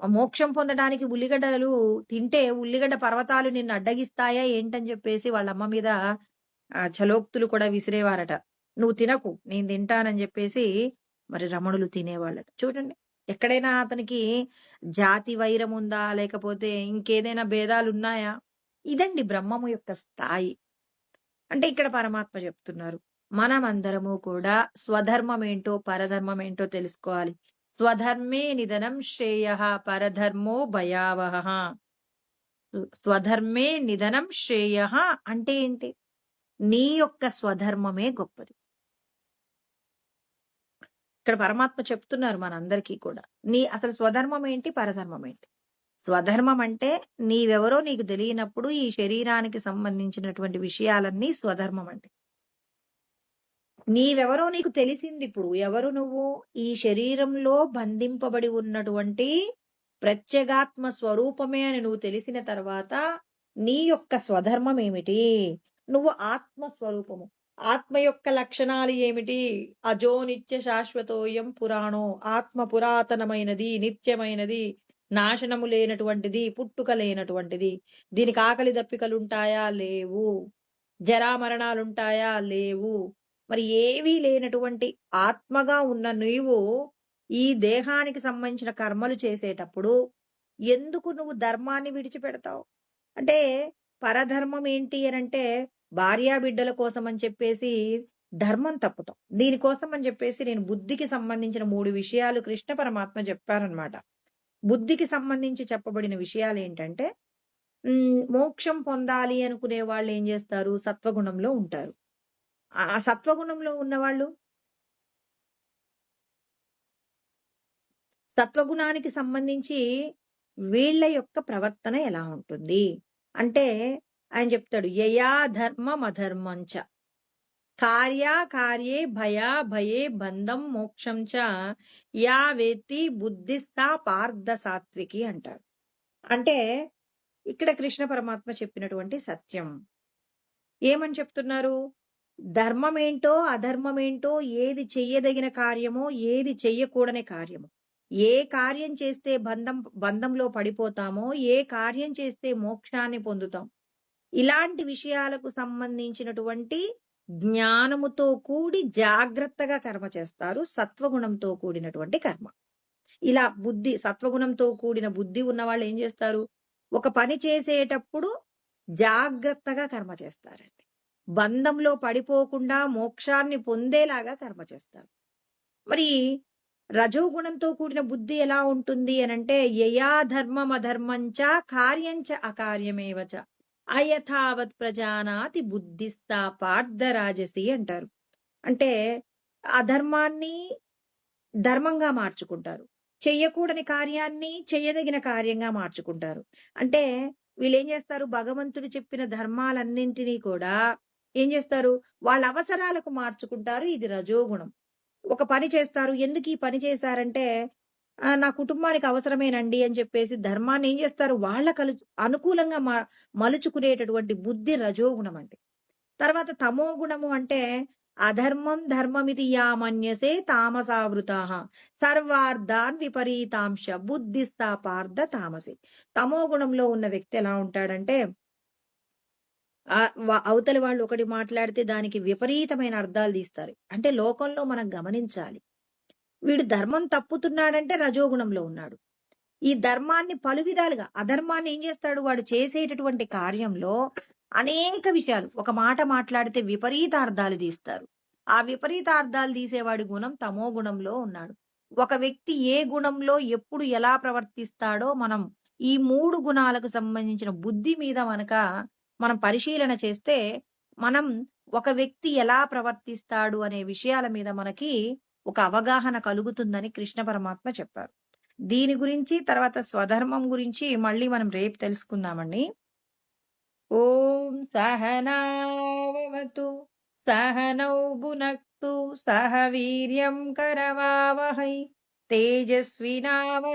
మోక్షం పొందడానికి ఉల్లిగడ్డలు తింటే ఉల్లిగడ్డ పర్వతాలు నిన్ను అడ్డగిస్తాయా ఏంటని చెప్పేసి వాళ్ళమ్మ మీద ఛలోక్తులు కూడా విసిరేవారట. నువ్వు తినకు నేను తింటానని చెప్పేసి మరి రమణులు తినేవాళ్ళట. చూడండి. ఎక్కడైనా అతనికి జాతి వైరం ఉందా? లేకపోతే ఇంకేదైనా భేదాలున్నాయా? ఇదండి బ్రహ్మము యొక్క స్థాయి. అంటే ఇక్కడ పరమాత్మ చెప్తున్నారు. మనమందరము కూడా స్వధర్మమేంటో, పరధర్మమేంటో తెలుసుకోవాలి. స్వధర్మే నిధనం శ్రేయః పరధర్మో భయావహః. స్వధర్మే నిధనం శ్రేయః అంటే ఏంటి? నీ యొక్క స్వధర్మమే గొప్పది. ఇక్కడ పరమాత్మ చెప్తున్నారు మనందరికీ కూడా. అసలు స్వధర్మం ఏంటి? పరధర్మం ఏంటి? స్వధర్మం అంటే నీవెవరో నీకు తెలియనప్పుడు ఈ శరీరానికి సంబంధించినటువంటి విషయాలన్నీ స్వధర్మం అంటే. నీవెవరో నీకు తెలిసిందిప్పుడు. ఎవరు నువ్వు? ఈ శరీరంలో బంధింపబడి ఉన్నటువంటి ప్రత్యేగాత్మ స్వరూపమే అని నువ్వు తెలిసిన తర్వాత నీ యొక్క స్వధర్మం ఏమిటి? నువ్వు ఆత్మ స్వరూపము. ఆత్మ యొక్క లక్షణాలు ఏమిటి? అజో నిత్య శాశ్వతోయం పురాణో. ఆత్మ పురాతనమైనది, నిత్యమైనది, నాశనము లేనటువంటిది, పుట్టుక లేనటువంటిది. దీనికి ఆకలి దప్పికలుంటాయా? లేవు. జరామరణాలుంటాయా? లేవు. మరి ఏవీ లేనటువంటి ఆత్మగా ఉన్న నీవు ఈ దేహానికి సంబంధించిన కర్మలు చేసేటప్పుడు ఎందుకు నువ్వు ధర్మాన్ని విడిచిపెడతావు? అంటే పరధర్మం ఏంటి అనంటే భార్యాబిడ్డల కోసం అని చెప్పేసి ధర్మం తప్పుతాం. దీనికోసం అని చెప్పేసి నేను బుద్ధికి సంబంధించిన 3 విషయాలు కృష్ణ పరమాత్మ చెప్పారనమాట. బుద్ధికి సంబంధించి చెప్పబడిన విషయాలేంటంటే మోక్షం పొందాలి అనుకునే వాళ్ళు ఏం చేస్తారు? సత్వగుణంలో ఉంటారు. ఆ సత్వగుణంలో ఉన్నవాళ్ళు సత్వగుణానికి సంబంధించి వీళ్ళ యొక్క ప్రవర్తన ఎలా ఉంటుంది? అంటే ఆయన చెప్తాడు యయా ధర్మం అధర్మంచ కార్యే భయే బంధం మోక్షం చ యా వేత్తి బుద్ధి సా పార్థ సాత్వికి అంటాడు. అంటే ఇక్కడ కృష్ణ పరమాత్మ చెప్పినటువంటి సత్యం. ఏమని చెప్తున్నారు? ధర్మమేంటో, అధర్మమేంటో, ఏది చెయ్యదగిన కార్యమో, ఏది చెయ్యకూడని కార్యమో, ఏ కార్యం చేస్తే బంధంలో పడిపోతామో, ఏ కార్యం చేస్తే మోక్షాన్ని పొందుతాం. ఇలాంటి విషయాలకు సంబంధించినటువంటి జ్ఞానముతో కూడి జాగ్రత్తగా కర్మ చేస్తారు. సత్వగుణంతో కూడినటువంటి కర్మ. ఇలా సత్వగుణంతో కూడిన బుద్ధి ఉన్నవాళ్ళు ఏం చేస్తారు? ఒక పని చేసేటప్పుడు జాగ్రత్తగా కర్మ చేస్తారండి. బంధంలో పడిపోకుండా మోక్షాన్ని పొందేలాగా కర్మ చేస్తారు. మరి రజోగుణంతో కూడిన బుద్ధి ఎలా ఉంటుంది అనంటే యయా ధర్మం అధర్మంచ కార్యంచ అకార్యమేవచ అయథావత్ ప్రజానాతి బుద్ధిస్సా పార్థ రాజసి అంటారు. అంటే అధర్మాన్ని ధర్మంగా మార్చుకుంటారు. చెయ్యకూడని కార్యాన్ని చెయ్యదగిన కార్యంగా మార్చుకుంటారు. అంటే వీళ్ళేం చేస్తారు, భగవంతుడు చెప్పిన ధర్మాలన్నింటినీ కూడా ఏం చేస్తారు, వాళ్ళ అవసరాలకు మార్చుకుంటారు. ఇది రజోగుణం. ఒక పని చేస్తారు. ఎందుకు ఈ పని చేశారంటే, నా కుటుంబానికి అవసరమేనండి అని చెప్పేసి ధర్మాన్ని ఏం చేస్తారు, వాళ్ళకి అనుకూలంగా మలుచుకునేటటువంటి బుద్ధి రజోగుణం అండి. తర్వాత తమో గుణము అంటే అధర్మం ధర్మమితి యామన్యసే తామసావృతాః సర్వార్థాన్ విపరీతాంశ బుద్ధిస్సా పార్థ తామసి. తమో గుణంలో ఉన్న వ్యక్తి ఎలా ఉంటాడంటే, అవతలి వాళ్ళు ఒకటి మాట్లాడితే దానికి విపరీతమైన అర్థాలు తీస్తారు. అంటే లోకంలో మనం గమనించాలి, వీడు ధర్మం తప్పుతున్నాడంటే రజోగుణంలో ఉన్నాడు. ఈ ధర్మాన్ని పలు విధాలుగా అధర్మాన్ని ఏం చేస్తాడు, వాడు చేసేటటువంటి కార్యంలో అనేక విషయాలు, ఒక మాట మాట్లాడితే విపరీతార్థాలు తీస్తారు. ఆ విపరీతార్థాలు తీసేవాడి గుణం తమో గుణంలో ఉన్నాడు. ఒక వ్యక్తి ఏ గుణంలో ఎప్పుడు ఎలా ప్రవర్తిస్తాడో మనం ఈ 3 గుణాలకు సంబంధించిన బుద్ధి మీద మనం పరిశీలన చేస్తే మనం ఒక వ్యక్తి ఎలా ప్రవర్తిస్తాడు అనే విషయాల మీద మనకి ఒక అవగాహన కలుగుతుందని కృష్ణ పరమాత్మ చెప్పారు. దీని గురించి తర్వాత స్వధర్మం గురించి మళ్ళీ మనం రేపు తెలుసుకుందామండి. ఓం సహనావతు సహనౌ భునక్తు సహ వీర్యం కరవావహై తేజస్వినావధీతమస్తు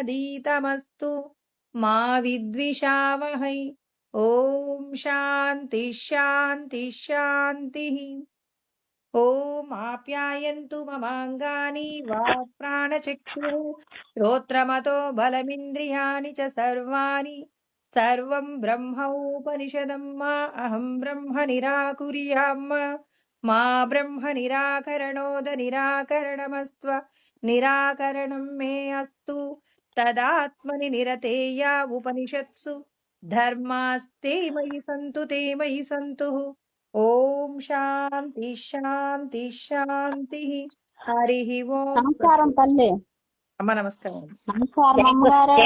మా విద్విషావహై. ఓం శాంతి శాంతి శాంతి. ఓం ఆప్యాయంతు మమాంగాని వాక్ ప్రాణచక్షుః శ్రోత్రమతో బలమింద్రియాణి చ సర్వాణి సర్వం బ్రహ్మోపనిషదం మా అహం బ్రహ్మ నిరాకుర్యామ్ మా బ్రహ్మ నిరాకరణోద నిరాకరణమస్త్వ నిరాకరణం మే అస్తు తదాత్మని నిరతేయ ఉపనిషత్సు ధర్మాస్తే మయి సంతు తే మయి సంతు. ఓం శాంతి శాంతి శాంతి. హరి ఓం. నమస్కారం తల్లి. అమ్మ నమస్కారం. నమస్కారం అమ్మగారు.